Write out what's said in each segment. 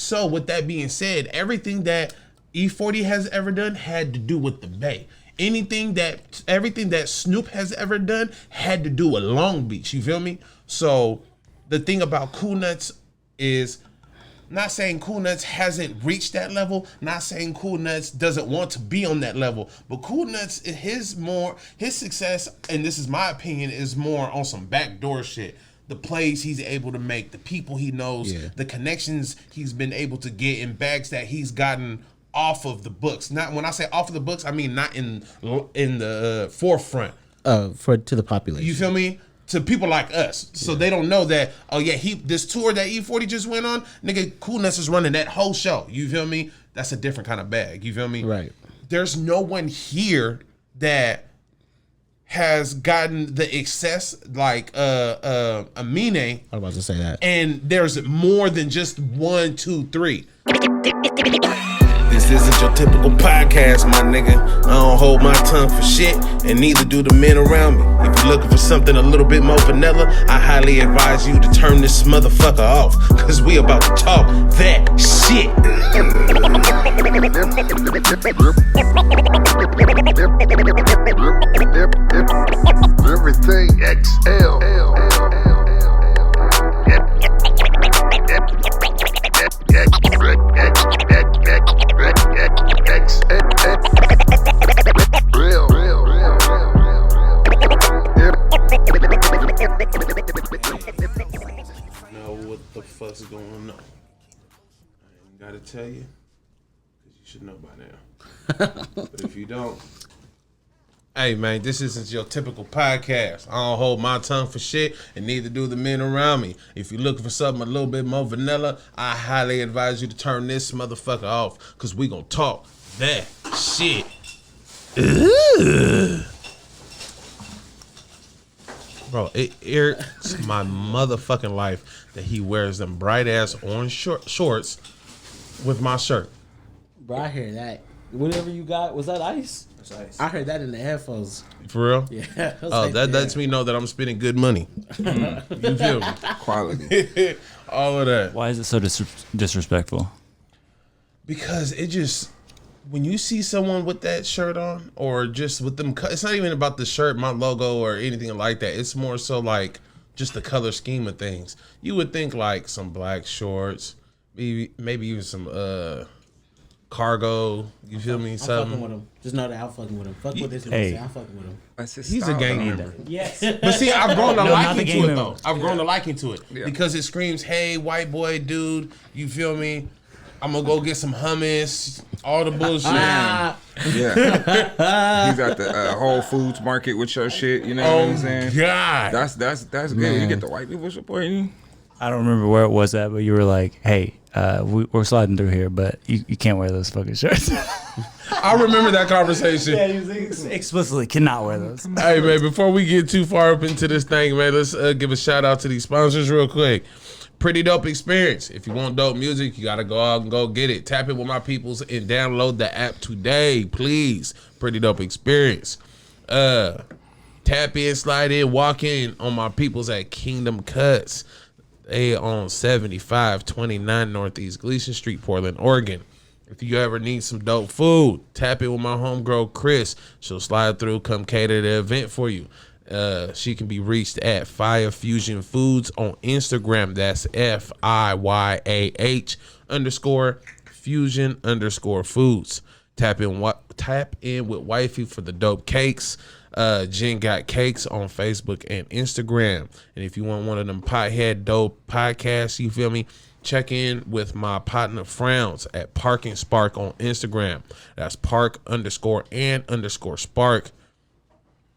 So with that being said, everything that E40 has ever done had to do with the Bay. Everything that Snoop has ever done had to do with Long Beach. You feel me? So the thing about Cool Nuts is, not saying Cool Nuts hasn't reached that level, not saying Cool Nuts doesn't want to be on that level, but Cool Nuts, his success, and this is my opinion, is more on some backdoor shit. The plays he's able to make, the people he knows, the connections he's been able to get, in bags that he's gotten off of the books. Not when I say off of the books, I mean not in the forefront. To the population. You feel me? To people like us. So they don't know that, oh yeah, this tour that E40 just went on, nigga, Cool Nuts is running that whole show. You feel me? That's a different kind of bag. You feel me? Right. There's no one here that has gotten the excess like Amine. I was about to say that. And there's more than just 1, 2, 3. This isn't your typical podcast, my nigga. I don't hold my tongue for shit, and neither do the men around me. If you're looking for something a little bit more vanilla, I highly advise you to turn this motherfucker off, cause we about to talk that shit. Everything XL. Know what the fuck's going on? I ain't gotta tell you, because you should know by now. But if you don't, hey man, this isn't your typical podcast. I don't hold my tongue for shit, and neither do the men around me. If you're looking for something a little bit more vanilla, I highly advise you to turn this motherfucker off, because we gonna talk that shit. Ugh. Bro, it irks my motherfucking life that he wears them bright ass orange shorts with my shirt. Bro, I hear that. Whatever you got, was that ice? That's ice. I heard that in the headphones. For real? Yeah. Oh, like, that lets me know that I'm spending good money. You feel me? Quality. All of that. Why is it so disrespectful? Because it just, when you see someone with that shirt on, or just with them, it's not even about the shirt, my logo, or anything like that. It's more so like just the color scheme of things. You would think like some black shorts, maybe even some cargo. You feel me? I'm Something. fucking with him. Just know that I'm fucking with him. Fuck with this. Hey. I'm fucking with him. He's a gang member. Yes. But see, I've grown to liking to it member. though. I've grown to liking to it because it screams, "Hey, white boy, dude." You feel me? I'm gonna go get some hummus. All the bullshit. Yeah. He's at the Whole Foods market with your shit. You know what I'm saying? God, That's good. You get the white people supporting you. I don't remember where it was at, but you were like, "Hey, we're sliding through here, but you can't wear those fucking shirts." I remember that conversation. Yeah, you explicitly cannot wear those. Hey man, before we get too far up into this thing, man, let's give a shout out to these sponsors real quick. Pretty Dope Experience. If you want dope music, you gotta go out and go get it. Tap in with my peoples and download the app today, please. Pretty Dope Experience. Tap in, slide in, walk in on my peoples at Kingdom Kuts. They on 7529 Northeast Glisan Street, Portland, Oregon. If you ever need some dope food, tap in with my homegirl Chris. She'll slide through, come cater the event for you. She can be reached at Fire Fusion Foods on Instagram. That's FIYAH_fusion_foods. Tap in with wifey for the dope cakes. Jen Got Cakes on Facebook and Instagram. And if you want one of them pothead dope podcasts, you feel me? Check in with my partner Frowns at Park and Spark on Instagram. That's Park_and_Spark.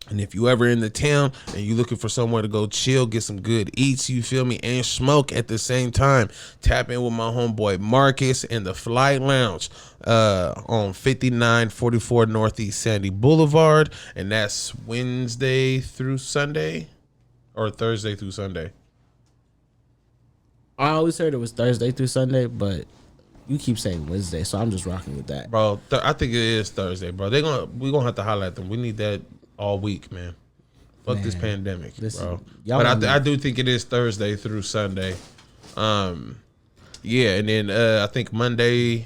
And if you ever in the town and you looking for somewhere to go chill, get some good eats, you feel me, and smoke at the same time, tap in with my homeboy Marcus and the Flight Lounge on 5944 Northeast Sandy Boulevard. And that's Wednesday through Sunday or Thursday through Sunday. I always heard it was Thursday through Sunday, but you keep saying Wednesday, so I'm just rocking with that. Bro, I think it is Thursday, bro. We're going to have to holler at them. We need that all week, man. Fuck this pandemic, bro. But I do think it is Thursday through Sunday. Yeah, and then I think Monday,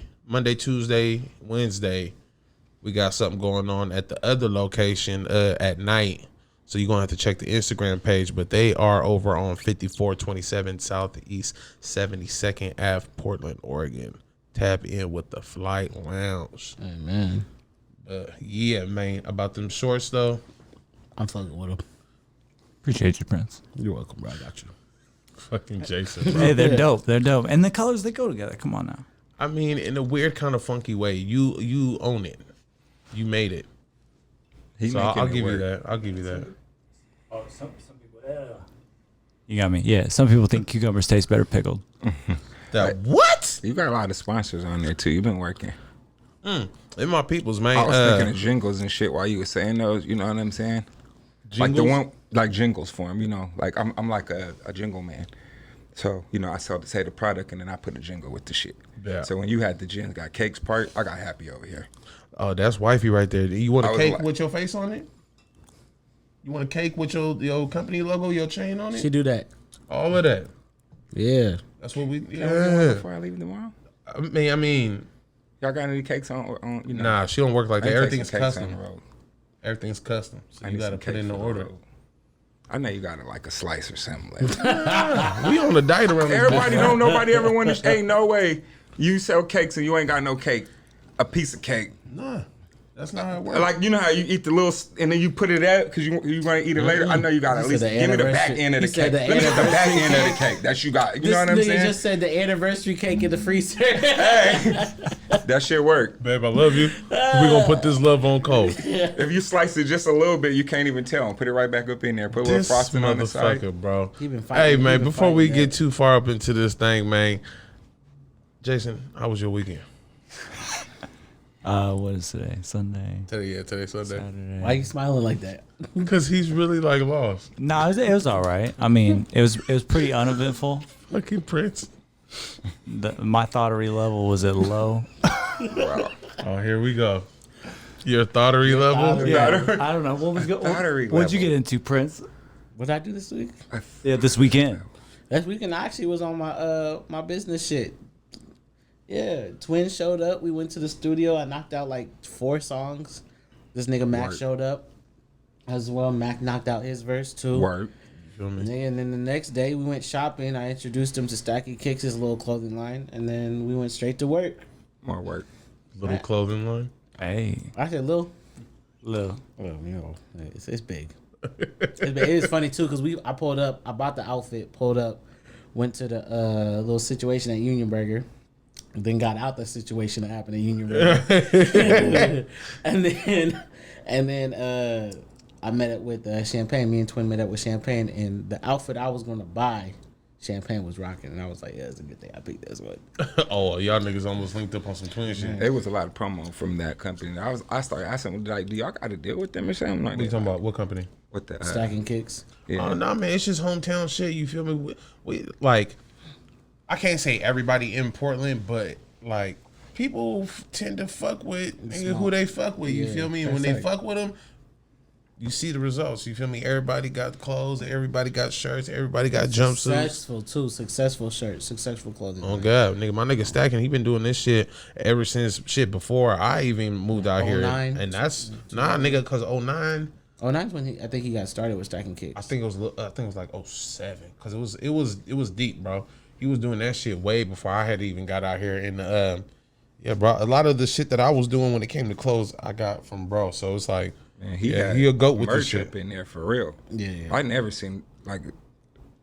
Tuesday, Wednesday, we got something going on at the other location at night. So you're going to have to check the Instagram page, but they are over on 5427 Southeast 72nd Ave, Portland, Oregon. Tap in with the Flight Lounge. Hey, man. Yeah, man. About them shorts, though. I'm fucking with them. Appreciate you, Prince. You're welcome, bro. I got you. Fucking Jason, bro. Hey, they're dope. They're dope. And the colors, they go together. Come on now. I mean, in a weird kind of funky way. You own it. You made it. So I'll give you that. I'll give you that. Oh, some people, you got me. Yeah, some people think cucumbers taste better pickled. That what? You got a lot of sponsors on there too. You've been working. They're my peoples, man. I was thinking of jingles and shit while you were saying those. You know what I'm saying? Jingles? Like the one, like jingles for him. You know, like I'm like a jingle man. So you know, I say the product and then I put a jingle with the shit. Yeah. So when you had the gin, got cakes part, I got happy over here. Oh, that's wifey right there. You want I a was cake like- with your face on it? You want a cake with your company logo, your chain on it? She do that. All of that. Yeah. That's what we. Yeah. Yeah. Before I leave tomorrow, I mean, y'all got any cakes on? You know, nah, she don't work like I that. ain't take Everything's some cakes on custom. the road. Everything's custom. So I you need got to some put cake in the for order. road. I know you got it like a slice or something. Like We on a diet around this everybody bitch. don't. Nobody ever want to. Ain't no way you sell cakes and you ain't got no cake. A piece of cake. Nah, that's not how it works. Like, you know how you eat the little, and then you put it out because you want to eat it later? I know you got to at He least said the give me the back anniversary- end of the he said cake. the Let me get the back anniversary end of the cake. cake that you got. You This know what I'm nigga saying? just said the anniversary cake in the freezer. Hey, that shit work. Babe, I love you. We gonna put this love on cold. If you slice it just a little bit, you can't even tell. Put it right back up in there. Put a little This frosting on the side. motherfucker, bro. He been fighting- Hey, he man, been before we fighting get that. too far up into this thing, man, Jason, how was your weekend? What is today? Sunday. Today's Sunday. Saturday. Why you smiling like that? Because he's really like lost. No, it was all right. I mean, it was pretty uneventful. Lucky Prince. My thoughtery level was at low. Oh, here we go. Your thoughtery level? thoughtery. Yeah, I don't know what was Thoughtery What'd you level. get into, Prince? What did I do this week? Yeah, this weekend. This weekend I actually was on my my business shit. Yeah, Twin showed up. We went to the studio. I knocked out like 4 songs. This nigga Macc Word. showed up as well. Macc knocked out his verse too. Word. Feel me? And then the next day we went shopping. I introduced him to Stacky Kicks, his little clothing line, and then we went straight to work. More work. Little clothing line. Hey, I said, Lil. Lil. Well, you know, it's big. It's big. It is funny too because I pulled up. I bought the outfit, pulled up, went to the little situation at Union Burger, then got out the situation that happened at Union Burger, and then I met up with Champagne. Me and Twin met up with Champagne, and the outfit I was gonna buy, Champagne was rocking, and I was like, yeah, it's a good thing I picked this one. Oh, y'all niggas almost linked up on some twin shit. There was a lot of promo from that company. I started asking, like, do y'all got to deal with them or something? Like, What you talking about? What company? What the? Stacking Kicks. Yeah. Oh, no, man. It's just hometown shit. You feel me? We like, I can't say everybody in Portland, but like, people tend to fuck with nigga who they fuck with. You Yeah, feel me? And when that's they like- fuck with them, you see the results. You feel me? Everybody got clothes. Everybody got shirts. Everybody got jumpsuits. Successful shirts, successful clothing. Oh God, nigga, my nigga Stacking, he been doing this shit ever since shit before I even moved out here, 09. and that's nigga, cause 09, Oh, nine's when I think he got started with Stacking Kicks. I think it was like 07, cause it was deep, bro. He was doing that shit way before I had even got out here, and yeah, bro, a lot of the shit that I was doing when it came to clothes, I got from bro. So it's like, Man, he a goat with this merch shit. up in there for real. Yeah. I never seen like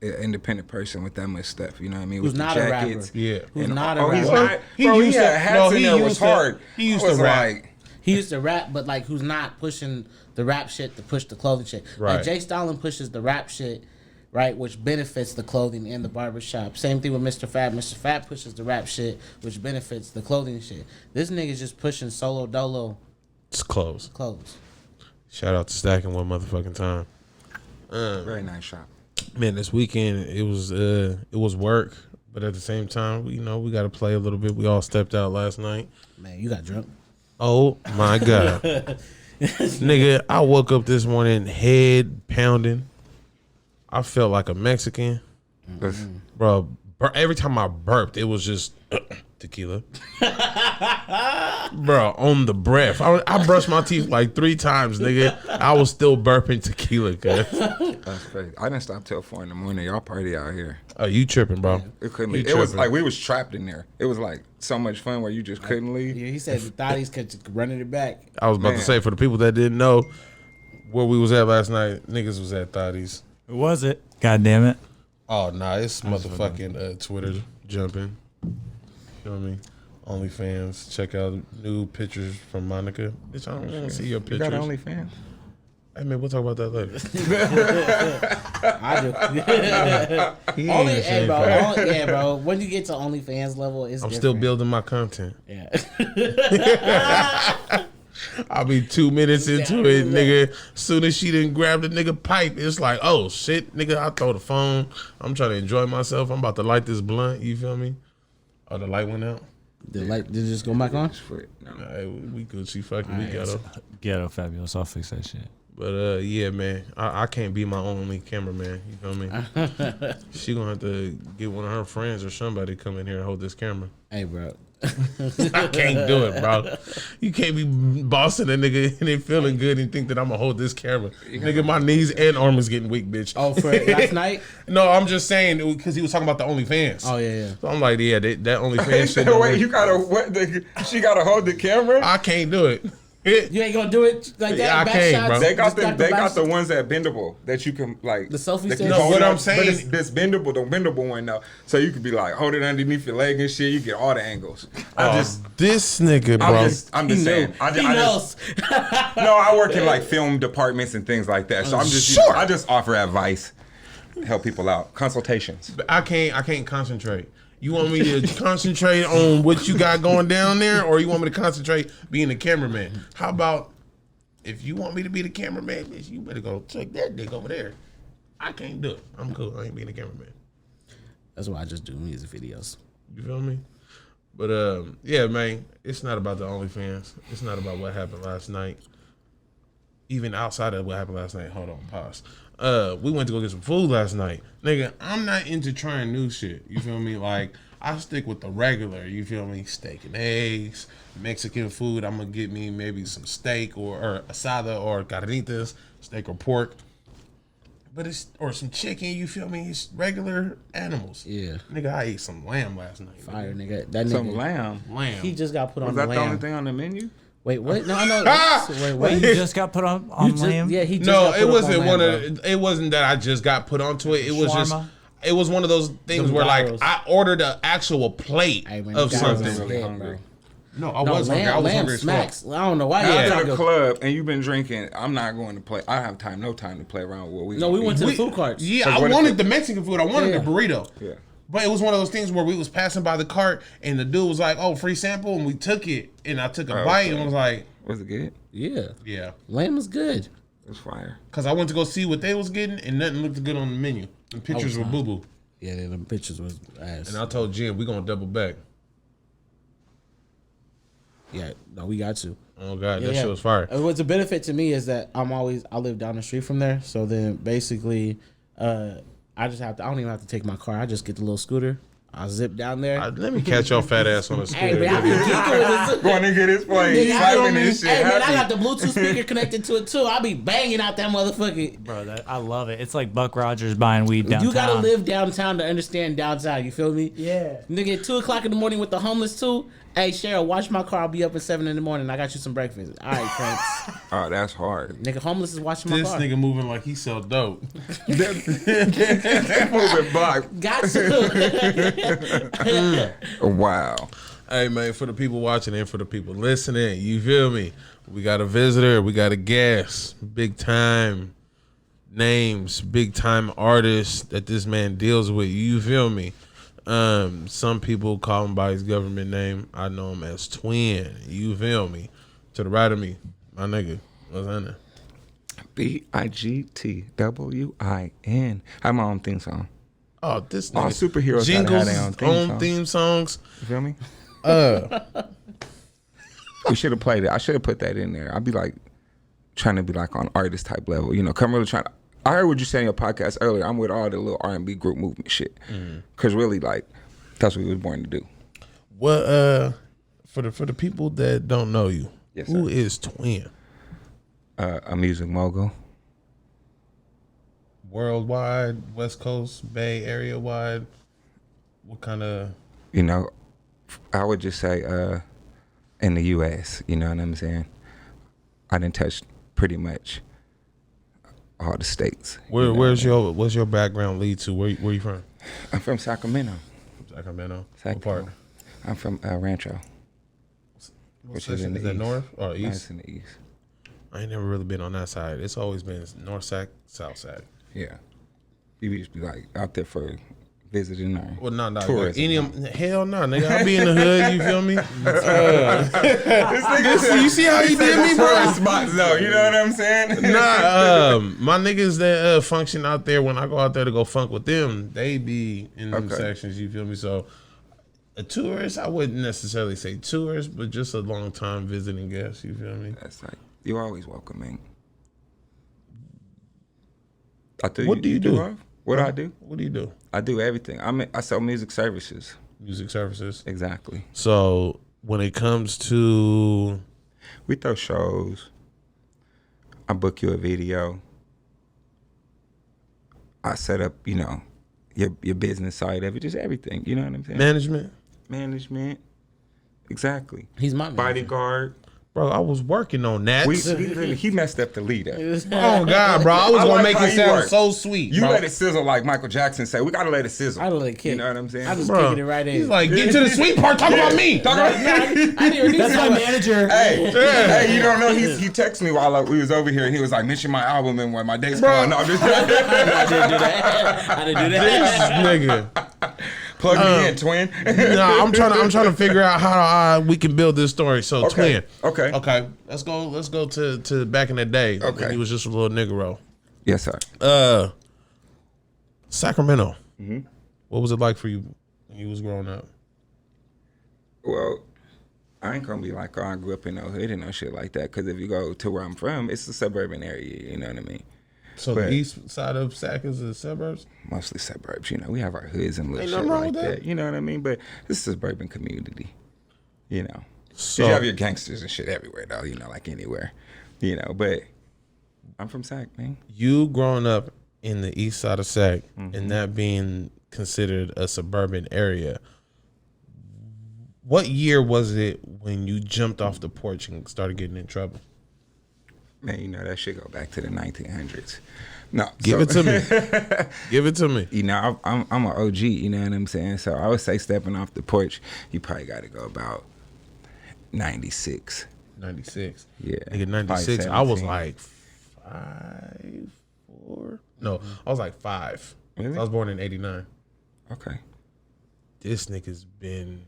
an independent person with that much stuff. You know what I mean? Who's With not the a rapper. jackets. Yeah. Who's And- not a oh, he's rapper. not. He Bro, he used had to- hats no, in he there was used to- hard. he used I was to rap. like, He used to rap, but like who's not pushing the rap shit to push the clothing shit. Right. Like Jay Stalin pushes the rap shit, right, which benefits the clothing and the barbershop. Same thing with Mr. Fab. Mr. Fab pushes the rap shit, which benefits the clothing shit. This nigga's just pushing solo dolo It's clothes. clothes. Shout out to Stacking one motherfucking time. very nice shop. Man, this weekend it was work, but at the same time, you know, we got to play a little bit. We all stepped out last night. Man, you got drunk. Oh my God. Nigga, I woke up this morning head pounding. I felt like a Mexican. That's- Bro, every time I burped, it was just tequila. Bro, on the breath. I brushed my teeth like 3 times, nigga. I was still burping tequila, cuz. That's crazy. I didn't stop till 4 a.m. Y'all party out here. Oh, you tripping, bro. It couldn't You leave. It was tripping. like we was trapped in there. It was like so much fun where you just couldn't leave. Yeah, he said the thotties kept running it back. I was about Man. to say, for the people that didn't know where we was at last night, niggas was at Thotties. Who was it? God damn it. Oh, nah, it's motherfucking Twitter jumping. You know what I mean? OnlyFans. Check out new pictures from Monica. Bitch, I don't want to see your You pictures. got OnlyFans? Hey, man, we'll talk about that later. I do. He ain't ashamed for it. Yeah, bro. When you get to OnlyFans level, it's I'm different. still building my content. Yeah. I'll be 2 minutes into it, nigga. Soon as she didn't grab the nigga pipe, it's like, oh shit, nigga, I throw the phone. I'm trying to enjoy myself. I'm about to light this blunt. You feel me? Oh, the light went out. The light did it just go back on? No. Hey, we Gucci fucking we ghetto. Ghetto fabulous. I'll fix that shit. But yeah, man, I can't be my only cameraman. You feel me? She gonna have to get one of her friends or somebody to come in here and hold this camera. Hey, bro. I can't do it, bro. You can't be bossing a nigga and it feeling good and think that I'm gonna hold this camera. Nigga, my knees and arm is getting weak, bitch. Oh, for last night? No, I'm just saying because he was talking about the OnlyFans. Oh, yeah. So I'm like, yeah, that OnlyFans shit. don't Wait, work. you gotta what? She gotta hold the camera. I can't do it. You ain't gonna do it like that? Yeah, I back can't, shots? bro. They got Just They back got the shots? ones that bendable that you can like The selfie that stick? you No, hold what up, I'm saying- But it's bendable, the bendable one though. So you could be like hold it underneath your leg and shit. You get all the angles. This nigga, bro. I'm just saying. He knows. No, I work in like film departments and things like that. So I'm just Sure. I just offer advice, help people out, consultations. I can't concentrate. You want me to concentrate on what you got going down there, or you want me to concentrate being the cameraman? How about if you want me to be the cameraman, bitch, you better go check that dick over there. I can't do it. I'm cool. I ain't being a cameraman. That's why I just do music videos. You feel me? But yeah, man, it's not about the OnlyFans. It's not about what happened last night. Even outside of what happened last night. Hold on, pause. We went to go get some food last night. Nigga, I'm not into trying new shit. You feel me? Like, I stick with the regular, you feel me? Steak and eggs, Mexican food. I'm gonna get me maybe some steak or asada or carnitas, steak or pork. But it's, or some chicken, you feel me? It's regular animals. Yeah. Nigga, I ate some lamb last night. Fire, nigga. That Some nigga. lamb. Lamb. He just got put Was on that the the only lamb. thing on the menu? Wait, what? No. Wait, Wait, wait. you just got put on You just- lamb? Yeah, he just No, got put it up wasn't on one lamb, of. It wasn't that I just got put onto it. It was just. Shawarma? It was one of those things Them where like gyros. I ordered an actual plate Hey, man, of you guys something. are really dead, hungry. bro. No, I No, was hungry. I was lamb hungry as fuck. smacks. I don't know why. Yeah. y'all You're trying in to the go. club and you've been drinking. I'm not going to play. I have time, no time to play around with what we. No, we gonna went eat. to the food carts. Yeah, So I what if wanted it- the Mexican food. I wanted Yeah. the burrito. Yeah. But it was one of those things where we was passing by the cart and the dude was like, "Oh, free sample," and we took it and I took a Oh, bite okay. and was like, Was it good? Yeah, "Yeah," lamb is good. It was fire. because I went to go see what they was getting and nothing looked good on the menu. The pictures were boo boo. Yeah, them pictures was ass. And I told Jim, we gonna double back. Yeah, no, we got to. Oh God, that Yeah. shit was fire. What's a benefit to me is that I live down the street from there, so then basically, I just have to. I don't even have to take my car. I just get the little scooter. I zip down there. Let me catch your fat ass on the Hey, scooter. man, I be geeking with this. Going to get his plane, Nigga, I slapping don't this shit. hey man, I happy. got the Bluetooth speaker connected to it too. I be banging out that motherfucker. Bro, I love it. It's like Buck Rogers buying weed downtown. You gotta live downtown to understand downtown. You feel me? Yeah. Nigga, at 2:00 in the morning with the homeless too. Hey Cheryl, watch my car. I'll be up at 7 in the morning. I got you some breakfast. All right, thanks. Oh, that's hard. Nigga, homeless is watching my This car. nigga moving like he sell dope. Moving back. Got to. Wow. Hey man, for the people watching and for the people listening, you feel me? We got a visitor, we got a guest, big time names, big time artists that this man deals with. You feel me? Some people call him by his government name. I know him as Twin. You feel me? To the right of me, my nigga. What's that name? BIGTWIN. I have my own theme song. Oh, this nigga. All superheroes gotta Jingles, have their own theme songs. You feel me? We should have played it. I should have put that in there. I'd be like trying to be like on artist type level. You know, come really trying to. I heard what you said in your podcast earlier. I'm with all the little R&B group movement shit. Cause really, like, that's what we was born to do. What for the people that don't know you, Yes, who sir. is Twin? A music mogul. Worldwide, West Coast, Bay Area wide. What kind of? You know, I would just say in the U.S. You know what I'm saying? I done touched pretty much all the states. What's your background lead to? Where you from? I'm from Sacramento. Sacramento. What Sacramento. part? I'm from Rancho. What Which is section? in the Is that east. north or That's east? in the east. I ain't never really been on that side. It's always been north side, south side. Yeah. You just be like out there for visiting or Well, no, tourism. Hell no, nigga. I be in the hood. You feel me? You see how he did me, bro? spots though, you know what I'm saying? Nah, my niggas that function out there, when I go out there to go funk with them, they be in them Okay. sections. You feel me? So a tourist, I wouldn't necessarily say tourist, but just a long time visiting guest. You feel me? That's like you're always welcome, man. I do. What do you do? Off? What I do? What do you do? I do everything. I sell music services. Music services. Exactly. So when it comes to We throw shows. I book you a video. I set up, you know, your business side of it, just everything. You know what I'm saying? management, Management. Exactly. He's my manager. Bodyguard. bro, I was working on that. He messed up the leader. Oh God, bro, I was I gonna like make how it you sound work. so sweet. You bro. let it sizzle like Michael Jackson say. We gotta let it sizzle. I let it kick. You know what I'm saying? I just Bro, kicking it right in. He's like, get to the sweet part. Talk about me. Talk about- I didn't even That's my manager. Hey, hey, you don't know? He texted me while we was over here, and he was like, "Mention my album and when my date's Bro. coming." No, just I didn't do that. I didn't do This that. nigga. plug me in, twin. Nah, I'm trying to figure out how we can build this story. So Okay, Twin. okay. Okay. Let's go to back in the day. Okay. When he was just a little nigga. Yes, sir. Sacramento. Mm-hmm. What was it like for you when you was growing up? Well, I ain't gonna be like, oh, I grew up in no hood and no shit like that. Because if you go to where I'm from, it's a suburban area. You know what I mean? So But- the east side of Sac is the suburbs. Mostly suburbs. You know, we have our hoods and little Ain't shit nothing wrong like with that. that. You know what I mean? But this is a suburban community. You know, 'cause So you have your gangsters and shit everywhere, though. You know, like anywhere. You know, but I'm from Sac, man. you growing up in the east side of Sac Mm-hmm. and that being considered a suburban area. What year was it when you jumped off the porch and started getting in trouble? Man, you know that shit go back to the 1900s. No, Give it to me. Give it to me. You know, I'm an OG. You know what I'm saying? So I would say stepping off the porch, you probably got to go about 96. 96. Yeah, Nigga, 96. I was like 5, 4. No, I was like 5. Really? I was born in 89. Okay, This nigga's been.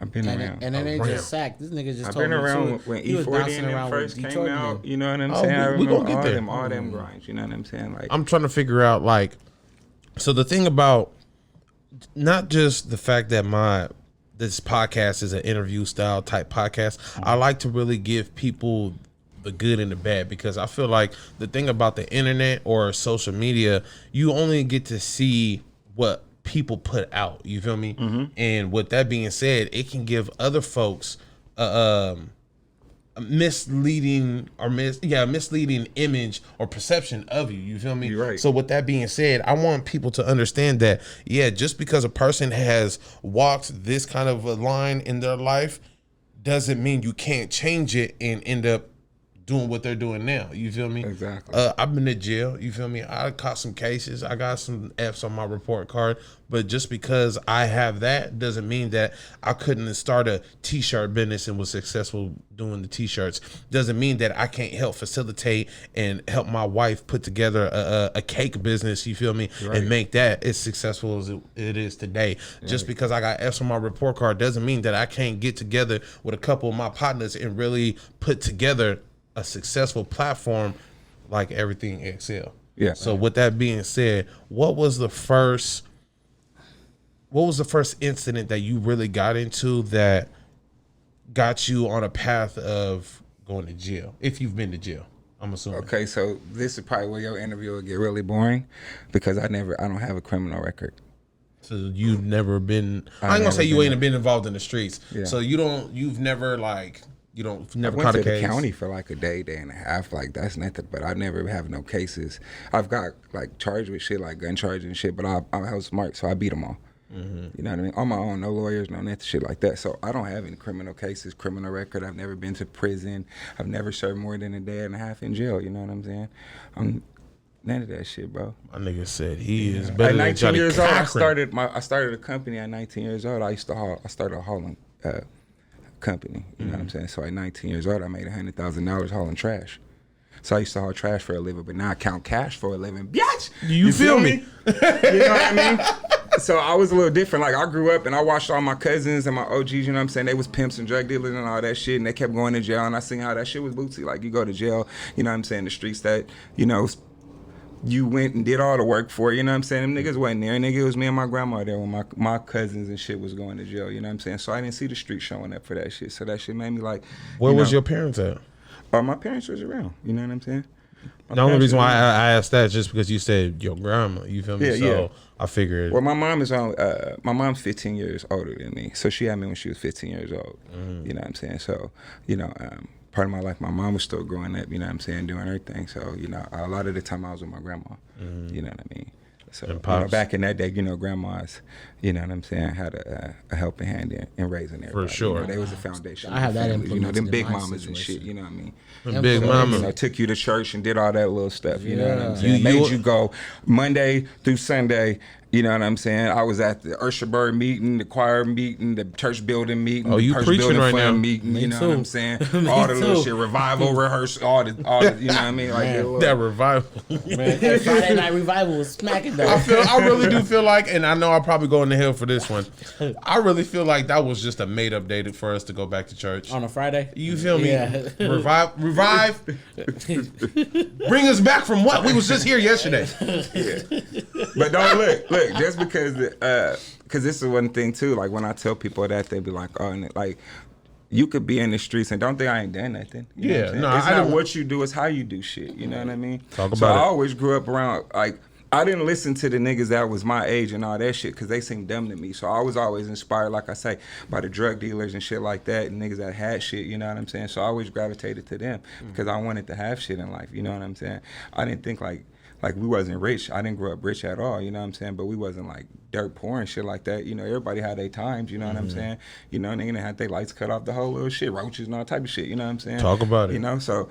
I've been And around. it ain't Around. just Sac. This nigga just I've told been me around too. when He was E40 bouncing and them around first with came Detroit out. and them. You know what I'm Oh, saying? I we gonna remember get all there. them, all them grinds. You know what I'm saying? Like, I'm trying to figure out, like, so the thing about not just the fact that this podcast is an interview style type podcast. I like to really give people the good and the bad, because I feel like the thing about the internet or social media, you only get to see what people put out. You feel me? And with that being said, it can give other folks a misleading image or perception of you. You feel me? You're right. So with that being said, I want people to understand that, yeah, just because a person has walked this kind of a line in their life doesn't mean you can't change it and end up doing what they're doing now. You feel me? Exactly. I've been to jail. You feel me? I caught some cases. I got some F's on my report card. But just because I have that doesn't mean that I couldn't start a t-shirt business and was successful doing the t-shirts. Doesn't mean that I can't help facilitate and help my wife put together a cake business. You feel me? Right. And make that as successful as it is today. Just because I got F's on my report card doesn't mean that I can't get together with a couple of my partners and really put together a successful platform like Everything Excel. Yeah. So with that being said, what was the first incident that you really got into that got you on a path of going to jail, if you've been to jail? I'm assuming. Okay, so this is probably where your interview will get really boring, because I don't have a criminal record. So you've never been. I ain't gonna say you ain't been involved in the streets. Yeah. So you've never never I caught went a to the case. county for like a day and a half. Like, that's nothing. But I never have no cases. I've got like charged with shit, like gun charges and shit. But I was smart, so I beat them all. You know what I mean? On my own, no lawyers, no nothing, shit like that. So I don't have any criminal cases, criminal record. I've never been to prison. I've never served more than a day and a half in jail. You know what I'm saying? None of that shit, bro. My nigga said he is better At than 19 Johnny years old, Cochran. I started a company at 19 years old. I started a hauling company. You know what I'm saying? So at 19 years old, I made $100,000 hauling trash. So I used to haul trash for a living, but now I count cash for a living. Bitch! You feel me? You know what I mean? So I was a little different. Like, I grew up and I watched all my cousins and my OGs, you know what I'm saying? They was pimps and drug dealers and all that shit, and they kept going to jail, and I seen how that shit was bootsy. Like, you go to jail, you know what I'm saying, the streets that, you know, you went and did all the work for, you know what I'm saying? Them niggas wasn't there. Nigga, it was me and my grandma there when my cousins and shit was going to jail, you know what I'm saying? So I didn't see the street showing up for that shit. So that shit made me like, Where was your parents at? my parents was around, you know what I'm saying? The only reason why I asked that is just because you said your grandma. You feel me? Yeah, so yeah. I figured. Well, my mom's 15 years older than me. So she had me when she was 15 years old. You know what I'm saying? So, you know, part of my life, my mom was still growing up, you know what I'm saying, doing her thing. So, you know, a lot of the time I was with my grandma. You know what I mean? So, you know, back in that day, you know, grandmas, you know what I'm saying, had a helping hand in raising everybody. For sure. You know, they was the foundation. I have that family, you know, them implemented big in my mamas and situation. shit, you know what I mean? Big So, mama. you know, took you to church and did all that little stuff, you know what I'm Yeah. saying? Made you go Monday through Sunday. You know what I'm saying? I was at the Urshaberg meeting, the choir meeting, the church building meeting, Oh, the you church preaching building right fund now. meeting. Me You know too. what I'm saying? Me All the little too. shit, revival, rehearsal, all the, you know what I mean? Like That revival. Man, that Friday Night Revival was smacking though. I really do feel like, and I know I'll probably go in the hill for this one. I really feel like that was just a made up day for us to go back to church. On a Friday? You feel me? Yeah. Revive. Bring us back from what? We was just here yesterday. Yeah. But don't look, just because this is one thing too, like when I tell people that, they be like, oh, and like, you could be in the streets and don't think I ain't done nothing. You know what I'm saying? no, it's I not didn't- what you do, it's how you do shit. You know what I mean? Talk So about I it. always grew up around, like, I didn't listen to the niggas that was my age and all that shit because they seemed dumb to me. So I was always inspired, like I say, by the drug dealers and shit like that and niggas that had shit, you know what I'm saying? So I always gravitated to them because I wanted to have shit in life, you know what I'm saying? I didn't think like we wasn't rich. I didn't grow up rich at all, you know what I'm saying? But we wasn't like dirt poor and shit like that. You know, everybody had their times, you know what I'm saying? You know, and they had their lights cut off, the whole little shit, roaches and all type of shit, you know what I'm saying? Talk about it. You know, so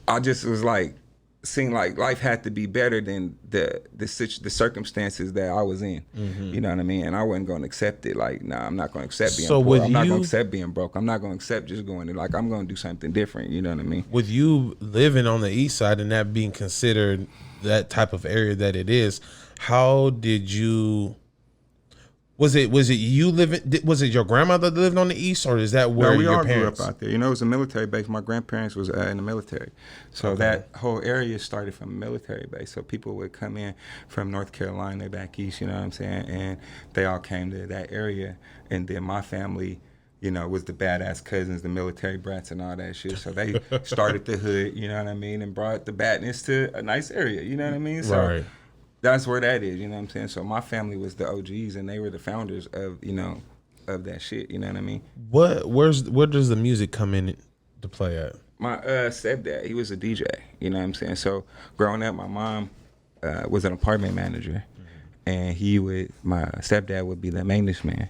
I just was like, seemed like life had to be better than the circumstances that I was in. You know what I mean? And I wasn't going to accept it. Like, nah, I'm not going to accept being So poor. with I'm not going you- to accept being broke. I'm not going to accept just going to, like, I'm going to do something different. You know what I mean? With you living on the east side and that being considered that type of area that it is, how did you? Was it you living? Was it your grandmother that lived on the east, or is that where No, we your all parents? grew up out there. You know, it was a military base. My grandparents was in the military. So that whole area started from a military base. So people would come in from North Carolina back east, you know what I'm saying? And they all came to that area. And then my family, you know, was the badass cousins, the military brats and all that shit. So they started the hood, you know what I mean, and brought the badness to a nice area, you know what I mean? So Right. that's where that is, you know what I'm saying? So my family was the OGs and they were the founders of, you know, of that shit, you know what I mean? Where does the music come in to play at? My stepdad, he was a DJ, you know what I'm saying? So growing up, my mom was an apartment manager and my stepdad would be the maintenance man.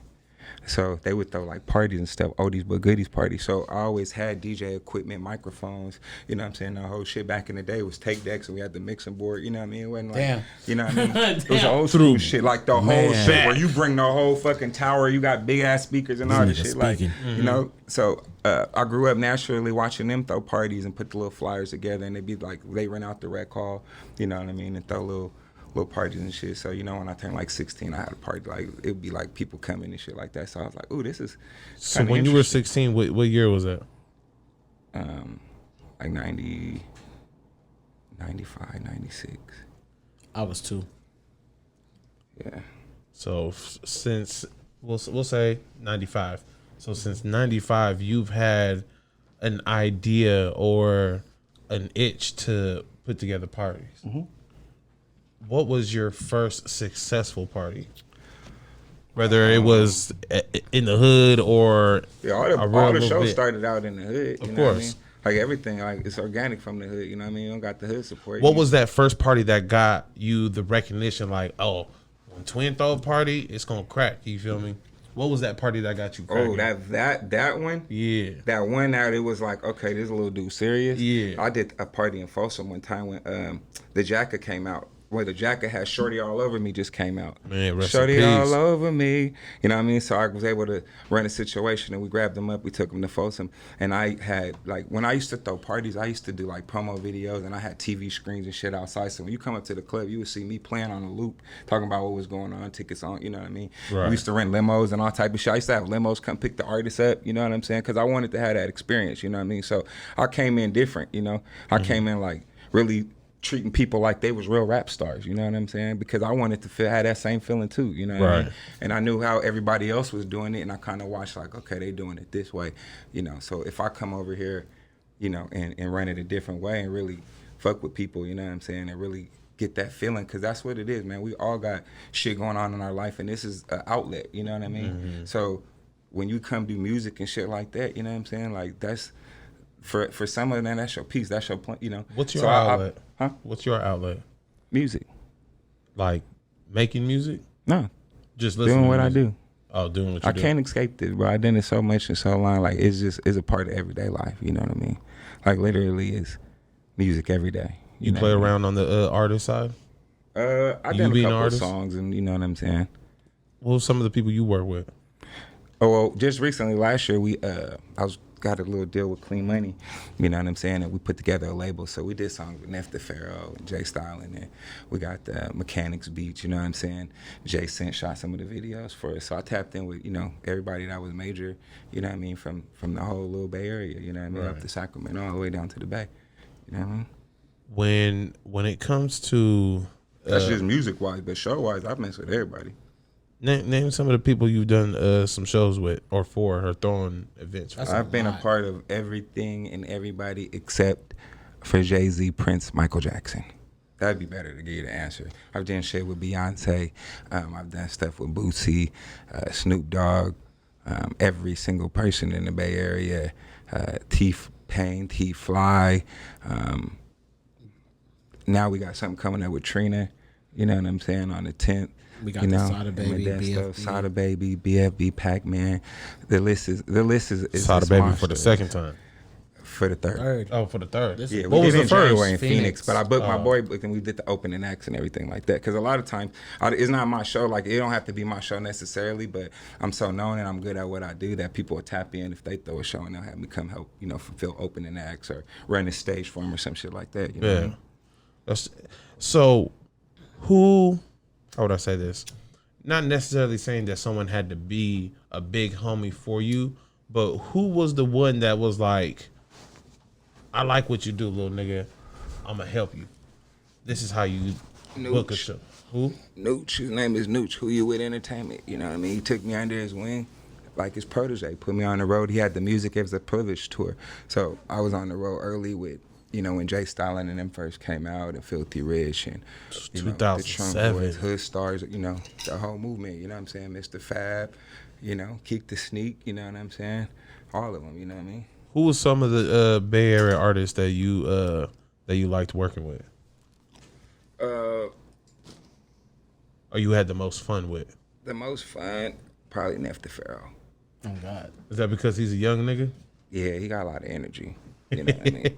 So they would throw like parties and stuff, oldies but goodies parties. So I always had DJ equipment, microphones, you know what I'm saying? The whole shit back in the day was tape decks and we had the mixing board, you know what I mean? It wasn't like, Damn. you know what I mean? It was Damn. old school shit, like the whole Man. shit where you bring the whole fucking tower, you got big ass speakers and all this nigga shit. Like, speaking. you know, so I grew up naturally watching them throw parties and put the little flyers together and they'd be like, they rent out the rec hall, you know what I mean? And throw little parties and shit. So, you know, when I turned like 16, I had a party. Like, it'd be like people coming and shit like that. So I was like, ooh, this is So kinda when you were interesting. 16, what year was that? Like 90, 95, 96. I was 2. Yeah. So since we'll say 95. So since 95, you've had an idea or an itch to put together parties. What was your first successful party? Whether it was in the hood or all the shows started out in the hood. Of know course. what I mean? Like everything, like it's organic from the hood. You know what I mean? You don't got the hood support. What was that first party that got you the recognition? Like, oh, when Twin throw a party, it's gonna crack. You feel me? What was that party that got you cracking? Oh, that one? Yeah. That one out, it was like, okay, this little dude serious. Yeah. I did a party in Folsom one time when the jacket came out. Where the jacket had Shorty All Over Me just came out. Man, rest Shorty in peace. All Over Me. You know what I mean? So I was able to run a situation and we grabbed them up. We took them to Folsom. And I had, like, when I used to throw parties, I used to do, like, promo videos and I had TV screens and shit outside. So when you come up to the club, you would see me playing on a loop, talking about what was going on, tickets on, you know what I mean? Right. We used to rent limos and all type of shit. I used to have limos come pick the artists up, you know what I'm saying? Because I wanted to have that experience, you know what I mean? So I came in different, you know? I came in, like, really treating people like they was real rap stars, you know what I'm saying? Because I wanted to have that same feeling too, you know what I mean? And I knew how everybody else was doing it, and I kind of watched like, okay, they doing it this way, you know? So if I come over here, you know, and run it a different way and really fuck with people, you know what I'm saying, and really get that feeling, because that's what it is, man. We all got shit going on in our life, and this is an outlet, you know what I mean? So when you come do music and shit like that, you know what I'm saying? Like that's, for some of them, that's your piece, that's your point, you know? What's your outlet? Huh? What's your outlet? Music. Like making music? No. Just listening Doing what to I music? do. Oh, doing what you I do. can't escape this, bro. I done it so much and so long. Like it's a part of everyday life. You know what I mean? Like literally, is music every day. You know play what I mean? around on the artist side? I You done a being an couple of artist? songs, and you know what I'm saying. What were some of the people you work with? Oh, well, just recently, last year, I got a little deal with Clean Money, you know what I'm saying, and we put together a label. So we did songs with Nef Pharaoh and Jay Stylin, and we got the Mechanics beats, you know what I'm saying. Jay Sent shot some of the videos for us. So I tapped in with, you know, everybody that was major, you know what I mean, from the whole little Bay Area, you know what I mean, up to Sacramento, all the way down to the Bay, you know what I mean. When it comes to That's just music-wise, but show-wise, I've messed with everybody. name some of the people you've done some shows with or for or throwing events for. I've been a part of everything and everybody except for Jay-Z, Prince, Michael Jackson. That'd be better to give you the answer. I've done shit with Beyonce. I've done stuff with Bootsy, Snoop Dogg, every single person in the Bay Area, T-Pain, T-Fly. Now we got something coming up with Trina, you know what I'm saying, on the 10th. We got you the know, Sada Baby, BFB. Sada Baby, BFB, Pac-Man. The list is Sada Baby monster. for the second time. For the third. Oh, for the third. Yeah, What we was did the in first? January in Phoenix, but I booked my Oh. boy booked and we did the opening acts and everything like that. Because a lot of times, it's not my show. Like, it don't have to be my show necessarily, but I'm so known and I'm good at what I do that people will tap in if they throw a show and they'll have me come help, you know, fulfill opening acts or run a stage for them or some shit like that. You know what I Yeah. mean? So, how would I say this? Not necessarily saying that someone had to be a big homie for you, but who was the one that was like, I like what you do, little nigga. I'm going to help you. This is how you book a Nooch. show. Who? Nooch, his name is Nooch, Who You With Entertainment. You know what I mean? He took me under his wing like his protege, put me on the road. He had the Music as a Privilege tour. So I was on the road early with, you know, when Jay Stylin and them first came out, and Filthy Rich, and you know, the Trump 2007. Boys, Hood Stars, you know, the whole movement, you know what I'm saying? Mr. Fab, you know, Keek the Sneak, you know what I'm saying? All of them, you know what I mean? Who was some of the Bay Area artists that you liked working with? Or you had the most fun with? The most fun, probably Nef Pharaoh. Oh God. Is that because he's a young nigga? Yeah, he got a lot of energy. You know what I mean?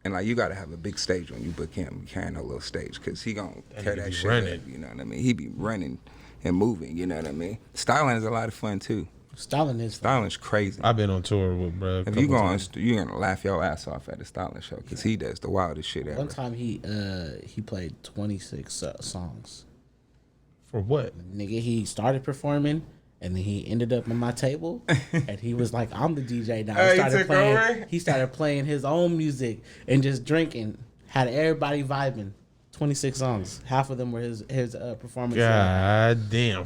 And like, you gotta have a big stage when you book him. You can't have no little stage, cause he gonna tear nigga that be shit running. up. You know what I mean? He be running and moving. You know what I mean? Styling is a lot of fun too. Stalin is fun. Styling's crazy. I've been on tour with bro. If you go on, you're gonna laugh your ass off at the Styling show, cause he does the wildest shit ever. One time he played 26 songs. For what? Nigga, he started performing and then he ended up on my table and he was like, I'm the DJ now. Oh, he started took playing, over? he started playing his own music and just drinking. Had everybody vibing. 26 songs. Half of them were his performance. God damn.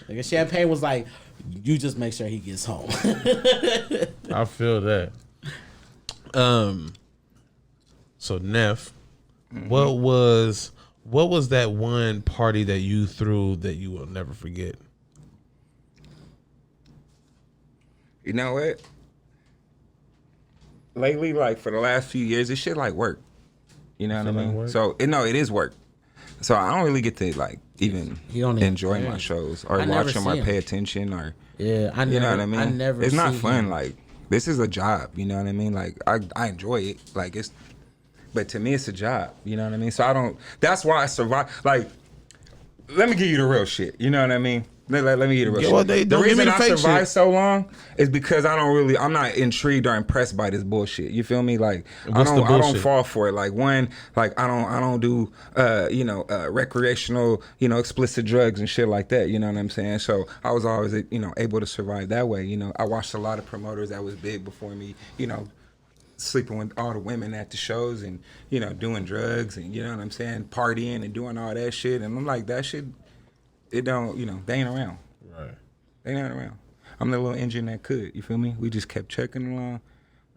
Nigga, Champagne was like, you just make sure he gets home. I feel that. So Neff, what was that one party that you threw that you will never forget? You know what? Lately, like for the last few years, this shit like work. You know what I like mean? work? So it is work. So I don't really get to like even enjoy my shows or watch them or pay attention or you know what I mean? It's not fun. Like this is a job. You know what I mean? Like I enjoy it. Like but to me it's a job. You know what I mean? So I don't. That's why I survive. Like let me give you the real shit. You know what I mean? Let me get it real shit. Well, the reason I survived so long is because I'm not intrigued or impressed by this bullshit. You feel me? Like I don't fall for it. Like I don't do recreational, explicit drugs and shit like that. You know what I'm saying? So I was always able to survive that way. I watched a lot of promoters that was big before me. Sleeping with all the women at the shows and doing drugs and partying and doing all that shit. And I'm like, that shit. It don't, they ain't around. Right. They ain't around. I'm the little engine that could, you feel me? We just kept chugging along,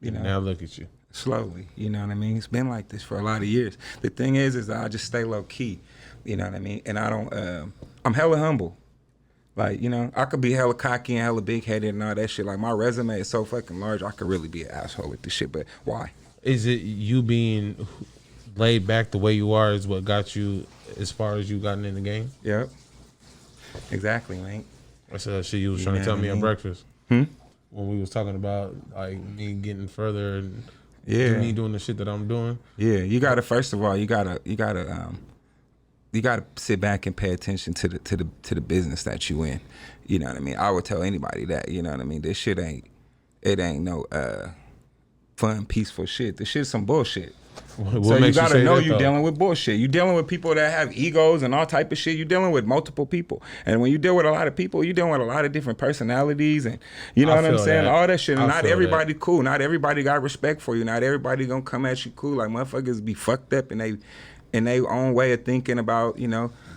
Now look at you. slowly, you know what I mean? It's been like this for a lot of years. The thing is I just stay low key, you know what I mean? And I don't, I'm hella humble. Like, I could be hella cocky and hella big headed and all that shit. Like my resume is so fucking large, I could really be an asshole with this shit, but why? Is it you being laid back the way you are is what got you as far as you gotten in the game? Yep. Exactly, man. That's that shit you was trying to tell me at breakfast. When we was talking about like me getting further and me doing the shit that I'm doing. Yeah, you gotta first of all, you gotta sit back and pay attention to the business that you in. You know what I mean? I would tell anybody that. You know what I mean? This shit ain't no fun, peaceful shit. This shit's some bullshit. So you gotta know you're dealing with bullshit. You're dealing with people that have egos and all type of shit. You're dealing with multiple people, and when you deal with a lot of people, you're dealing with a lot of different personalities, and you know what I'm saying. All that shit. And not everybody cool. Not everybody got respect for you. Not everybody gonna come at you cool. Like motherfuckers be fucked up in they own way of thinking about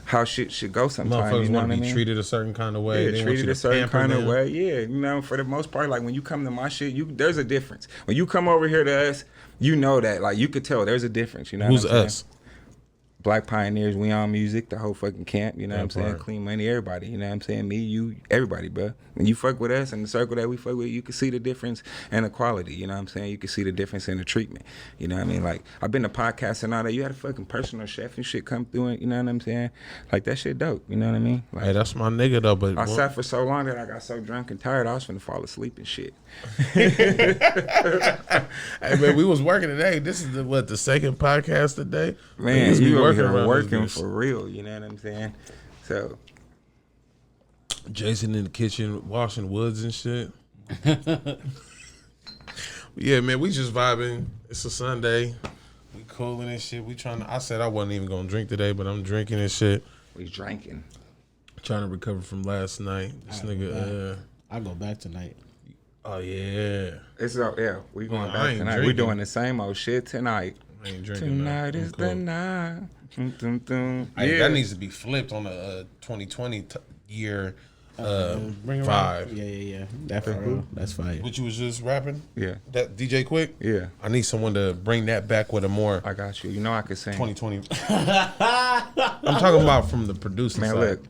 how shit should go sometimes. Motherfuckers you know want what to be treated a certain kind of way. Yeah, they treated a certain kind of way. Yeah, for the most part, like when you come to my shit, there's a difference. When you come over here to us, you know that, like you could tell there's a difference. You know who's what I'm us? saying? Black Pioneers, we on music, the whole fucking camp, you know what I'm saying? Clean Money, everybody, you know what I'm saying? Me, you, everybody, bro. When you fuck with us and the circle that we fuck with, you can see the difference and the quality, you know what I'm saying? You can see the difference in the treatment, you know what I mean? Like, I've been to podcasts and all that, you had a fucking personal chef and shit come through it, you know what I'm saying? Like, that shit dope, you know what I mean? Like, hey, that's my nigga though, but I sat for so long that I got so drunk and tired, I was finna fall asleep and shit. Hey man, we was working today. This is the second podcast today. Man, we over here working for real, you know what I'm saying? So Jason in the kitchen washing woods and shit. Yeah, man, we just vibing. It's a Sunday. We cooling and shit. I said I wasn't even gonna drink today, but I'm drinking and shit. we drinking. Trying to recover from last night. This nigga I'll go back tonight. oh yeah. It's we going I back ain't tonight. We drinking. doing the same old shit tonight. I ain't drinking. Tonight is the cool. night. Dun, dun, dun. Hey, Yeah. that needs to be flipped on the 2020 year Bring vibe. Yeah. That for real. That's fire. What you was just rapping? Yeah. That DJ Quick? Yeah. I need someone to bring that back with a more I got you. You know I could sing. 2020. I'm talking about from the producing Man, side. look.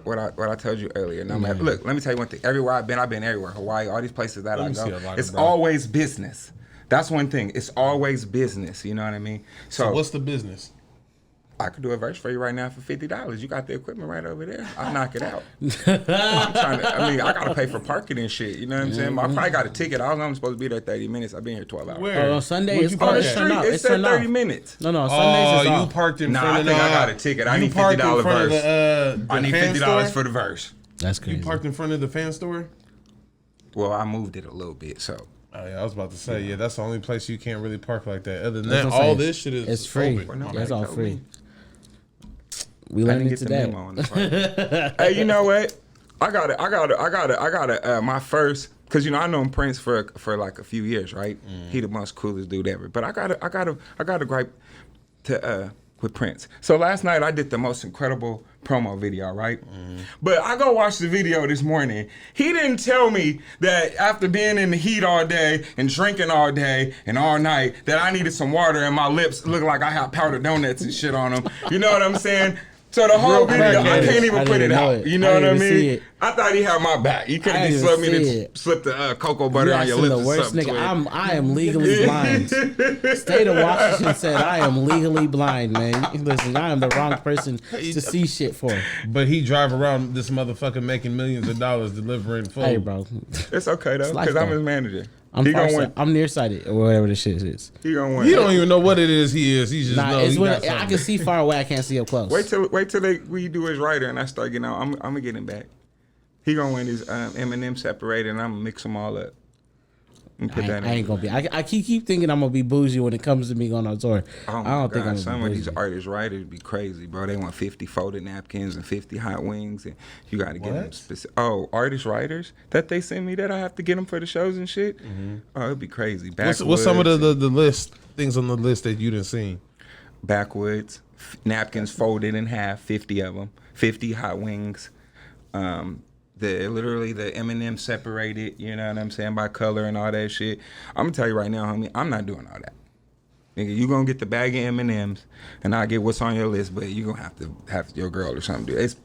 What I told you earlier. No matter, look, let me tell you one thing. Everywhere I've been everywhere. Hawaii, all these places that Let I me see a go. lighter, It's bro. always business. That's one thing. It's always business. You know what I mean? So what's the business? I could do a verse for you right now for $50. You got the equipment right over there. I'll knock it out. I gotta pay for parking and shit. You know what I'm saying? I probably got a ticket. I was only supposed to be there 30 minutes. I've been here 12 hours. Where? Oh, on Sunday Where'd it's you on park the at? street. It It's said turned 30 off. minutes. No, Sundays is you off. parked in Nah, front I of think the, I got a ticket. I you need parked in $50 front of verse. the I need fan $50 store? for the verse. That's crazy. You parked in front of the fan store? Well, I moved it a little bit, so. Oh yeah, I was about to say, yeah, that's the only place you can't really park like that. Other than That's that, what I'm all saying. this shit is It's free. open. Nobody That's all told free. me. We I learned didn't it get the today. memo on the phone. Hey, you know what? I got it. My first, cause I known Prince for like a few years, right? He the most coolest dude ever. But I got a gripe to with Prince. So last night I did the most incredible promo video, right? But I go watch the video this morning. He didn't tell me that after being in the heat all day and drinking all day and all night that I needed some water and my lips look like I have powdered donuts and shit on them. You know what I'm saying? So the whole video, I can't even put it out. You know what I mean? I thought he had my back. You could have just slipped me to slip the cocoa butter on your lips the or worst something. nigga. I am legally blind. State of Washington said I am legally blind, man. Listen, I am the wrong person to see shit for. But he drive around this motherfucker making millions of dollars delivering food. Hey, bro. It's okay though, because I'm his manager. I'm He gonna win. I'm nearsighted or whatever the shit is. He gonna win. He don't even know what it is he is. He just knows It's he when got I something. can see far away. I can't see up close. Wait till we do his writer and I start getting out. I'm gonna get him back. He gonna win his M&M separated and I'm gonna mix them all up. And put that I ain't gonna be. I keep thinking I'm gonna be bougie when it comes to me going on tour. Oh I my don't think I'm God, gonna some be of bougie. these artists writers be crazy, bro. They want 50 folded napkins and 50 hot wings, and you got to get them specific. Oh, artist writers that they send me that I have to get them for the shows and shit. Oh, it'd be crazy. What's some of the list things on the list that you didn't see? Backwoods, napkins folded in half, 50 of them, 50 hot wings. The M&M separated, you know what I'm saying, by color and all that shit. I'm gonna tell you right now, homie, I'm not doing all that. Nigga, you gonna get the bag of M&Ms, and I'll get what's on your list, but you gonna have to have your girl or something do it. It's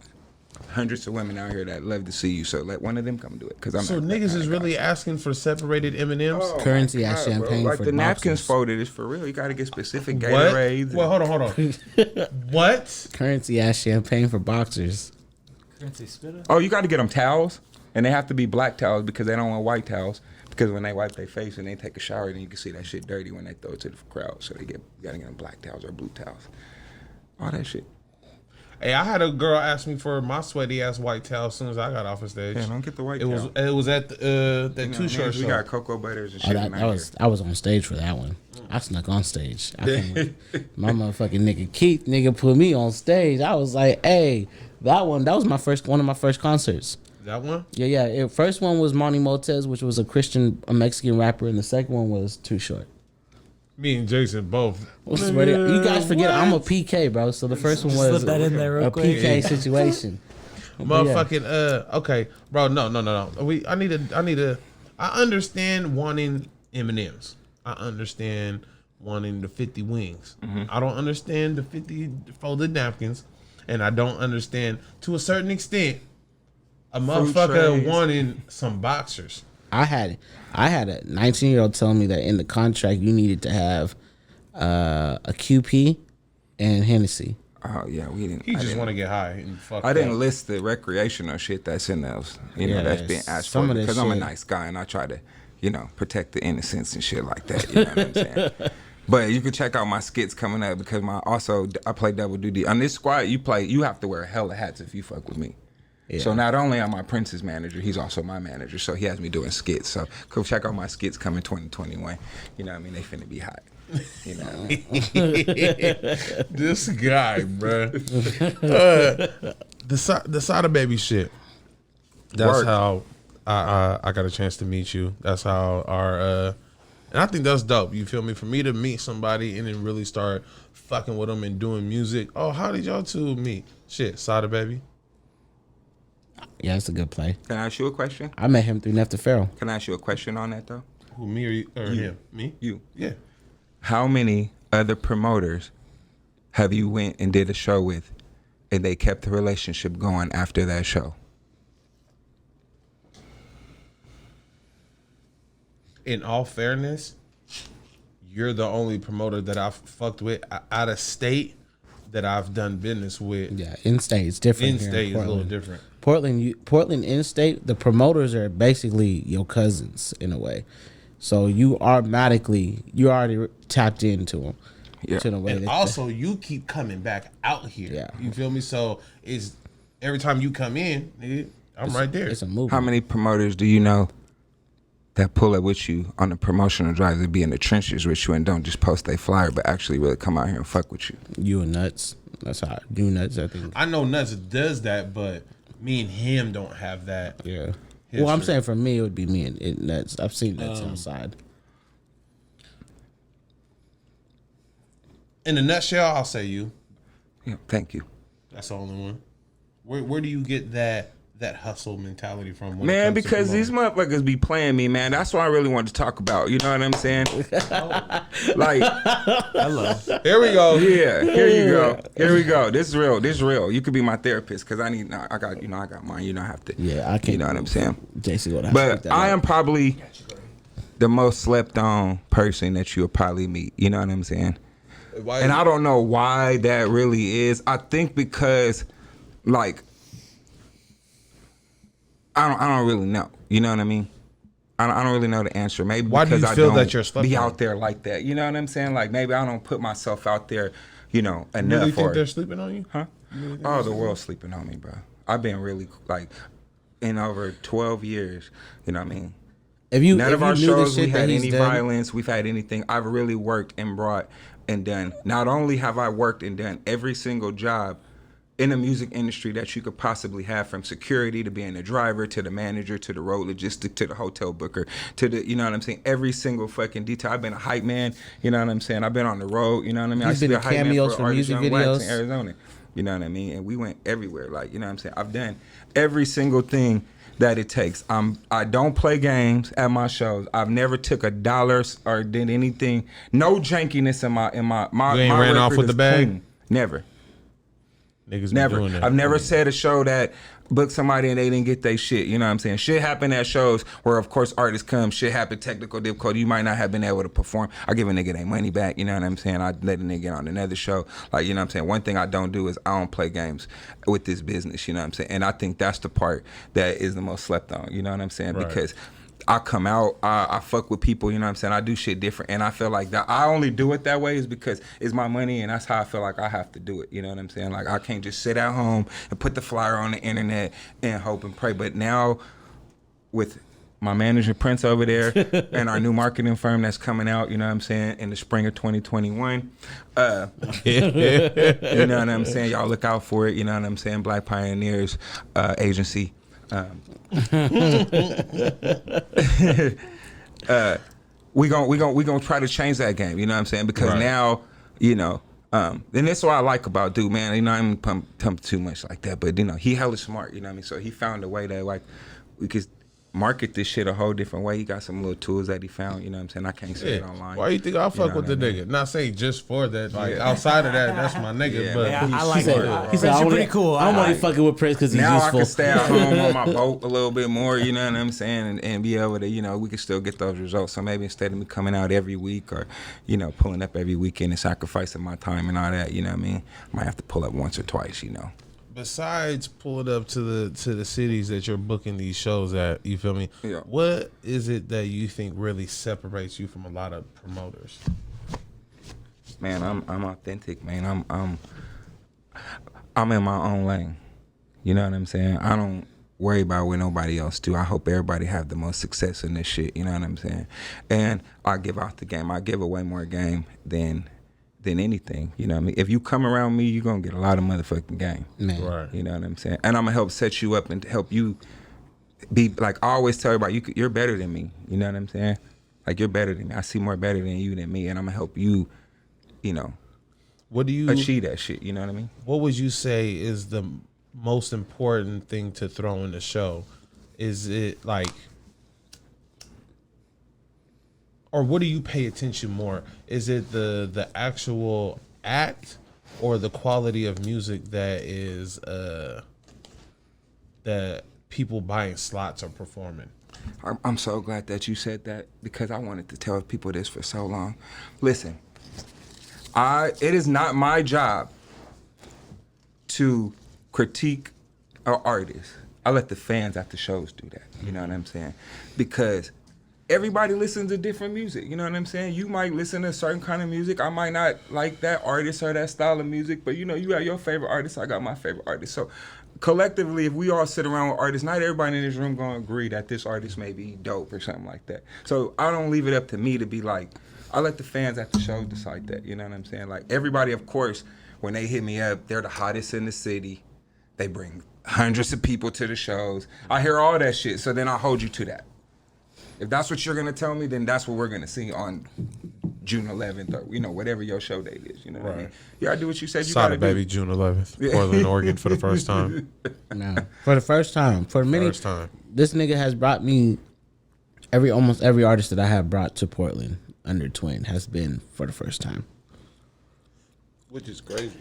hundreds of women out here that love to see you, so let one of them come do it. Cause I'm So not niggas is really asking for separated M&Ms? Oh, Currency my as God, bro. champagne like for the napkins boxers. folded is for real. You gotta get specific What? Gatorades. Well, hold on. What? Currency ass champagne for boxers. Oh, you gotta get them towels, and they have to be black towels because they don't want white towels. Because when they wipe their face and they take a shower, then you can see that shit dirty when they throw it to the crowd. So you gotta get them black towels or blue towels. All that shit. Hey, I had a girl ask me for my sweaty ass white towel as soon as I got off the stage. Yeah, don't get the white It towel. was at that You know Too what I Short mean? show. We got cocoa butters and shit. I was on stage for that one. I snuck on stage. My motherfucking nigga Keith put me on stage. I was like, hey, that was one of my first concerts. That one? Yeah. First one was Monty Motez, which was a Mexican rapper, and the second one was Too Short. Me and Jason both. You guys forget I'm a PK, bro. So the first one was Slip that in there real a quick. PK situation. Motherfucking okay, bro. No. I understand wanting M&Ms. I understand wanting the 50 wings. I don't understand the 50 folded napkins, and I don't understand to a certain extent a motherfucker trays. wanting some boxers. I had a 19-year-old tell me that in the contract you needed to have a QP and Hennessy. Oh yeah, we didn't. He just want to get high and fuck. I didn't list the recreational shit that's in those. You know, that's being asked some for of this because I'm a shit- nice guy and I try to, protect the innocence and shit like that. You know what I'm saying? But you can check out my skits coming up because I play double duty on this squad. You have to wear a hella hats if you fuck with me. Yeah. So not only am I Prince's manager, he's also my manager. So he has me doing skits. So go check out my skits coming 2021. You know what I mean? They finna be hot. You know what I mean? This guy, bro. The Sada baby shit. That's Word. how I got a chance to meet you. That's how and I think that's dope. You feel me? For me to meet somebody and then really start fucking with them and doing music. Oh, how did y'all two meet? Shit, Sada baby. Yeah, that's a good play. Can I ask you a question? I met him through Nefta Farrell. Can I ask you a question on that though? Who, me or you, or him? Me? You. Yeah. How many other promoters have you went and did a show with and they kept the relationship going after that show? In all fairness, you're the only promoter that I've fucked with out of state that I've done business with. Yeah, in state it's different. In here state is a little Portland. different. Portland in state, the promoters are basically your cousins in a way. So you already tapped into them. Yeah. To the way And that also, you keep coming back out here. Yeah. You feel me? So it's every time you come in, nigga, I'm right there. it's a movie. How many promoters do you know that pull up with you on the promotional drives and be in the trenches with you and don't just post a flyer but actually really come out here and fuck with you? You and Nuts. That's how you and Nuts. I think. I know Nuts does that, but me and him don't have that. Yeah. Well, I'm history. saying for me, it would be me and Nuts. I've seen Nuts outside. In a nutshell, I'll say you. Yeah, thank you. That's the only one. Where do you get that hustle mentality from? When Man, it comes to because these promoting? motherfuckers be playing me, man. That's what I really wanted to talk about. You know what I'm saying? Like, Hello. Here we go. yeah, here you go. Here we go. This is real. This is real. You could be my therapist because I got mine. You don't have to. Yeah, I can't. You know what I'm saying? JC gonna have to But pick that I up. am probably the most slept on person that you'll probably meet. You know what I'm saying? Why, And I don't know why that really is. I think because, like, I don't really know. You know what I mean? I don't really know the answer. Maybe Why do because you I feel don't that you're slept be on? out there like that. You know what I'm saying? Like maybe I don't put myself out there, enough. you really think or, they're sleeping on you? huh? Oh, the world's sleeping on me, bro. I've been really like in over 12 years. You know what I mean? None of our shows we had any violence. We've had anything. I've really worked and brought and done. Not only have I worked and done every single job in the music industry that you could possibly have, from security to being a driver to the manager to the road logistic to the hotel booker to the, you know what I'm saying, every single fucking detail. I've been a hype man, you know what I'm saying. I've been on the road, you know what I mean. You've I been in cameos for Artist music Young Wax videos. in Arizona, you know what I mean. And we went everywhere, like, you know what I'm saying. I've done every single thing that it takes. I don't play games at my shows. I've never took $1 or did anything. No jankiness in my You ain't ran off record with is the bag? clean. Never. Niggas be Never. doing that. I've never said a show that booked somebody and they didn't get their shit. You know what I'm saying? Shit happen at shows where, of course, artists come. Shit happen, technical difficulty. You might not have been able to perform. I give a nigga their money back. You know what I'm saying? I let a nigga get on another show. Like, you know what I'm saying? One thing I don't do is I don't play games with this business. You know what I'm saying? And I think that's the part that is the most slept on. You know what I'm saying? Right. Because I come out, I fuck with people, you know what I'm saying? I do shit different, and I feel like that I only do it that way is because it's my money, and that's how I feel like I have to do it, you know what I'm saying? Like, I can't just sit at home and put the flyer on the internet and hope and pray. But now, with my manager Prince over there and our new marketing firm that's coming out, you know what I'm saying, in the spring of 2021, you know what I'm saying? Y'all look out for it, you know what I'm saying? Black Pioneers Agency. We gonna try to change that game, you know what I'm saying? Because Right. now, you know, and that's what I like about dude, man. You know, I ain't pump too much like that, but you know, he hella smart, you know what I mean? So he found a way that like we could market this shit a whole different way. He got some little tools that he found, you know what I'm saying? I can't say it Yeah. online. Why you think I fuck know with the what I nigga? Not saying just for that. Like Yeah. outside of that, that's my nigga. Yeah, but man, I like He said, it. he said, Prince, I'm you're pretty cool. I'm I only like fucking with Prince because he's now useful. I can stay at home on my boat a little bit more, you know what I'm saying, and be able to, you know, we can still get those results. So maybe instead of me coming out every week or, you know, pulling up every weekend and sacrificing my time and all that, you know what I mean, I might have to pull up once or twice, you know. besides pulling up to the cities that you're booking these shows at, you feel me? Yeah. What is it that you think really separates you from a lot of promoters? Man, I'm authentic, man. I'm in my own lane. You know what I'm saying? I don't worry about what nobody else do. I hope everybody have the most success in this shit. You know what I'm saying? And I give out the game. I give away more game than anything. You know what I mean? If you come around me, you're gonna get a lot of motherfucking game. Man. Right. You know what I'm saying? And I'm gonna help set you up and help you be like I always tell everybody, you're better than me. You know what I'm saying? Like you're better than me. I see more better than you than me, and I'm gonna help you, you know, What do you achieve that shit. You know what I mean? What would you say is the most important thing to throw in the show? Is it like, or what do you pay attention more? Is it the actual act or the quality of music that is that people buying slots or performing? I'm so glad that you said that because I wanted to tell people this for so long. Listen, it is not my job to critique an artist. I let the fans at the shows do that. You know what I'm saying? Because everybody listens to different music. You know what I'm saying? You might listen to a certain kind of music. I might not like that artist or that style of music, but you know, you got your favorite artist. I got my favorite artist. So collectively, if we all sit around with artists, not everybody in this room gonna agree that this artist may be dope or something like that. So I don't leave it up to me to be like, I let the fans at the show decide that. You know what I'm saying? Like everybody, of course, when they hit me up, they're the hottest in the city. They bring hundreds of people to the shows. I hear all that shit, so then I hold you to that. If that's what you're gonna tell me, then that's what we're gonna see on June 11th or, you know, whatever your show date is. You know what I mean? You gotta do what you said you Sada gotta Baby, do. June 11th, Portland, Oregon, for the first time. No, for the first time. For many, First time. this nigga has brought me almost every artist that I have brought to Portland under Twin has been for the first time. Which is crazy.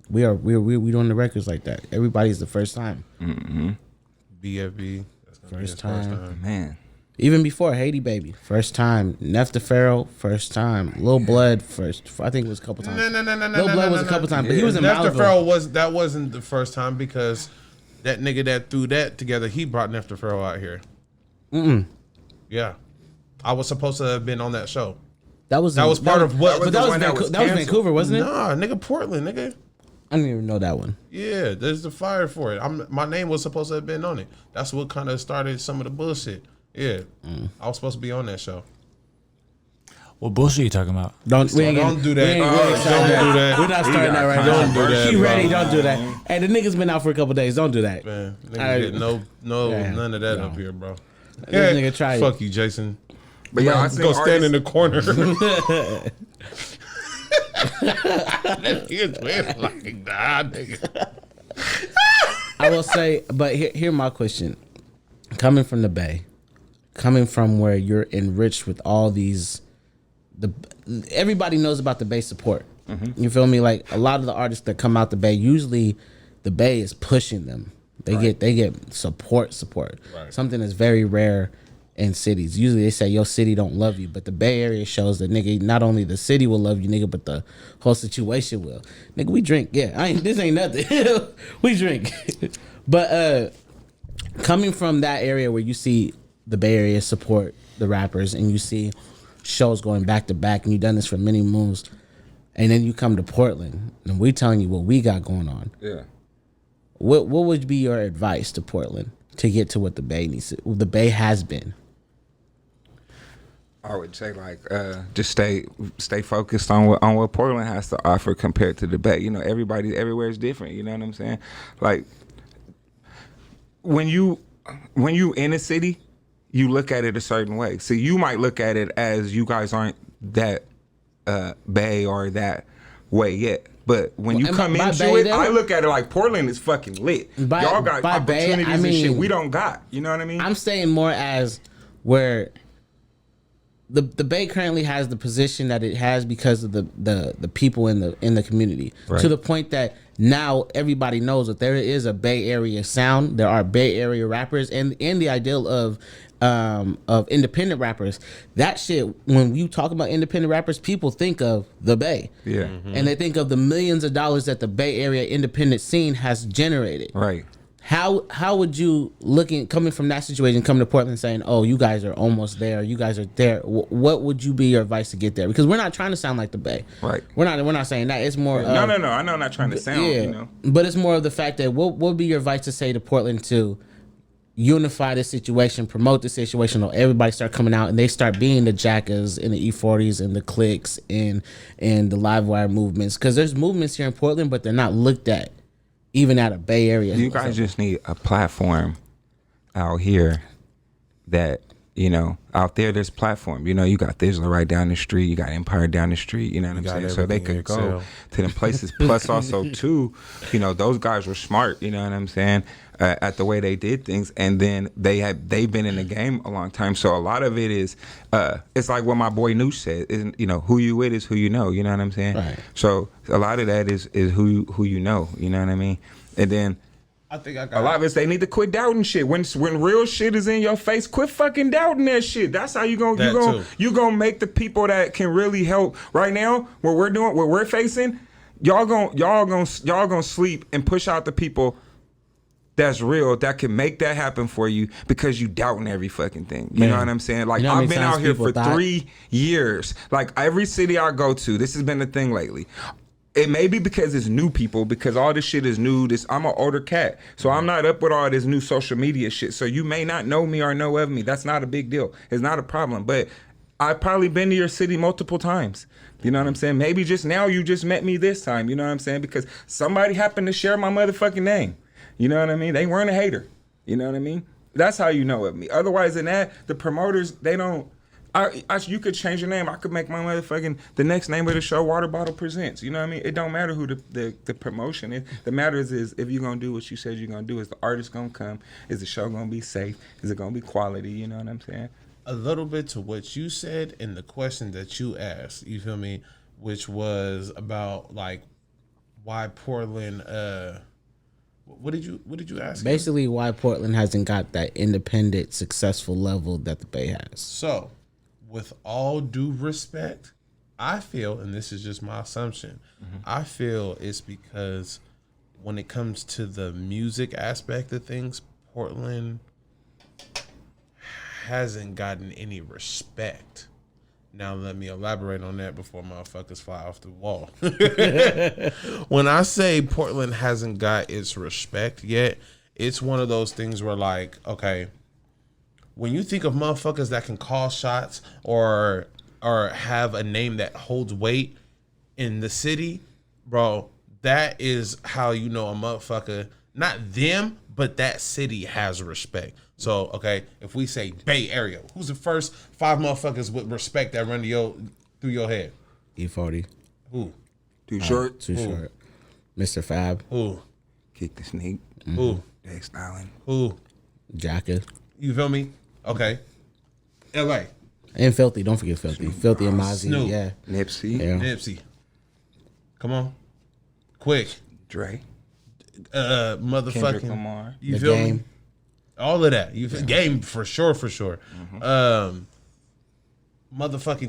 We doing the records like that. Everybody's the first time. BFB. That's gonna be his First time. Man. Even before Haiti Baby, first time. Nefta Pharaoh, first time. Lil Blood, I think it was a couple times. No. Lil Blood was a couple times, but he was in Nefta Malibu. Pharaoh wasn't the first time because that nigga that threw that together, he brought Nefta Pharaoh out here. Yeah. I was supposed to have been on that show. That was part of what? But that was Vancouver, wasn't it? Nah, nigga, Portland, nigga. I didn't even know that one. Yeah, there's the fire for it. My name was supposed to have been on it. That's what kind of started some of the bullshit. Yeah, I was supposed to be on that show. What bullshit you talking about? Don't do that. Don't do that. We're not starting that right now. Don't do that. She ready. Don't do that. Hey, the nigga's been out for a couple days. Don't do that. Man, nigga, none of that up here, bro. This nigga try it. Fuck you, Jason. But yeah, I seen Go stand in artists- the corner. Nigga's like, nah, nigga. I will say, but here my question. Coming from the Bay, coming from where you're enriched with all these, everybody knows about the Bay support. You feel me? Like a lot of the artists that come out the Bay, usually the Bay is pushing them. They get support. Right. Something that's very rare in cities. Usually they say your city don't love you, but the Bay Area shows that nigga, not only the city will love you, nigga, but the whole situation will. Nigga, we drink. Yeah, this ain't nothing. We drink. But coming from that area where you see the Bay Area support the rappers and you see shows going back to back and you've done this for many moons, and then you come to Portland and we telling you what we got going on. Yeah. What would be your advice to Portland to get to what the Bay needs? The Bay has been. I would say like just stay focused on what Portland has to offer compared to the Bay. You know, everybody everywhere is different. You know what I'm saying? Like when you in a city, you look at it a certain way. So you might look at it as you guys aren't that Bay or that way yet. But when you come into it, I look at it like Portland is fucking lit. Y'all got opportunities and shit we don't got. You know what I mean? I'm saying more as where the Bay currently has the position that it has because of the people in the community. Right. To the point that now everybody knows that there is a Bay Area sound. There are Bay Area rappers, and the ideal of independent rappers. That shit, when you talk about independent rappers, people think of the Bay. Yeah. And they think of the millions of dollars that the Bay Area independent scene has generated. Right. How would you coming from that situation, coming to Portland saying, oh, you guys are almost there, you guys are there, what would you be your advice to get there? Because we're not trying to sound like the Bay. Right. We're not saying that. It's more No. I know I'm not trying to sound, yeah, you know. but it's more of the fact that what would be your advice to say to Portland to unify this situation, promote the situation, or everybody start coming out and they start being the Jackas and the E40s and the Clicks and the Livewire movements? Because there's movements here in Portland, but they're not looked at even at a Bay Area. You guys just need a platform out here that, you know, out there's platform. You know, you got Thizzler right down the street, you got Empire down the street, you know what I'm saying? So they could go to them places. Plus also too, you know, those guys were smart, you know what I'm saying, at the way they did things. And then they've been in the game a long time. So a lot of it is it's like what my boy Noosh said, you know, who you with is who you know, you know what I'm saying? Right. So a lot of that is who you know what I mean? And then I think a lot of us, they need to quit doubting shit. When real shit is in your face, quit fucking doubting that shit. That's how you gonna make the people that can really help. Right now, what we're facing, y'all gonna sleep and push out the people that's real, that can make that happen for you because you doubting every fucking thing. You know what I'm saying? Like, I've been out here for 3 years. Like, every city I go to, this has been the thing lately. It may be because it's new people, because all this shit is new. I'm an older cat, so I'm not up with all this new social media shit. So you may not know me or know of me. That's not a big deal. It's not a problem. But I've probably been to your city multiple times. You know what I'm saying? Maybe just now you just met me this time. You know what I'm saying? Because somebody happened to share my motherfucking name. You know what I mean? They weren't a hater. You know what I mean? That's how you know of me. Otherwise than that, the promoters, they don't You could change your name. I could make my motherfucking the next name of the show Water Bottle Presents. You know what I mean? It don't matter who the promotion is. The matters is if you're gonna do what you said you're gonna do. Is the artist gonna come? Is the show gonna be safe? Is it gonna be quality? You know what I'm saying? A little bit to what you said and the question that you asked. You feel me? Which was about like why Portland. What did you ask? Basically, why Portland hasn't got that independent, successful level that the Bay has. So, with all due respect, I feel, and this is just my assumption, I feel it's because when it comes to the music aspect of things, Portland hasn't gotten any respect. Now let me elaborate on that before motherfuckers fly off the wall. When I say Portland hasn't got its respect yet, it's one of those things where like, okay, when you think of motherfuckers that can call shots or have a name that holds weight in the city, bro, that is how you know a motherfucker, not them, but that city has respect. So, okay, if we say Bay Area, who's the first 5 motherfuckers with respect that run through your head? E40. Who? Too short. Too short. Mr. Fab. Who? Kick the Sneak. Who? Dave Styling. Who? Jacka. You feel me? Okay. LA. And Filthy. Don't forget Filthy. Filthy and Mozzie. Snoop. Yeah. Nipsey. Yeah. Nipsey. Come on. Quick. Dre. Motherfucking. Kendrick Lamar. You The feel Game. me? All of that. You feel Game for sure. Motherfucking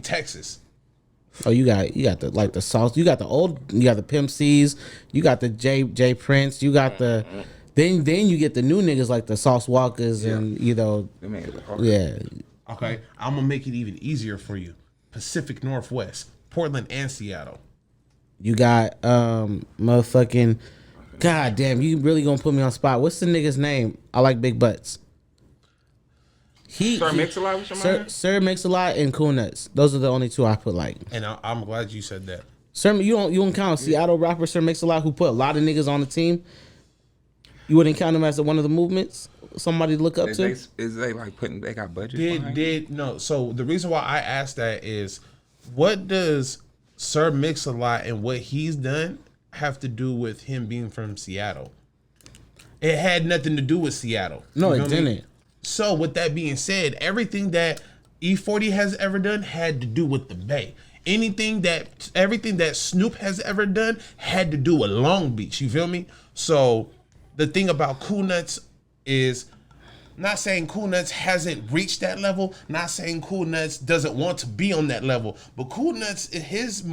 Texas. Oh, you got the sauce. You got the Pimp C's. You got the J Prince. You got the then you get the new niggas like the Sauce Walkers and Them niggas are hard. yeah. Okay. I'm gonna make it even easier for you. Pacific Northwest, Portland and Seattle. You got motherfucking. God damn, you really gonna put me on spot. What's the nigga's name? I like big butts. Sir Mix-a-Lot with your mind? Sir Mix-a-Lot and Cool Nuts. Those are the only 2 I put like. And I'm glad you said that. Sir, you don't count Seattle rapper Sir Mix-a-Lot who put a lot of niggas on the team. You wouldn't count him as one of the movements? Somebody to look up to? Is they like they got budget? No. So the reason why I asked that is, what does Sir Mix-a-Lot and what he's done have to do with him being from Seattle? It had nothing to do with Seattle. No, You it feel me? didn't. So with that being said, everything that E40 has ever done had to do with the Bay. Everything that Snoop has ever done had to do with Long Beach. You feel me? So the thing about Cool Nuts is, not saying Cool Nuts hasn't reached that level, not saying Cool Nuts doesn't want to be on that level, but Cool Nuts, his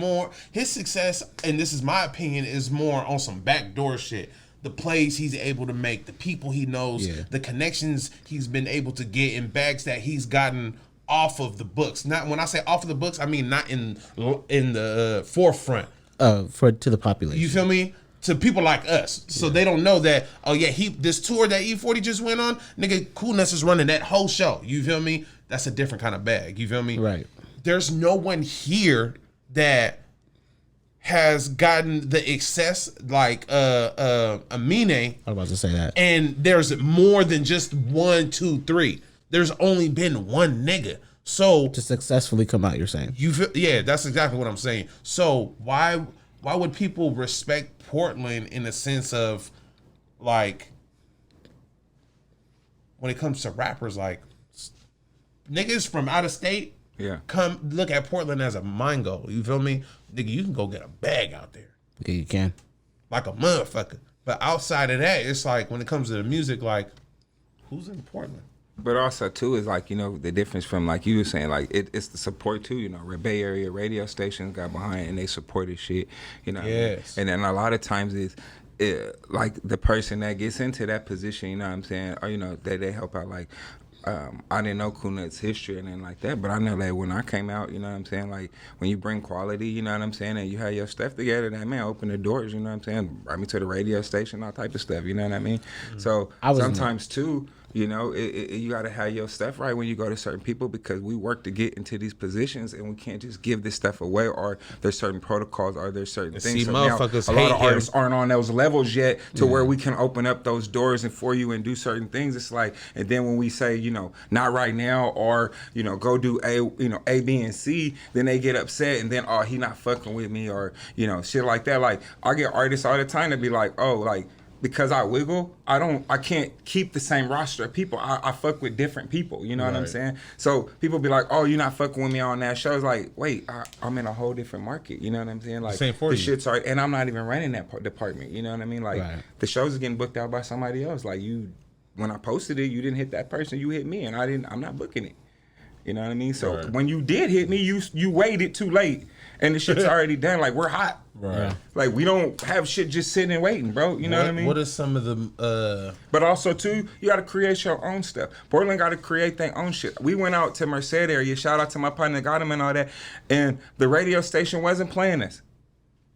success, and this is my opinion, is more on some backdoor shit. The plays he's able to make, the people he knows, the connections he's been able to get in bags that he's gotten off of the books. Not when I say off of the books, I mean not in the forefront. To the population. You feel me? To people like us, so they don't know that. Oh yeah, this tour that E40 just went on, nigga, Cool Nuts is running that whole show. You feel me? That's a different kind of bag. You feel me? Right. There's no one here that has gotten the excess like Amine. I was about to say that. And there's more than just 1, 2, 3. There's only been one nigga. So To successfully come out, you're saying. you feel, yeah, that's exactly what I'm saying. So why would people respect Portland in the sense of like when it comes to rappers, like niggas from out of state come look at Portland as a mine goal. You feel me? Nigga, you can go get a bag out there. Yeah, you can. Like a motherfucker. But outside of that, it's like when it comes to the music, like who's in Portland? But also too is like, you know, the difference from like you were saying, like it's the support too, you know, Bay Area radio stations got behind and they supported shit, you know. Yes. And then a lot of times like the person that gets into that position, you know what I'm saying, or you know, they help out like I didn't know Cool Nuts' history and then like that, but I know that when I came out, you know what I'm saying, like when you bring quality, you know what I'm saying, and you have your stuff together, that man open the doors, you know what I'm saying, brought me to the radio station, all type of stuff, you know what I mean? So sometimes too, You know, you got to have your stuff right when you go to certain people, because we work to get into these positions, and we can't just give this stuff away, or there's certain protocols, or there's certain things. See, So now, motherfuckers a lot of hate him. artists aren't on those levels yet to where we can open up those doors and for you and do certain things. It's like, and then when we say, you know, not right now, or, you know, go do A, B, and C, then they get upset, and then, oh, he not fucking with me, or, you know, shit like that. Like, I get artists all the time that be like, oh, like, because I wiggle, I can't keep the same roster of people. I fuck with different people, you know what I'm saying? So people be like, oh, you're not fucking with me on that show. It's like, wait, I'm in a whole different market, you know what I'm saying? Like, Same for the you. shit's already, and I'm not even running that department, you know what I mean? Like, the shows are getting booked out by somebody else. Like, when I posted it, you didn't hit that person, you hit me, and I'm not booking it. You know what I mean? So when you did hit me, you waited too late, and the shit's already done. Like, we're hot. Right. Like, we don't have shit just sitting and waiting, bro. You know what I mean? What are some of the But also, too, you got to create your own stuff. Portland got to create their own shit. We went out to Merced area. Shout out to my partner, got him and all that. And the radio station wasn't playing us.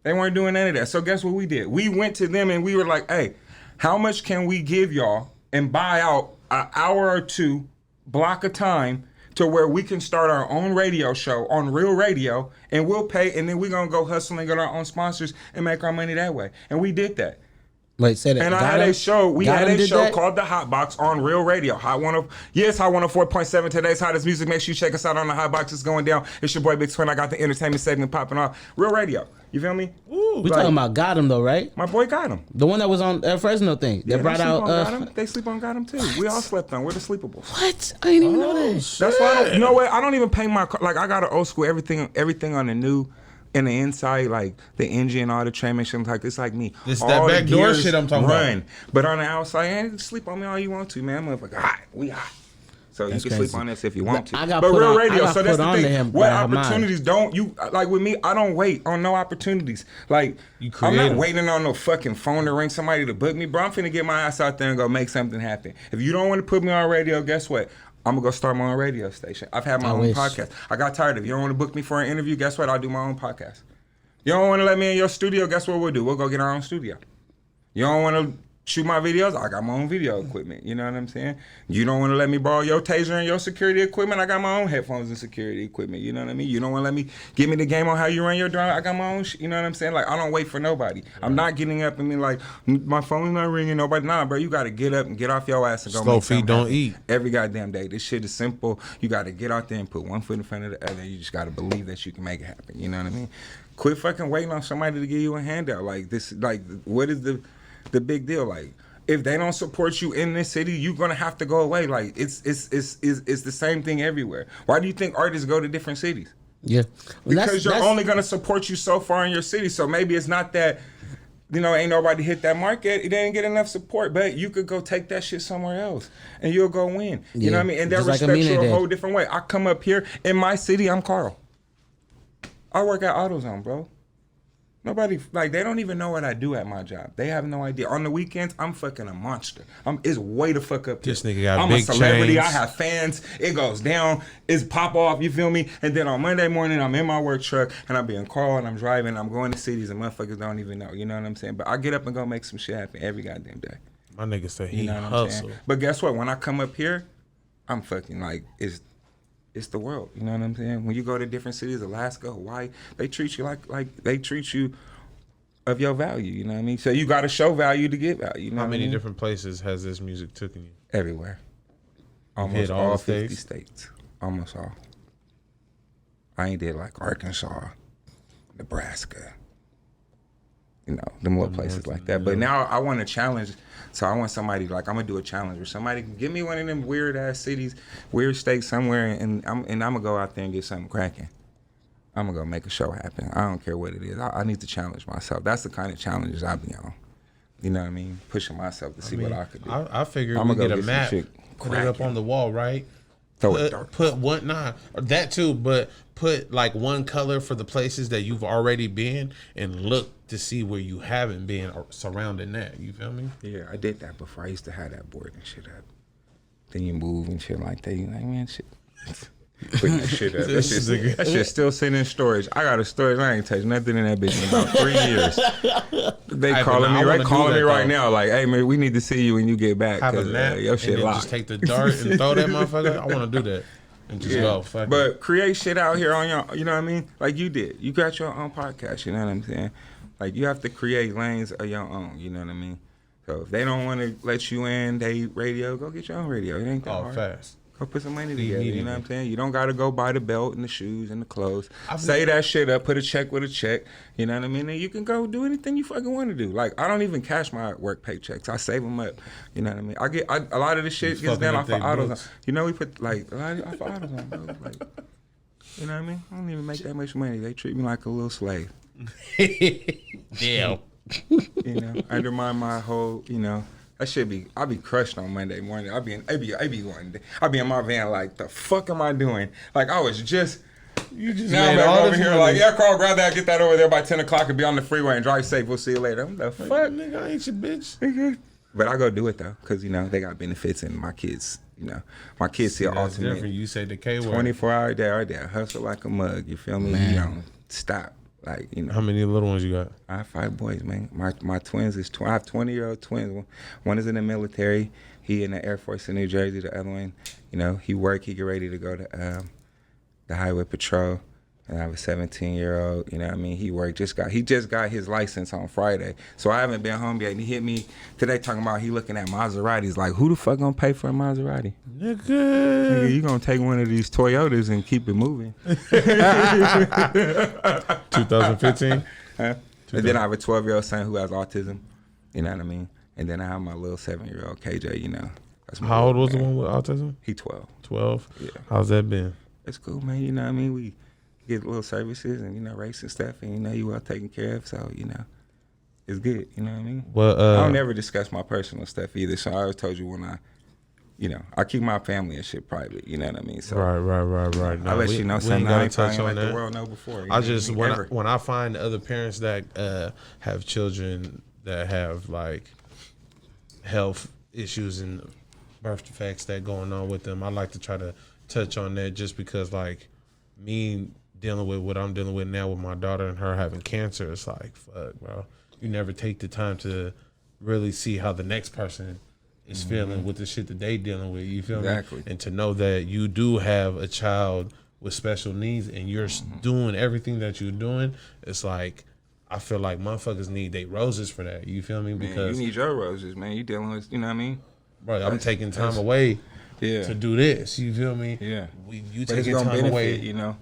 They weren't doing any of that. So guess what we did? We went to them and we were like, hey, how much can we give y'all and buy out an hour or two block of time to where we can start our own radio show on real radio, and we'll pay, and then we're going to go hustle and get our own sponsors and make our money that way. And we did that. Wait, say that. And I had a show. We had a show that? called The Hot Box on Real Radio. Hot 104.7. Today's hottest music. Make sure you check us out on The Hot Box. It's going down. It's your boy Bigg Twin. I got the entertainment segment popping off. Real Radio. You feel me? We talking about Got Him though, right? My boy got him. The one that was on Fresno thing. They brought out. They sleep on Got him too. We all slept on. We're the sleepables. What? I didn't even know that. That's why I don't. You know what? I don't even paint my car. Like, I got an old school everything on the new. And the inside, like the engine, all the transmission, like it's like me. This all that the back door gears shit I'm talking about. But on the outside, hey, sleep on me all you want to, man. Motherfucker, hot. We hot. So you can crazy. sleep on this if you want to. I got but put real on- radio, I got so that's put the on to thing. him What by mine. opportunities don't you like with me? I don't wait on no opportunities. Like, You create I'm not 'em. waiting on no fucking phone to ring somebody to book me, bro. I'm finna get my ass out there and go make something happen. If you don't want to put me on radio, guess what? I'm gonna go start my own radio station. I've had my own wish. podcast. I got tired of it. You don't want to book me for an interview, guess what? I'll do my own podcast. You don't want to let me in your studio, guess what we'll do? We'll go get our own studio. You don't want to shoot my videos? I got my own video equipment. You know what I'm saying? You don't want to let me borrow your taser and your security equipment? I got my own headphones and security equipment. You know what I mean? You don't want to let me give me the game on how you run your drone? I got my own you know what I'm saying? Like, I don't wait for nobody. Right. I'm not getting up and being like, my phone's not ringing, nobody. Nah, bro, you got to get up and get off your ass and go Slow make feet something don't happen. eat. Every goddamn day. This shit is simple. You got to get out there and put one foot in front of the other. You just got to believe that you can make it happen. You know what I mean? Quit fucking waiting on somebody to give you a handout. Like, this, like, what is the big deal? Like, if they don't support you in this city, you're gonna have to go away. Like, it's the same thing everywhere. Why do you think artists go to different cities? Yeah. Well, Because you're only gonna support you so far in your city. So maybe it's not that, you know, ain't nobody hit that market. It didn't get enough support, but you could go take that shit somewhere else and you'll go win. You know what I mean? And they'll Just like respect you Amina a whole did. different way. I come up here in my city, I'm Carl. I work at AutoZone, bro. Nobody, like, they don't even know what I do at my job. They have no idea. On the weekends, I'm fucking a monster. It's way the fuck up here. This nigga got I'm big a celebrity. chains. I have fans. It goes down. It's pop off. You feel me? And then on Monday morning, I'm in my work truck and I'm being called and I'm driving. I'm going to cities and motherfuckers don't even know. You know what I'm saying? But I get up and go make some shit happen every goddamn day. My nigga said he You know what I'm hustle. saying? But guess what? When I come up here, I'm fucking like, it's the world. You know what I'm saying? When you go to different cities, Alaska, Hawaii, they treat you like they treat you of your value. You know what I mean? So you got to show value to get value. You know How what many I mean? different places has this music taken you? Everywhere. Almost hit all all the 50 states? states. Almost all. I ain't did like Arkansas, Nebraska. You know, them little places like that. But now I want a challenge. So I want somebody, like, I'm going to do a challenge where somebody can give me one of them weird ass cities, weird states somewhere, and I'm going to go out there and get something cracking. I'm going to go make a show happen. I don't care what it is. I need to challenge myself. That's the kind of challenges I be on. You know what I mean? Pushing myself to see what I could do. I figured I'ma we go get a get some map, shit put it up cracking. on the wall, right? Throw it dark. Put one, nah, that too, but put like one color for the places that you've already been and look to see where you haven't been surrounding that. You feel me? Yeah, I did that before. I used to have that board and shit up. Then you move and shit like that. You like, man, shit. putting that shit up. That shit's still sitting in storage. I got a storage. I ain't touched nothing in that bitch in about 3 years. They calling me right now. Like, hey man, we need to see you when you get back. Have a nap your shit and locked. Just take the dart and throw that motherfucker. I want to do that and just go. Fuck but it. create shit out here on your. You know what I mean? Like you did. You got your own podcast. You know what I'm saying? Like you have to create lanes of your own. You know what I mean? So if they don't want to let you in, they radio, go get your own radio. It ain't that hard. Fast. Go put some money together. You know what I'm saying? You don't got to go buy the belt and the shoes and the clothes. Say that shit up. Put a check with a check. You know what I mean? And you can go do anything you fucking want to do. Like I don't even cash my work paychecks. I save them up. You know what I mean? A lot of this shit gets done off of autos. You know we put like a lot off of autos on, bro. Like, you know what I mean? I don't even make that much money. They treat me like a little slave. Damn. You know, undermine my whole, you know, I'll be crushed on Monday morning. I'll be in my van like, the fuck am I doing? Like I was just, now I'm back over here like, yeah, Carl, grab that, get that over there by 10 o'clock and be on the freeway and drive safe. We'll see you later. I'm the fuck? Nigga, I ain't your bitch. But I go do it though, cause you know, they got benefits and my kids, you know, my kids see ultimate. Different. You say the K word. 24-hour day, right there, hustle like a mug. You feel me? Man. You don't stop. Like, you know. How many little ones you got? I have 5 boys, man. My twins is I have 20-year-old twins. One is in the military. He in the Air Force in New Jersey. The other one, you know, he get ready to go to the highway patrol. And I have a 17-year-old, you know what I mean? He just got his license on Friday. So I haven't been home yet. And he hit me today talking about he looking at Maseratis. Like, who the fuck gonna pay for a Maserati? Nigga, you gonna take one of these Toyotas and keep it moving. 2015? And then I have a 12-year-old son who has autism. You know what I mean? And then I have my little 7-year-old KJ, you know. How old was the one with autism? He 12. 12? Yeah. How's that been? It's cool, man. You know what I mean? We get little services and, you know, race and stuff. And, you know, you well taken care of. So, you know, it's good. You know what I mean? Well, I don't ever discuss my personal stuff either. So I always told you when I keep my family and shit private. You know what I mean? So Right. I'll let you know something I ain't probably let the world know before. I just, when I find other parents that have children that have, like, health issues and birth defects that going on with them, I like to try to touch on that just because, like, me dealing with what I'm dealing with now with my daughter and her having cancer, it's like, fuck, bro. You never take the time to really see how the next person is feeling with the shit that they dealing with. You feel me? And to know that you do have a child with special needs and you're doing everything that you're doing, it's like, I feel like motherfuckers need their roses for that. You feel me? Because man, you need your roses, man. You dealing with, you know what I mean? Bro, I'm taking time away to do this. You feel me? Yeah. You taking time benefit, away, you know.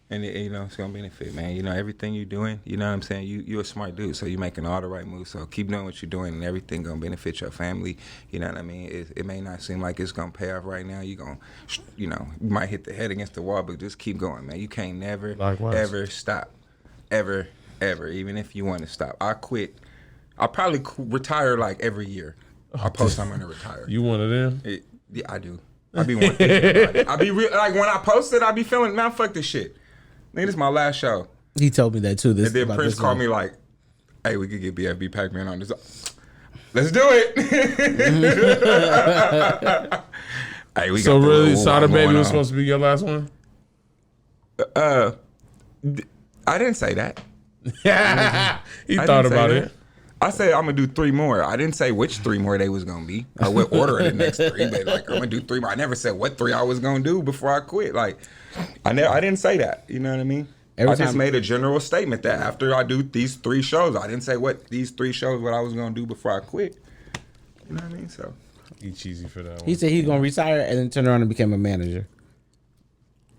And you know, it's gonna benefit, man. You know, everything you're doing, you know what I'm saying? You're a smart dude, so you're making all the right moves. So keep doing what you're doing and everything gonna benefit your family. You know what I mean? It may not seem like it's gonna pay off right now. You might hit the head against the wall, but just keep going, man. You can't never, ever stop. Ever, even if you want to stop. I quit. I'll probably retire like every year. I post I'm gonna retire. You one of them? Yeah, I do. I be one thinking about it. I be like when I post it, I be feeling, man, fuck this shit. Nigga, this is my last show. He told me that too. And then Prince called me like, hey, we could get BFB Pac-Man on this. Let's do it. Hey, we so got really, Sada Baby was supposed to be your last one? I didn't say that. He thought about it. I said I'm gonna do 3 more. I didn't say which 3 more they was gonna be or what order of the next 3, but like I'm gonna do 3 more. I never said what 3 I was gonna do before I quit. Like I didn't say that. You know what I mean? I just made a general statement that after I do these 3 shows, I didn't say what these 3 shows what I was gonna do before I quit. You know what I mean? So he cheesy for that one. He said he's gonna retire and then turn around and become a manager.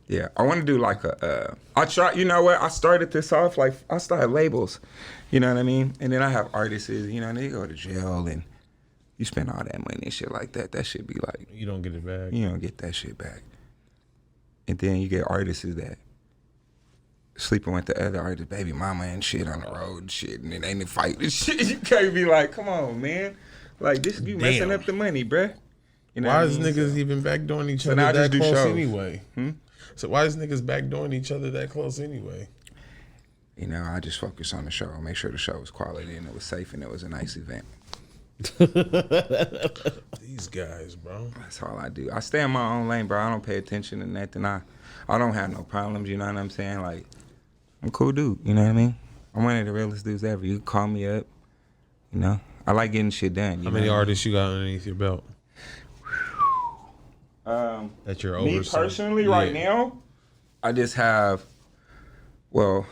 Yeah, I want to do like I try, you know what? I started this off like I started labels, you know what I mean? And then I have artists, you know, and they go to jail and you spend all that money and shit like that. That should be like you don't get it back. You don't get that shit back. And then you get artists that sleeping with the other artists, baby mama and shit on the road and shit, and then they fight and shit. You can't be like, come on, man, like this you messing up the money, bruh. You know why is niggas even backdooring each other that close anyway? So why is niggas backdooring each other that close anyway? You know, I just focus on the show, make sure the show was quality and it was safe and it was a nice event. These guys, bro. That's all I do. I stay in my own lane, bro. I don't pay attention to nothing. I don't have no problems. You know what I'm saying? Like, I'm a cool dude. You know what I mean? I'm one of the realest dudes ever. You can call me up. You know, I like getting shit done. How many artists you got underneath your belt? That you're over. Me personally, right now, I just have, well,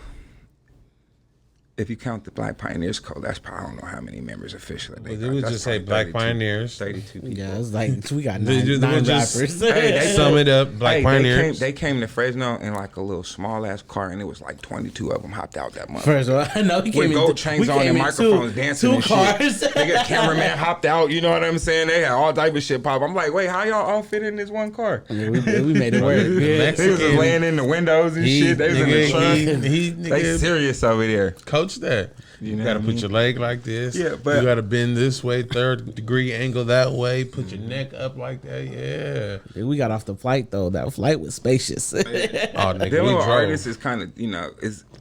if you count the Black Pioneers Code, that's probably, I don't know how many members officially. Well, they would just say Black Pioneers. 32 people. Yeah, it's like we got nine rappers. Hey, they sum it up. Black Pioneers. They came to Fresno in like a little small ass car, and it was like 22 of them hopped out that month. First of all, I know he came with gold chains on and microphones dancing and cars. shit. Nigga, cameraman hopped out. You know what I'm saying? They had all type of shit pop. I'm like, wait, how y'all all fit in this one car? I mean, we made it work. They was just laying in the windows and shit. They was in the trunk. They serious over there. Coach that. You gotta put your leg like this. Yeah, but you gotta bend this way, 3rd-degree angle that way. Put your neck up like that. Yeah. We got off the flight though. That flight was spacious. Nigga, dealing with artists is kind of, you know,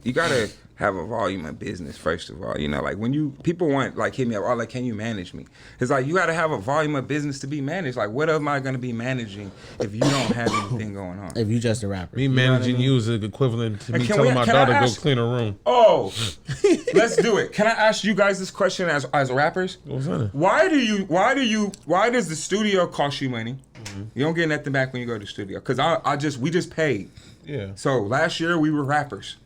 you gotta have a volume of business first of all. You know, like when people want like hit me up, oh, like, can you manage me? It's like you gotta have a volume of business to be managed. Like, what am I gonna be managing if you don't have anything going on? If you just a rapper, me managing you is equivalent to me telling my daughter to go clean her room. Oh, let's do it. Can I ask you guys this question as rappers? What's that? Why does the studio cost you money? Mm-hmm. You don't get nothing back when you go to the studio because we just paid. Yeah. So last year we were rappers.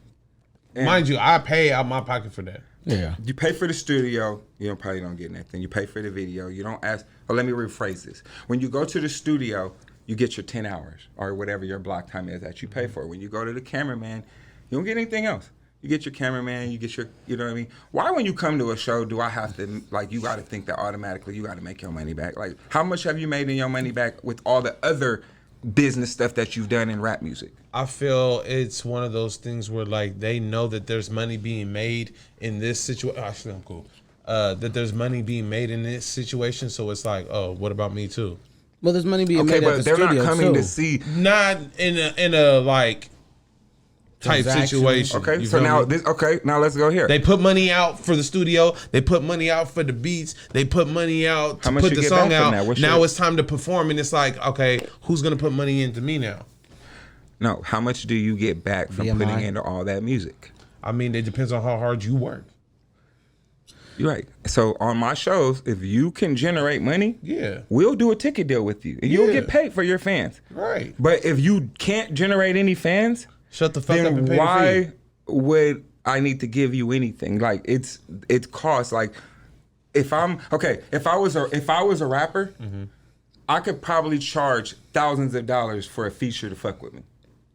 And mind you, I pay out my pocket for that. Yeah. You pay for the studio, probably don't get nothing. You pay for the video, you don't ask. Or let me rephrase this. When you go to the studio, you get your 10 hours or whatever your block time is that you pay for. When you go to the cameraman, you don't get anything else. You get your cameraman, you get your, you know what I mean? Why when you come to a show do I have to, like, you got to think that automatically you got to make your money back? Like, how much have you made in your money back with all the other business stuff that you've done in rap music? I feel it's one of those things where like they know that there's money being made in this situation. Actually, I'm cool. That there's money being made in this situation, so it's like, oh, what about me too? Well, there's money being made at the studio. Okay, but they're not coming too. to see. Not in a like type situation. Okay, so now now let's go here. They put money out for the studio. They put money out for the beats. They put money out to put the song out. Now it's time to perform, and it's like, okay, who's gonna put money into me now? No, how much do you get back from putting into all that music? I mean, it depends on how hard you work. You're right. So on my shows, if you can generate money, we'll do a ticket deal with you, and you'll get paid for your fans. Right. But if you can't generate any fans, shut the fuck up and pay why the fee. Would I need to give you anything? Like it costs. Like if I was a rapper, I could probably charge thousands of dollars for a feature to fuck with me.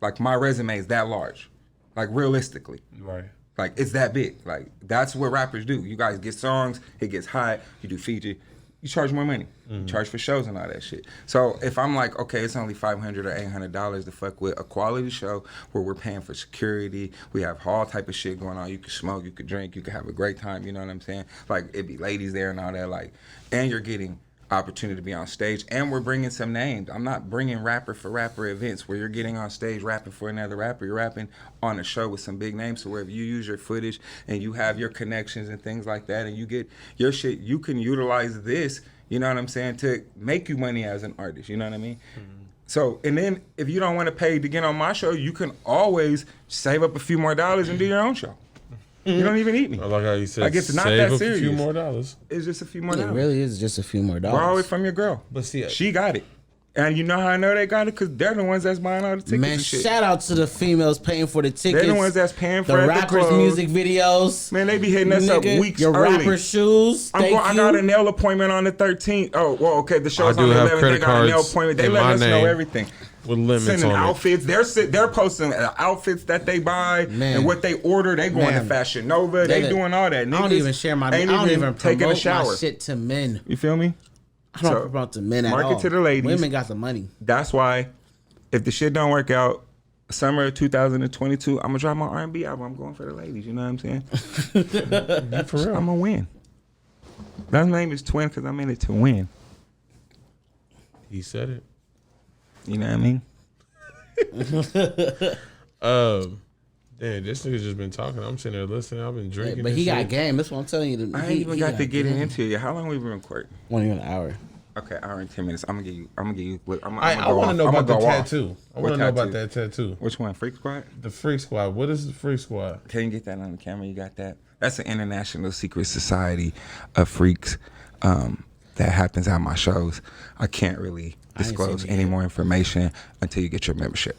Like my resume is that large. Like realistically. Right. Like it's that big. Like that's what rappers do. You guys get songs, it gets hot, you do feature, you charge more money. You charge for shows and all that shit. So if I'm like, okay, it's only $500 or $800 to fuck with a quality show where we're paying for security, we have all type of shit going on. You can smoke, you can drink, you can have a great time. You know what I'm saying? Like it'd be ladies there and all that. Like, and you're getting opportunity to be on stage, and we're bringing some names. I'm not bringing rapper for rapper events where you're getting on stage rapping for another rapper. You're rapping on a show with some big names, so wherever you use your footage and you have your connections and things like that, and you get your shit, you can utilize this, you know what I'm saying, to make you money as an artist, you know what I mean? So, and then if you don't want to pay to get on my show, you can always save up a few more dollars and do your own show. You don't even eat me. I like how you said, like it's not save that up serious. a few more dollars. It's just a few more dollars. It really is just a few more dollars. Borrow it from your girl. But see, she got it. And you know how I know they got it? Because they're the ones that's buying all the tickets. Man, and shit. Shout out to the females paying for the tickets. They're the ones that's paying for the rappers' music videos. Man, they be hitting us up weeks your early. rapper shoes. I got a nail appointment on the 13th. Oh, well, okay. The show's on the 11th. They got a nail appointment. They let us know everything. With limits sending on outfits. They're posting outfits that they buy and what they order. They going to Fashion Nova. They doing all that. Niggas I don't even share my. I don't even taking a promote my shit to men. You feel me? I don't promote to men at all. Market to the ladies. Women got the money. That's why, if the shit don't work out, summer of 2022, I'm gonna drop my R&B album. I'm going for the ladies. You know what I'm saying? For real, I'm gonna win. That name is Twin because I'm in it to win. He said it. You know what I mean? Damn, this nigga just been talking. I'm sitting there listening. I've been drinking. But he got game. That's what I'm telling you. I ain't even got to get into it. How long we been recording? Only an hour. Okay, hour and 10 minutes. I'm gonna give you. I want to know about the tattoo. I want to know about that tattoo. Which one? Freak Squad? The Freak Squad. What is the Freak Squad? Can you get that on the camera? You got that? That's an international secret society of freaks that happens at my shows. I can't really disclose any more information until you get your membership.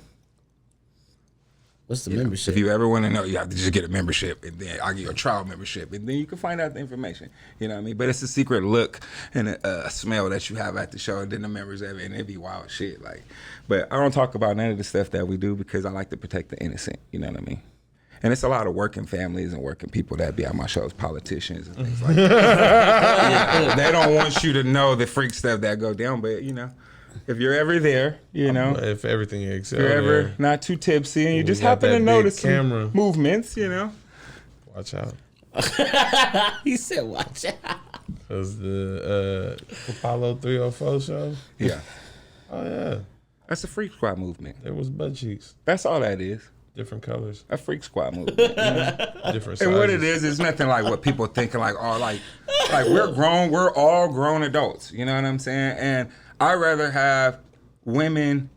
What's the membership? If you ever want to know, you have to just get a membership, and then I'll give you a trial membership, and then you can find out the information. You know what I mean? But it's a secret look and a smell that you have at the show, and then the members have it, and it'd be wild shit. Like, but I don't talk about none of the stuff that we do because I like to protect the innocent. You know what I mean? And it's a lot of working families and working people that be at my shows, politicians and things like that. They don't want you to know the freak stuff that go down, but you know. If you're ever there, you know. If everything is if you're ever not too tipsy and you just happen to notice some movements, you know. Watch out. He said watch out. Because the Apollo 304 show? Yeah. Oh, yeah. That's a Freak Squad movement. There was butt cheeks. That's all that is. Different colors. A Freak Squad movement. You know? Different sizes. And what it is nothing like what people thinking like, oh, like we're grown, we're all grown adults. You know what I'm saying? And I'd rather have women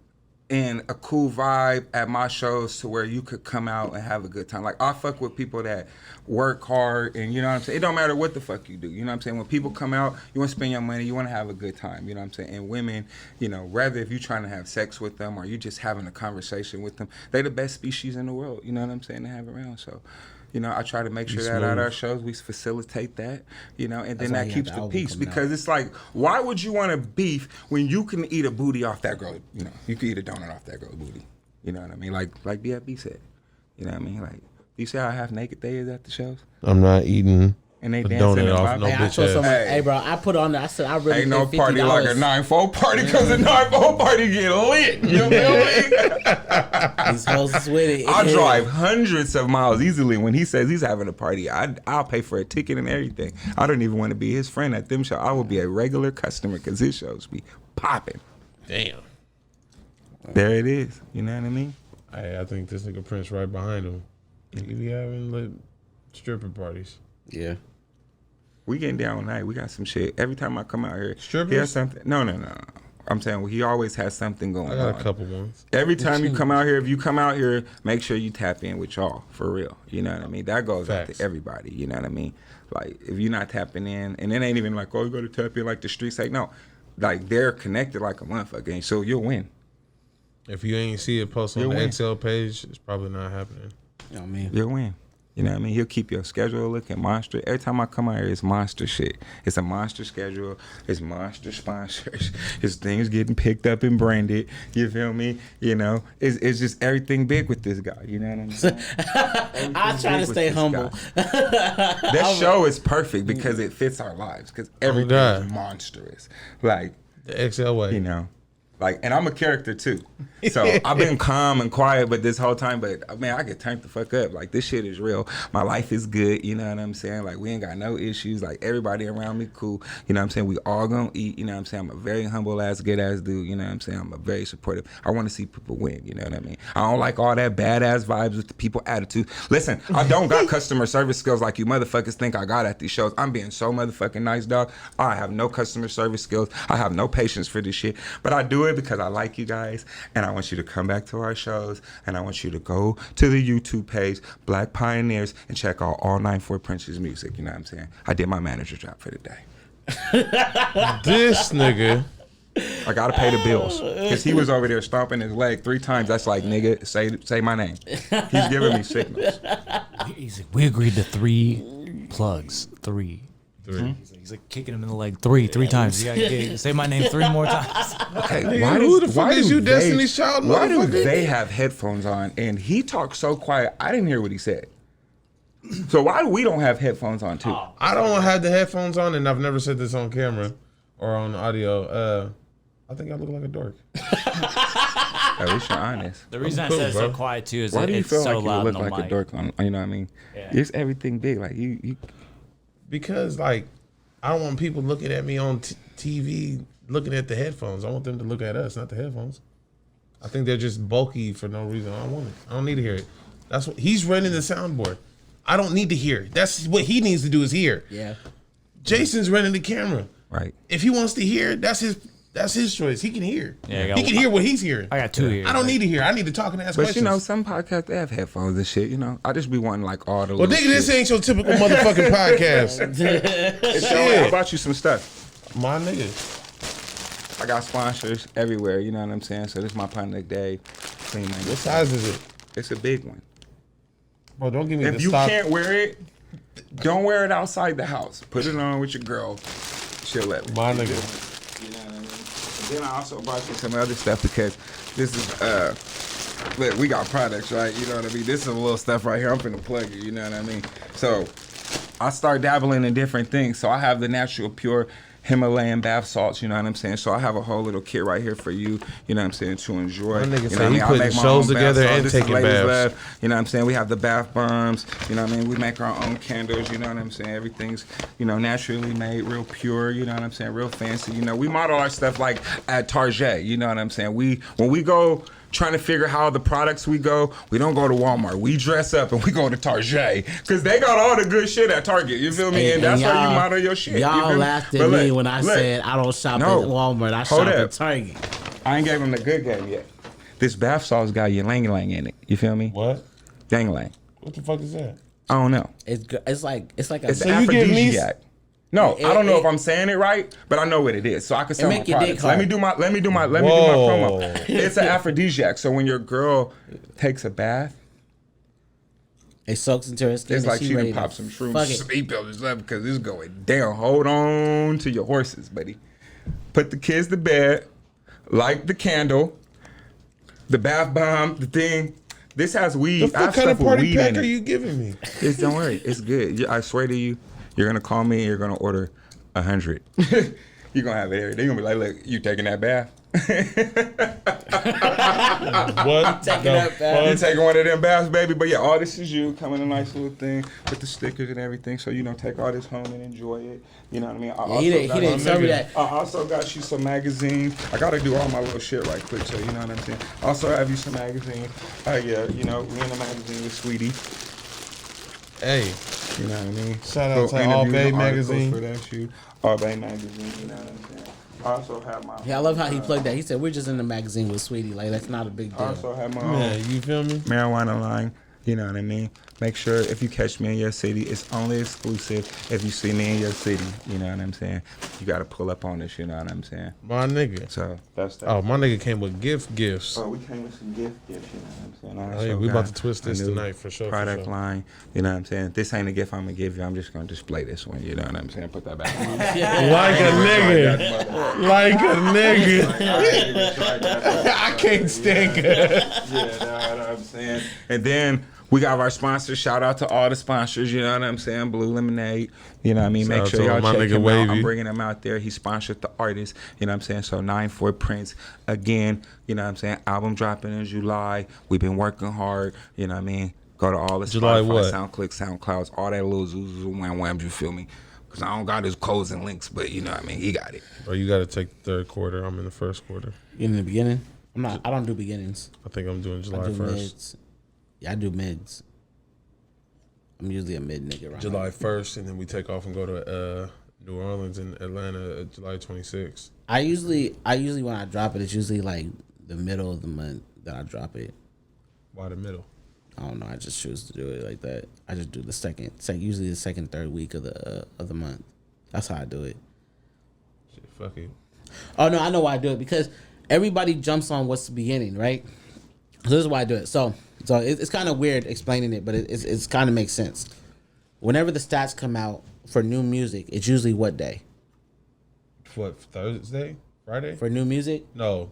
in a cool vibe at my shows to where you could come out and have a good time. Like, I fuck with people that work hard and, you know what I'm saying? It don't matter what the fuck you do. You know what I'm saying? When people come out, you want to spend your money, you want to have a good time. You know what I'm saying? And women, you know, rather if you're trying to have sex with them or you just having a conversation with them, they the best species in the world. You know what I'm saying? To have around. So, you know, I try to make sure that at our shows we facilitate that, you know, and then that keeps the peace. Because it's like, why would you want to beef when you can eat a booty off that girl? You know, you can eat a donut off that girl's booty. You know what I mean? Like BFB said. You know what I mean? Like, you see how half naked they is at the shows? I'm not eating and they a dancing donut off no Hey, I bitch told ass. someone, hey, bro, I put on there. I said, I really Ain't no paid party like a $50. 9-4 party because a 9-4 party get lit. You feel me? These hoes is with it. I'll drive hundreds of miles easily when he says he's having a party. I'll pay for a ticket and everything. I don't even want to be his friend at them shows. I will be a regular customer because his shows be popping. Damn. There it is. You know what I mean? I think this nigga Prince right behind him. He be having like stripping parties. Yeah. We getting down tonight. We got some shit. Every time I come out here, Strippers? he has something. No. I'm saying he always has something going on. I got a couple ones. Every time you come out here, if you come out here, make sure you tap in with y'all, for real. You know what I mean? That goes out to everybody, you know what I mean? Like, if you're not tapping in, and it ain't even like, oh, you got to tap in like the streets say. No, like, they're connected like a motherfucker, and so you'll win. If you ain't see it posted on the XL page, it's probably not happening. You know what I mean? You'll win. You know what I mean? He'll keep your schedule looking monster. Every time I come out here, it's monster shit. It's a monster schedule. It's monster sponsors. It's things getting picked up and branded. You feel me? You know, it's just everything big with this guy. You know what I'm saying? I try to stay humble. That show is perfect because it fits our lives. Because everything is monstrous. Like the XL way. You know. Like, and I'm a character too. So I've been calm and quiet, but this whole time, but man, I get turned the fuck up. Like, this shit is real. My life is good. You know what I'm saying? Like, we ain't got no issues. Like, everybody around me cool. You know what I'm saying? We all gonna eat. You know what I'm saying? I'm a very humble ass, good ass dude. You know what I'm saying? I'm a very supportive. I want to see people win. You know what I mean? I don't like all that badass vibes with the people attitude. Listen, I don't got customer service skills like you motherfuckers think I got at these shows. I'm being so motherfucking nice, dog. I have no customer service skills. I have no patience for this shit. But I do it because I like you guys, and I want you to come back to our shows, and I want you to go to the YouTube page, Black Pioneers, and check out all 9-4 Prince's music. You know what I'm saying? I did my manager job for the day. This nigga. I gotta pay the bills because he was over there stomping his leg 3 times. That's like, nigga, say my name. He's giving me signals. He's like, we agreed to 3 plugs. 3. He's like kicking him in the leg three times. You gotta say my name 3 more times. Okay, who the fuck is you, Destiny's Child? Why do they have headphones on and he talks so quiet? I didn't hear what he said. So why do we don't have headphones on too? I don't have the headphones on, and I've never said this on camera or on audio. I think I look like a dork. At least you're honest. The reason I said so quiet too is why do you it's feel so like you loud look on like mic. a dork on? You know what I mean? Yeah. It's everything big. Like you. Because like I don't want people looking at me on TV looking at the headphones. I want them to look at us, not the headphones. I think they're just bulky for no reason. I don't want it. I don't need to hear it. That's what he's running the soundboard. I don't need to hear it. That's what he needs to do is hear. Yeah. Jason's running the camera. Right. If he wants to hear, that's his choice. He can hear. Yeah, he can hear what he's hearing. I got 2 ears. I don't need to hear. I need to talk and ask But questions. you know, some podcasts they have headphones and shit. You know, I just be wanting like all the. Well, little nigga, this shit. ain't your typical motherfucking podcast. Shit. I bought you some stuff. My nigga. I got sponsors everywhere. You know what I'm saying? So this is my Public Day. What size is it? It's a big one. Bro, don't give me If the you stock. can't wear it, don't wear it outside the house. Put it on with your girl. She'll let me. My nigga. You know what I mean? And then I also bought you some other stuff because this is look, we got products, right? You know what I mean? This is a little stuff right here. I'm finna plug it, you know what I mean? So I start dabbling in different things. So I have the natural pure Himalayan bath salts, you know what I'm saying? So I have a whole little kit right here for you, you know what I'm saying, to enjoy. My nigga you said know he what I putting make my shows own bath together salts. and This is taking Ladies baths. Love, you know what I'm saying? We have the bath bombs, you know what I mean? We make our own candles, you know what I'm saying? Everything's, you know, naturally made, real pure, you know what I'm saying? Real fancy. You know, we model our stuff like at Target, you know what I'm saying? When we go trying to figure how the products we don't go to Walmart. We dress up and we go to Target because they got all the good shit at Target. You feel me? And that's how you model your shit. Y'all laughed at me when I said I don't shop No. at Walmart. I Hold shop up. at Target. I ain't gave him the good game yet. This bath salt's got ylang ylang in it. You feel me? What? Yang lang. What the fuck is that? I don't know. It's like a It's So you give me- aphrodisiac. No, I don't know if I'm saying it right, but I know what it is. So I can sell my make your dick products. Let me do my Whoa. promo. It's an aphrodisiac. So when your girl takes a bath, it soaks into her skin. it's and like she ready can to pop some shrooms, fuck it. sleep on this level because it's going down. Hold on to your horses, buddy. Put the kids to bed, light the candle, the bath bomb, the thing. This has weed. The I have fuck kind of stuff with party weed pack in are it. you giving me? Don't worry, it's good. I swear to you, you're gonna call me and you're gonna order 100. You're gonna have it every day. You're gonna be like, look, you taking that bath? What? Taking that bath. You taking one of them baths, baby? But yeah, all this is you. Come in a nice little thing with the stickers and everything. So, you know, take all this home and enjoy it. You know what I mean? He didn't tell me that. I also got you some magazines. I gotta do all my little shit right quick, so you know what I'm saying? Also have you some magazines. Yeah, you know, we in the magazine with Sweetie. Hey, You know what I mean? Shout out Little to All interviews Bay and articles magazine. For that shoot. All Bay magazine, you know what I'm saying? I also have my. Yeah, I love how he plugged that. He said we're just in the magazine with Sweetie. Like that's not a big I deal. also have my yeah, own you feel me? marijuana line. You know what I mean? Make sure if you catch me in your city, it's only exclusive if you see me in your city. You know what I'm saying? You got to pull up on this. You know what I'm saying? My nigga. So that's that. Oh, my nigga came with gifts. So we came with some gifts. You know what I'm saying? I Oh, yeah, also we about got to twist a this new tonight for sure. Product For sure. line. You know what I'm saying? This ain't a gift I'm gonna give you. I'm just gonna display this one. You know what I'm saying? Put that back on. Like a nigga. Like a nigga. I can't stand it. Yeah, you know what I'm saying? And then we got our sponsors. Shout out to all the sponsors. You know what I'm saying? Blue Lemonade. You know what I mean? Shout Make out sure to y'all my check nigga him out. Wavy. I'm bringing him out there. He sponsored the artist. You know what I'm saying? So 9-4 Prince. Again, you know what I'm saying? Album dropping in July. We've been working hard. You know what I mean? Go to all the July Spotify, what? SoundClick, SoundClouds, all that little zoom wham whams. You feel me? Because I don't got his codes and links, but you know what I mean? He got it. Bro, you got to take the third quarter. I'm in the first quarter. In the beginning, I don't do beginnings. I think I'm doing I July do 1st. mids. Yeah, I do mids. I'm usually a mid nigga, right? July 1st, and then we take off and go to New Orleans and Atlanta July 26th. I usually when I drop it, it's usually like the middle of the month that I drop it. Why the middle? I don't know. I just choose to do it like that. I just do the usually the second, third week of the month. That's how I do it. Shit, fuck it. Oh no, I know why I do it because everybody jumps on what's the beginning, right? So this is why I do it. So it's kind of weird explaining it, but it's kind of makes sense. Whenever the stats come out for new music, it's usually what day? What, Thursday? Friday? For new music? No.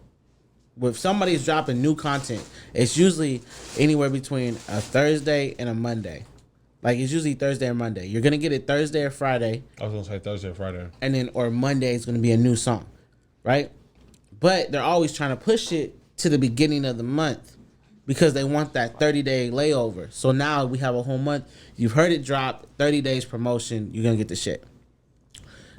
If somebody's dropping new content, it's usually anywhere between a Thursday and a Monday. Like it's usually Thursday or Monday. You're gonna get it Thursday or Friday, I was going to say Thursday or Friday. and then or Monday is gonna be a new song, right? But they're always trying to push it to the beginning of the month because they want that 30-day layover. So now we have a whole month. You've heard it drop, 30 days promotion. You're gonna get the shit.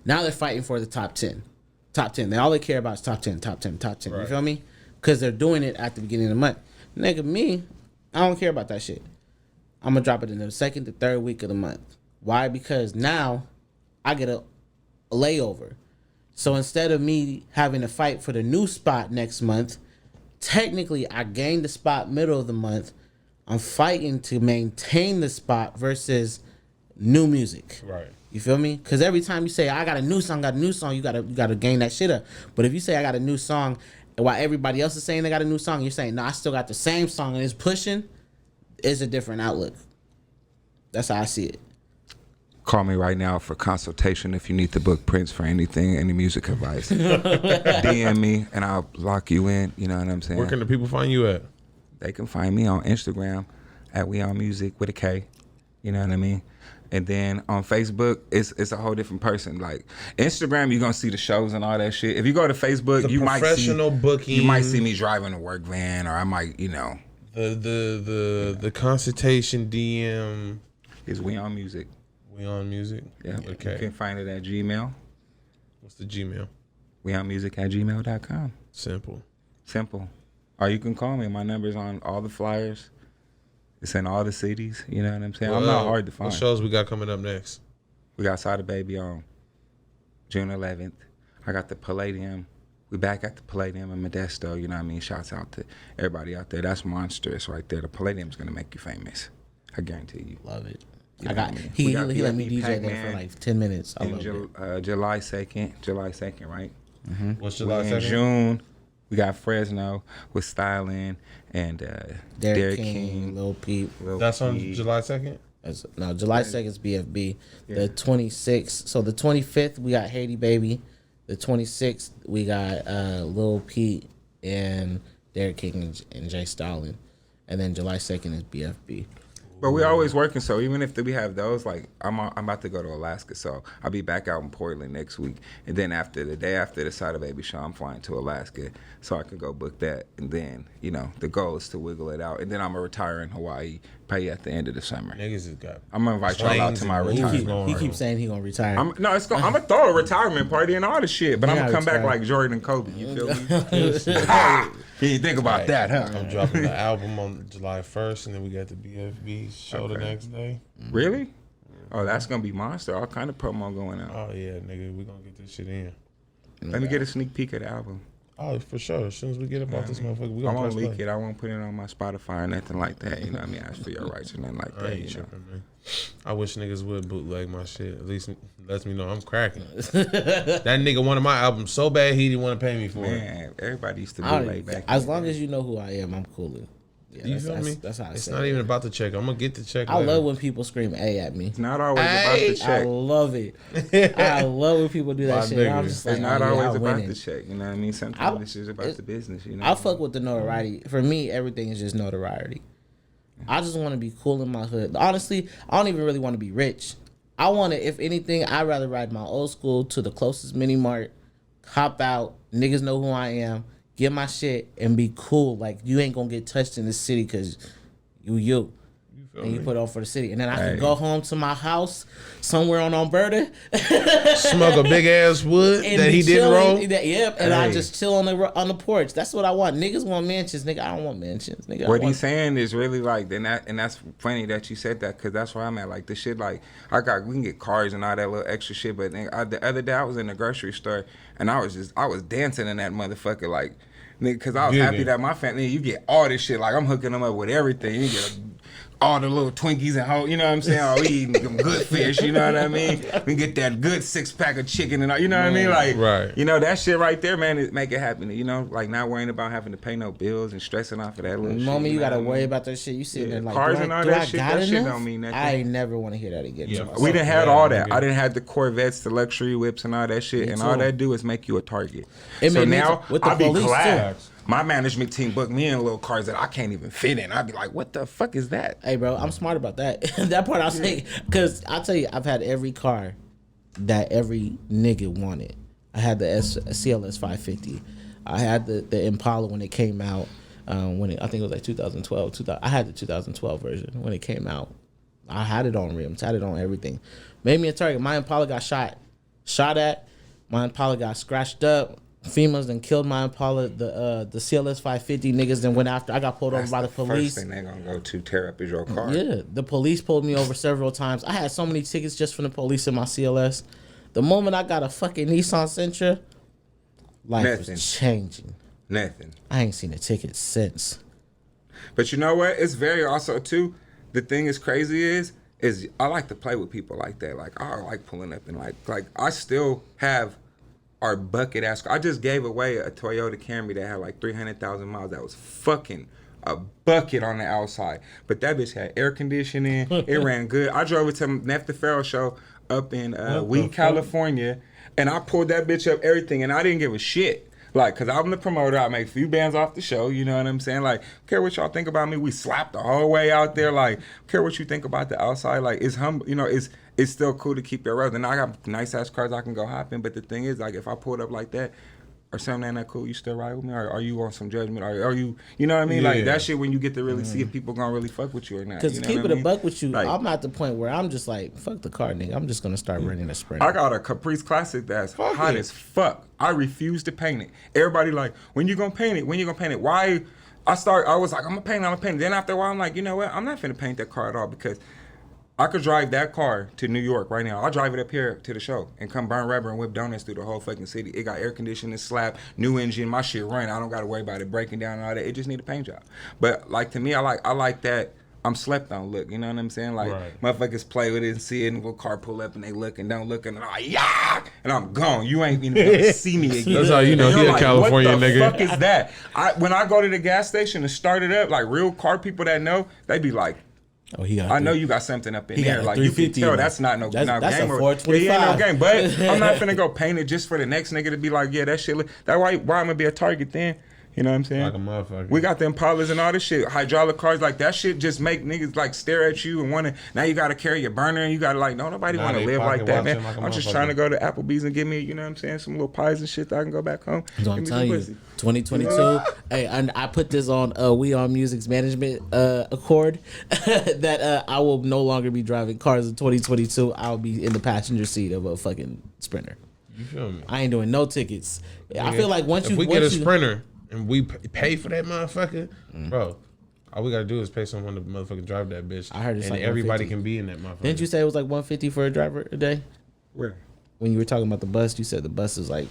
Now they're fighting for the top 10. Top 10. All they care about is top 10, top 10, top 10. You Right. feel me? Because they're doing it at the beginning of the month. Nigga, me, I don't care about that shit. I'm going to drop it in the second to third week of the month. Why? Because now I get a layover. So instead of me having to fight for the new spot next month, technically I gained the spot middle of the month. I'm fighting to maintain the spot versus new music. Right. You feel me? Because every time you say I got a new song, you gotta gain that shit up. But if you say I got a new song, and while everybody else is saying they got a new song, you're saying no, I still got the same song and it's pushing. It's a different outlook. That's how I see it. Call me right now for consultation if you need to book Prince for anything, any music advice. DM me and I'll lock you in. You know what I'm saying? Where can the people find you at? They can find me on Instagram at We On Music with a K. You know what I mean? And then on Facebook, it's a whole different person. Like Instagram, you're gonna see the shows and all that shit. If you go to Facebook, you might see professional booking. You might see me driving a work van, or I might, you know. The consultation DM is We On Music. We On Music. Yeah. Okay. You can find it at Gmail. What's the Gmail? weonmusic@gmail.com. Simple. Or you can call me. My number's on all the flyers. It's in all the cities. You know what I'm saying? I'm not hard to find. What shows we got coming up next? We got Sada Baby on June 11th. I got the Palladium. We back at the Palladium in Modesto. You know what I mean? Shouts out to everybody out there. That's monstrous right there. The Palladium's gonna make you famous. I guarantee you. Love it. You I know got what I mean? he We got let me BFB DJ there Pac-Man for like 10 minutes. I in love it. July 2nd, right? What's July In 2nd? June, we got Fresno with Styling and Derek King, Lil Peep. That's on July 2nd? No, July 2nd is BFB. Yeah. The 26th, so the 25th we got Haiti Baby. The 26th we got Lil Pete and Derek King and Jay Stalin. And then July 2nd is BFB. But we always working, so even if we have those, like I'm about to go to Alaska, so I'll be back out in Portland next week, and then after the day after the Sada Baby show, I'm flying to Alaska, so I can go book that, and then the goal is to wiggle it out, and then I'm gonna retire in Hawaii, probably at the end of the summer. Niggas has got. I'm gonna invite y'all out to my retirement. He keeps saying he gonna retire. I'm gonna throw a retirement party and all the shit, but I'm gonna come back like Jordan and Kobe. You feel me? You didn't think about that, huh? I'm dropping the album on July 1st, and then we got the BFB show the next day. Really? Oh, that's gonna be monster. All kind of promo going on. Oh yeah, nigga, we gonna get this shit in. Let me get a sneak peek of the album. Oh, for sure. As soon as we get about this motherfucker, we I gonna won't press leak play. it. I won't put it on my Spotify or nothing like that. You know what I mean? Ask for your rights or nothing like I that. ain't You know? tripping, man. I wish niggas would bootleg my shit. At least lets me know I'm cracking. That nigga wanted my album so bad he didn't want to pay me for it. Man, everybody used to I bootleg don't, back. as long as you know who I am, I'm coolin'. Yeah, You feel me? That's how I it's say not it. even about the check. I'm gonna get the check. I later. love when people scream A at me. It's not always about Hey, the check. I love it. I love when people do that My shit. nigga. I'm just like, It's not oh, yeah, always I'm about winning. the check. You know what I mean? Sometimes it's just about the business. You know? I fuck with the notoriety. For me, everything is just notoriety. I just want to be cool in my hood. Honestly, I don't even really want to be rich. I want to, if anything, I'd rather ride my old school to the closest mini mart, hop out, niggas know who I am, get my shit, and be cool. Like, you ain't gonna get touched in this city because you. And you put on for the city. And then I can go home to my house somewhere on Alberta. Smoke a big ass wood And that be he didn't chilling. roll. Yep, and I Hey. just chill on the porch. That's what I want. Niggas want mansions, nigga. I don't want mansions, nigga. I What want- he's saying is really like, and that's funny that you said that, because that's where I'm at. Like the shit, like we can get cars and all that little extra shit, but then the other day I was in the grocery store and I was dancing in that motherfucker, like, nigga, because I was Good happy nigga. that my family, you get all this shit, like I'm hooking them up with everything. You get all the little Twinkies and whole, you know what I'm saying? Oh, we eating them good fish, you know what I mean? We get that good 6-pack of chicken and all, you know what I mean? Like, Right. you know, that shit right there, man, it make it happen. You know, like not worrying about having to pay no bills and stressing off of that little The shit. moment you know gotta what I worry mean? about that shit, you sitting there like, Cars do and I, all do that I shit, got that shit enough? don't mean nothing. I ain't never want to hear that again. Yeah, to myself. We done had Yeah, all that. nigga. I didn't have the Corvettes, the luxury whips, and all that shit. And all too. that do is make you a target. It So made me now too. With the I'll be police, glad too. my management team booked me in little cars that I can't even fit in. I'd be like, what the fuck is that? Hey, bro, I'm smart about that. That part I'll say, because I'll tell you, I've had every car that every nigga wanted. I had the CLS 550. I had the Impala when it came out. I think it was like 2012. I had the 2012 version when it came out. I had it on rims, had it on everything. Made me a target. My Impala got shot at. My Impala got scratched up. FEMA's then killed my Impala. The CLS 550 niggas then went after. I got pulled over by the police. First thing they gonna go to tear up is your car. Yeah, the police pulled me over several times. I had so many tickets just from the police in my CLS. The moment I got a fucking Nissan Sentra, life Nothing. was changing. Nothing. I ain't seen a ticket since. But you know what? It's very also too. The thing is crazy is I like to play with people like that. Like I like pulling up and like I still have our bucket ass. I just gave away a Toyota Camry that had like 300,000 miles. That was fucking a bucket on the outside. But that bitch had air conditioning. It ran good. I drove it to Neff the Pharaoh show up in Weed, California, and I pulled that bitch up everything, and I didn't give a shit. Like, cause I'm the promoter, I make a few bands off the show, you know what I'm saying? Like, care what y'all think about me. We slapped the whole way out there. Like, care what you think about the outside. Like, it's humble, you know, it's still cool to keep it relevant. And I got nice ass cars I can go hop in, but the thing is, like, if I pulled up like that, or something ain't that cool, you still ride with me? Or are you on some judgment? Or are you, you know what I mean? Yeah. Like, that shit when you get to really see if people gonna really fuck with you or not. Because you know keep what it I a mean? buck with you, Like, I'm at the point where I'm just like, fuck the car, nigga. I'm just gonna start running a Sprinter. I got a Caprice Classic that's hot as fuck. I refuse to paint it. Everybody like, when you gonna paint it? When you gonna paint it? Why? I was like, I'm gonna paint it. Then after a while, I'm like, you know what? I'm not finna paint that car at all because I could drive that car to New York right now. I'll drive it up here to the show and come burn rubber and whip donuts through the whole fucking city. It got air conditioning, slap, new engine, my shit run. I don't gotta worry about it breaking down and all that. It just need a paint job. But like to me, I like that I'm slept on look. You know what I'm saying? Like motherfuckers play with it and see it and a car pull up and they look and don't look and they're like, yeah, and I'm gone. You ain't even gonna see me again. That's how you know And he you're a like, California what the nigga. fuck is that? When I go to the gas station and start it up, like real car people that know, they be like, Oh, he got I know you got something up in he got there. a Like you can 350 tell in there. that's not no That's a game. 425. Yeah, ain't no game. But I'm not finna go paint it just for the next nigga to be like, yeah, that shit. That's why I'm gonna be a target then. You know what I'm saying? Like a motherfucker. We got them Impalas and all this shit, hydraulic cars, like that shit just make niggas like stare at you and wanna. Now you gotta carry your burner and you gotta like, no, nobody Nah, wanna they live like pocket that, man. watching like a I'm just motherfucker. trying to go to Applebee's and get me, you know what I'm saying, some little pies and shit that I can go back home. So I'm Give me telling some you, pussy. 2022. Hey, and I put this on We On Music's management accord that I will no longer be driving cars in 2022. I'll be in the passenger seat of a fucking Sprinter. You feel me? I ain't doing no tickets. I feel like once if you we get a once you- Sprinter and we pay for that motherfucker, bro, all we gotta do is pay someone to motherfucking drive that bitch. I heard it's and like everybody 150. can be in that motherfucker. Didn't you say it was like 150 for a driver a day? Where? When you were talking about the bus, you said the bus is like.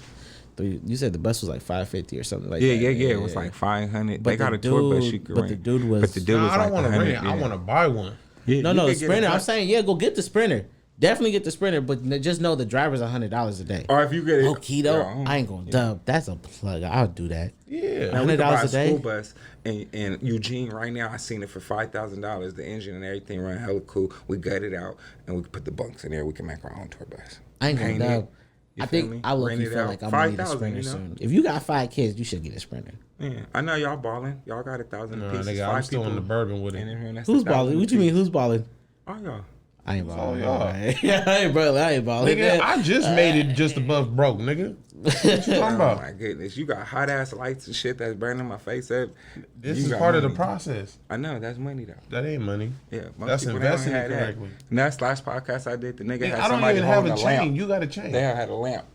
You said the bus was like 550 or something like that. Yeah. It was like 500. But They got the a tour bus dude- you could but rent. the dude was- But the dude Nah, was I don't like want to 100. rent it. I want to buy one. Yeah, No, you the could get a Sprinter. I'm bus. saying, yeah, go get the Sprinter. Definitely get the Sprinter, but just know the driver's $100 a day. Or if you get it, Low key though, Yeah, I ain't gonna dub. That's a plug. I'll do that. Yeah. Now, we could buy $100 a a day? school bus in Eugene right now. I seen it for $5,000. The engine and everything run hella cool. We gut it out and we put the bunks in there. We can make our own tour bus. I ain't gonna Paint it. dub. You I feel think me? I look Rent it feel out. like I'm gonna need a 5,000, Sprinter you know? soon. If you got 5 kids, you should get a Sprinter. Yeah, I know y'all balling. Y'all got 1,000 Nah, pieces. nigga, 5 I'm still people in the bourbon with in it. here, and that's Who's 1,000 balling? What you mean? apiece. Who's balling? Oh, y'all. I ain't balling. y'all. I ain't balling. I ain't balling. Nigga, I just made it just above broke, nigga. What you talking Oh about? my goodness, you got hot ass lights and shit that's burning my face up. This You is got part of the money. process. I know that's money though. That ain't money. Yeah, most That's people, they don't investing have that. correctly. And that's last podcast I did. The nigga Nigga, had I don't somebody even have holding a a chain. lamp. You got a chain. They had a lamp.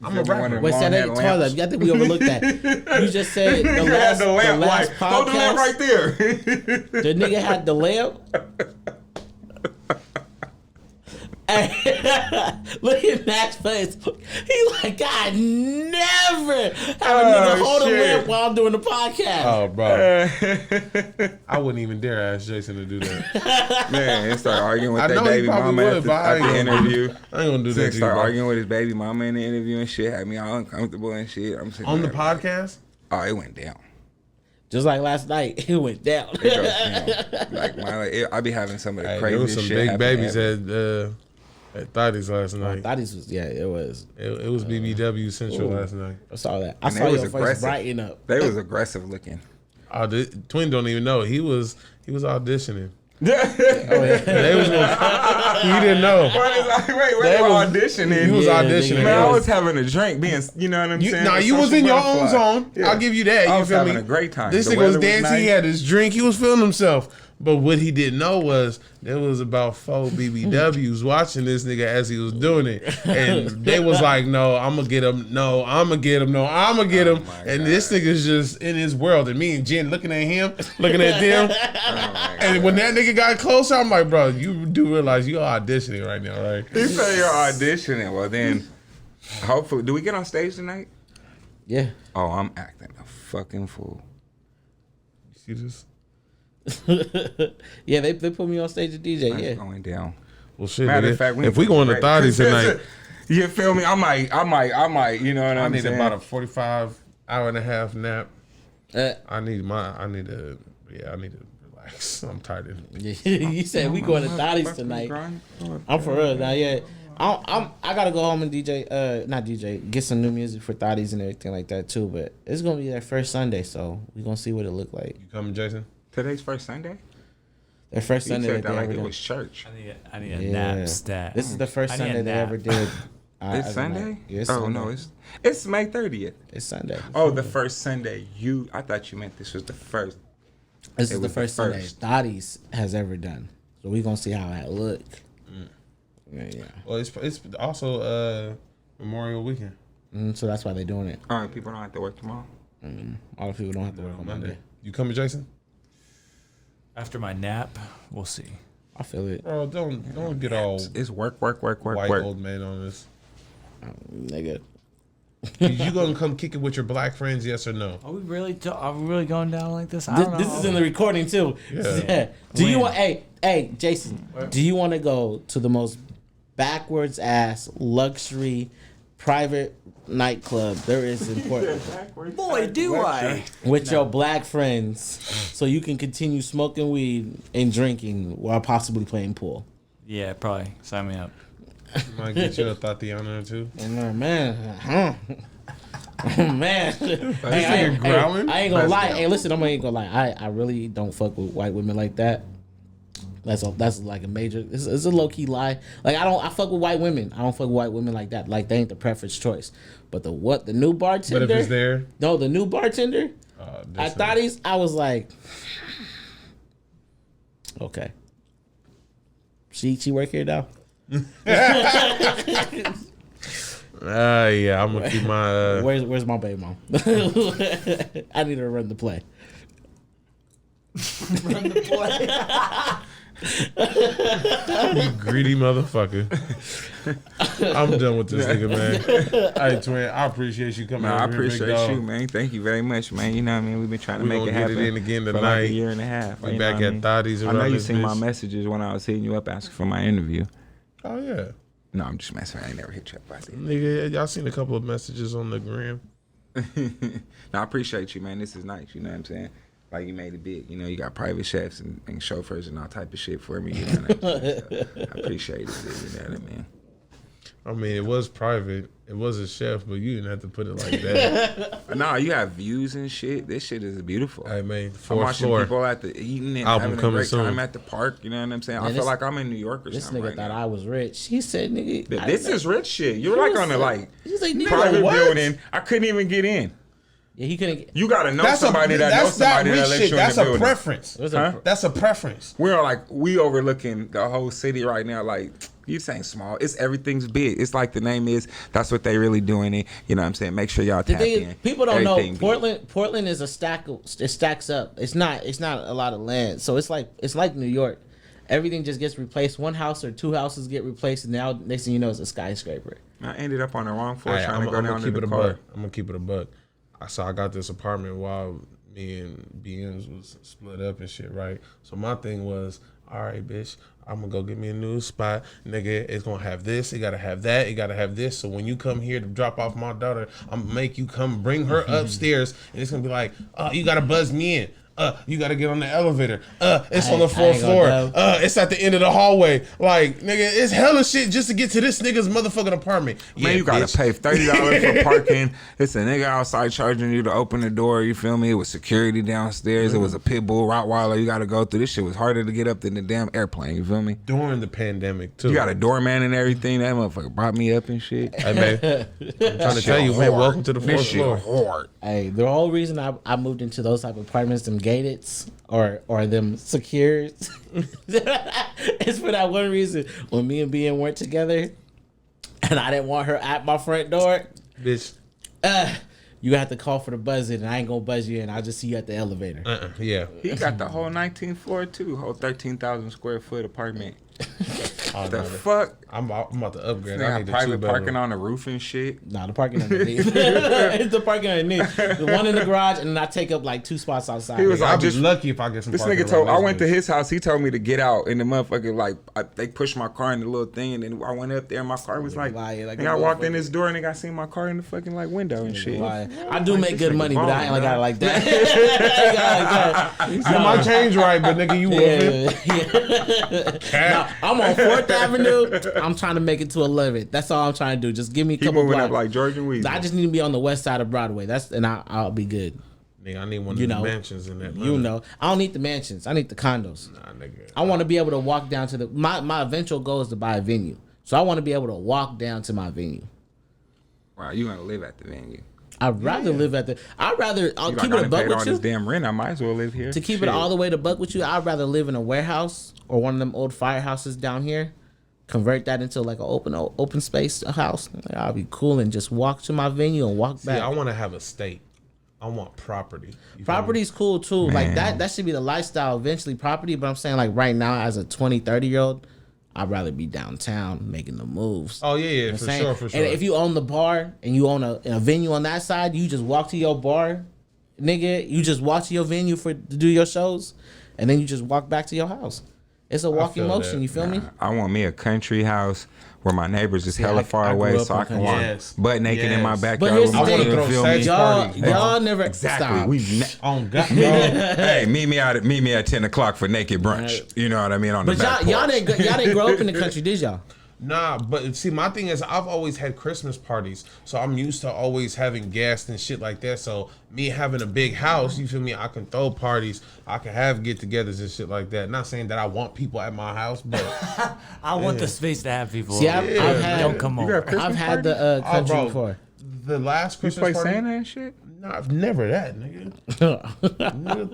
I'm a One of rapper. them Wait, long say had that lamps. toilet. I think we overlooked that. You just said the Nigga last, had the lamp. the last Like, podcast. hold the lamp right there. The nigga had the lamp. Hey, look at Matt's face. He like, God, never have a nigga hold a shit. lamp while I'm doing the podcast. Oh, bro. I wouldn't even dare ask Jason to do that. Man, and start arguing with I that know he baby probably mama would, at the, but I at the ain't gonna do interview. I ain't gonna do that Sick to you, start bro. arguing with his baby mama in the interview and shit. Had me all uncomfortable and shit. I'm sitting On the there. podcast? Oh, it went down. Just like last night, it went down. It goes down. I be having some of the Hey, there was craziest some shit big happen babies ever. at Thotty's last night. Thotty's was, yeah, it was. It was BBW Central last night. I saw that. I And saw they was your face aggressive. brighten up. They was aggressive looking. Twin don't even know. He was auditioning. Yeah. They was gonna, he didn't know. Wait, They you was- auditioning? He was Yeah, auditioning. nigga. Man, I It was having a drink, being, you know what I'm saying? Nah, A you was social in your own butterfly. zone. Yeah. I'll give you that. I You was feel having me? a great time. This The nigga was weather was dancing. He nice. had his drink. He was feeling himself. But what he didn't know was there was about 4 BBWs watching this nigga as he was doing it, and they was like, "No, I'm gonna get him. No, I'm gonna get him. No, I'm gonna get him." And this nigga's just in his world, and me and Jen looking at him, looking at them. And when that nigga got closer, I'm like, "Bro, you do realize you are auditioning right now, right?" He said you're auditioning. Well, then Hopefully, do we get on stage tonight? Yeah. Oh, I'm acting a fucking fool. You see this? Yeah, they put me on stage to DJ. That's Yeah. going down. Well, shit. Matter Nigga, of fact, if we going to Thotties tonight, you feel me? I might. You know what I I'm need saying? about a 45 hour and a half nap. Uh, I need to relax. I'm tired of it. you said we going to Thotties tonight. I'm for real now. Yeah. I gotta go home and DJ, not DJ, get some new music for Thotties and everything like that too. But it's gonna be their first Sunday, so we gonna see what it look like. You coming, Jason? Today's first Sunday. Their first You Sunday said that that they like ever it did. was church. I need a nap stat. This is the first I need a Sunday they nap. ever did. It's as Sunday. of like- yeah, it's Oh Sunday. no, it's May 30th. It's Sunday. Oh, the first Sunday. I thought you meant this was the first. This it is the was the first Sunday first. Thotties has ever done. So we gonna see how that look. Yeah. Well, it's also Memorial Weekend. So that's why they're doing it. All right, people don't have to work tomorrow. All the people don't have to work on Monday. You coming, Jason? After my nap, we'll see. I feel it, Bro, don't get all It's work. white old man on this. nigga. You gonna come kick it with your black friends? Yes or no? Are we really going down like this? I don't know. This is in the recording too. Yeah. Do you When? want? Hey, Jason. Do you want to go to the most backwards ass luxury private nightclub there is in Portland Boy, do I. with your black friends, so you can continue smoking weed and drinking while possibly playing pool? Yeah, probably. Sign me up. Might get you a Tatiana too. Man, huh? Man, nigga growling? I ain't gonna Let's lie. go. Hey, listen, I ain't gonna lie. I really don't fuck with white women like that. That's like a major. It's a low key lie. Like I fuck with white women. I don't fuck with white women like that. Like they ain't the preference choice. But the new bartender? But if it's there, No, the new bartender. I this thought I was like, okay. She work here now. yeah, I'm gonna keep my. Where's my baby mom? I need her to run the play. You greedy motherfucker. I'm done with this nigga, man. All right, Twin, I appreciate you coming No, I over here, big appreciate dog. you, man. Thank you very much, man. You know what I mean? We've been trying to We make gonna it get happen it in again for like tonight. a year and a half. We you back know at what I mean? Thotties I around know you this seen my bitch. messages when I was hitting you up asking for my interview. Oh yeah, No, I'm just messing. I ain't never hit you up about that. nigga, y'all seen a couple of messages on the gram. No, I appreciate you, man. This is nice. You know what I'm saying? Like you made it big. You know, you got private chefs and chauffeurs and all type of shit for me. You know what I'm saying? So I appreciate it. You know what I mean? I mean, it was private. It was a chef, but you didn't have to put it like that. Nah, you have views and shit. This shit is beautiful. Hey man, I'm fourth watching floor. people at the eating and Album having a coming great soon. time at the park. You know what I'm saying? I Man, feel this- like I'm in New York or This something nigga right thought now. I was rich. He said, nigga. But this is rich shit. You're like on the like He's like, nigga, private what? building. I couldn't even get in. Yeah, he couldn't get. You gotta know somebody that knows somebody that rich lets shit. you That's in a the building. preference. There's Huh? That's a preference. We're like we overlooking the whole city right now. Like you saying small, it's everything's big. It's like the name is. That's what they really doing it. You know what I'm saying? Make sure y'all The tap thing in. is, people don't know Everything big. Portland is a stack. It stacks up. It's not a lot of land. So it's like New York. Everything just gets replaced. One house or two houses get replaced, and now next thing you know, it's a skyscraper. I ended up on the wrong floor Hey, trying to go I'm down gonna to keep it the a car. buck. I'm gonna keep it a buck. So I got this apartment while me and BNs was split up and shit, right? So my thing was, all right, bitch, I'm gonna go get me a new spot. Nigga, it's gonna have this, it gotta have that, it gotta have this. So when you come here to drop off my daughter, I'm gonna make you come bring her upstairs, and it's gonna be like, you gotta buzz me in. You gotta get on the elevator. It's on the I fourth ain't gonna floor. know. It's at the end of the hallway. Like, nigga, it's hella shit just to get to this nigga's motherfucking apartment. Man, you gotta bitch. pay $30 for parking. It's a nigga outside charging you to open the door. You feel me? It was security downstairs. It was a pit bull Rottweiler. You gotta go through. This shit was harder to get up than the damn airplane. You feel me? During the pandemic too. You got a doorman and everything. That motherfucker brought me up and shit. Hey man, I'm trying to tell you, man. Welcome to the This fourth shit floor. hard. Hey, the whole reason I moved into those type of apartments, them gated or them secured, it's for that one reason. When me and BN weren't together, and I didn't want her at my front door, Bitch. you have to call for the buzz in, and I ain't gonna buzz you in. I'll just see you at the elevator. Yeah. He got the whole 19th floor too. Whole 13,000 square foot apartment. Oh, The no, fuck? I'm about to upgrade. They I got need a private two-bedroom. parking on the roof and shit. Nah, the parking underneath. It's the parking underneath. The one in the garage, and then I take up like 2 spots outside. He was I'll like, be just lucky if I get some this parking nigga told. I around went to this his house. He told me to get out, and the motherfucker they pushed my car in the little thing, and then I went up there, and my car was like, Lying, like and a I walked in motherfucker. this door, and I seen my car in the fucking like window and shit. I do make this good nigga money, but I ain't like balling, got it like that. I ain't got it like that. Get my change right, but nigga, you will. Nah, I'm on 4th Avenue. I'm trying to make it to 11th. That's all I'm trying to do. Just give me a He couple moving blocks. up like George and Weezy. I just need to be on the west side of Broadway. I'll be good. Nigga, I need one of You the know. mansions in that. You know, I don't need the mansions. I need the condos. Nah, nigga. I want to be able to walk down to my eventual goal is to buy a venue. So I want to be able to walk down to my venue. Wow, you gonna live at the venue? I'd rather live at the. I'll You keep it a buck paid all with this you. damn rent. I might as well live here. To keep Shit. it all the way to buck with you, I'd rather live in a warehouse or one of them old firehouses down here. Convert that into like an open space house. I'll be cool and just walk to my venue and walk See, back. I want to have a state. I want property. You feel me? Property's cool too. Like that should be the lifestyle eventually, property. But I'm saying like right now as a 20, 30-year-old, I'd rather be downtown making the moves. Oh yeah, You know for what I'm saying? sure. And if you own the bar and you own a venue on that side, you just walk to your bar, nigga. You just walk to your venue to do your shows, and then you just walk back to your house. It's a walking feel motion. that. You feel me? I want me a country house where my neighbors is See, hella I far grew away, up so in I can country. walk Yes. butt naked in my Yes. backyard. But here's with the my thing. nigga, I wanna feel throw me? sex parties. Y'all never Exactly. stop. on God, Hey, meet me at 10 o'clock for naked brunch. You know what I mean? On But the back y'all porch. didn't grow up in the country, did y'all? Nah, but see, my thing is, I've always had Christmas parties, so I'm used to always having guests and shit like that. So me having a big house, you feel me? I can throw parties, I can have get-togethers and shit like that. Not saying that I want people at my house, but I want the space to have people. See, I've had Don't come You over. got Christmas I've had parties? the country bro. before. the last You Christmas play party, Santa and shit? nah, never that, nigga. What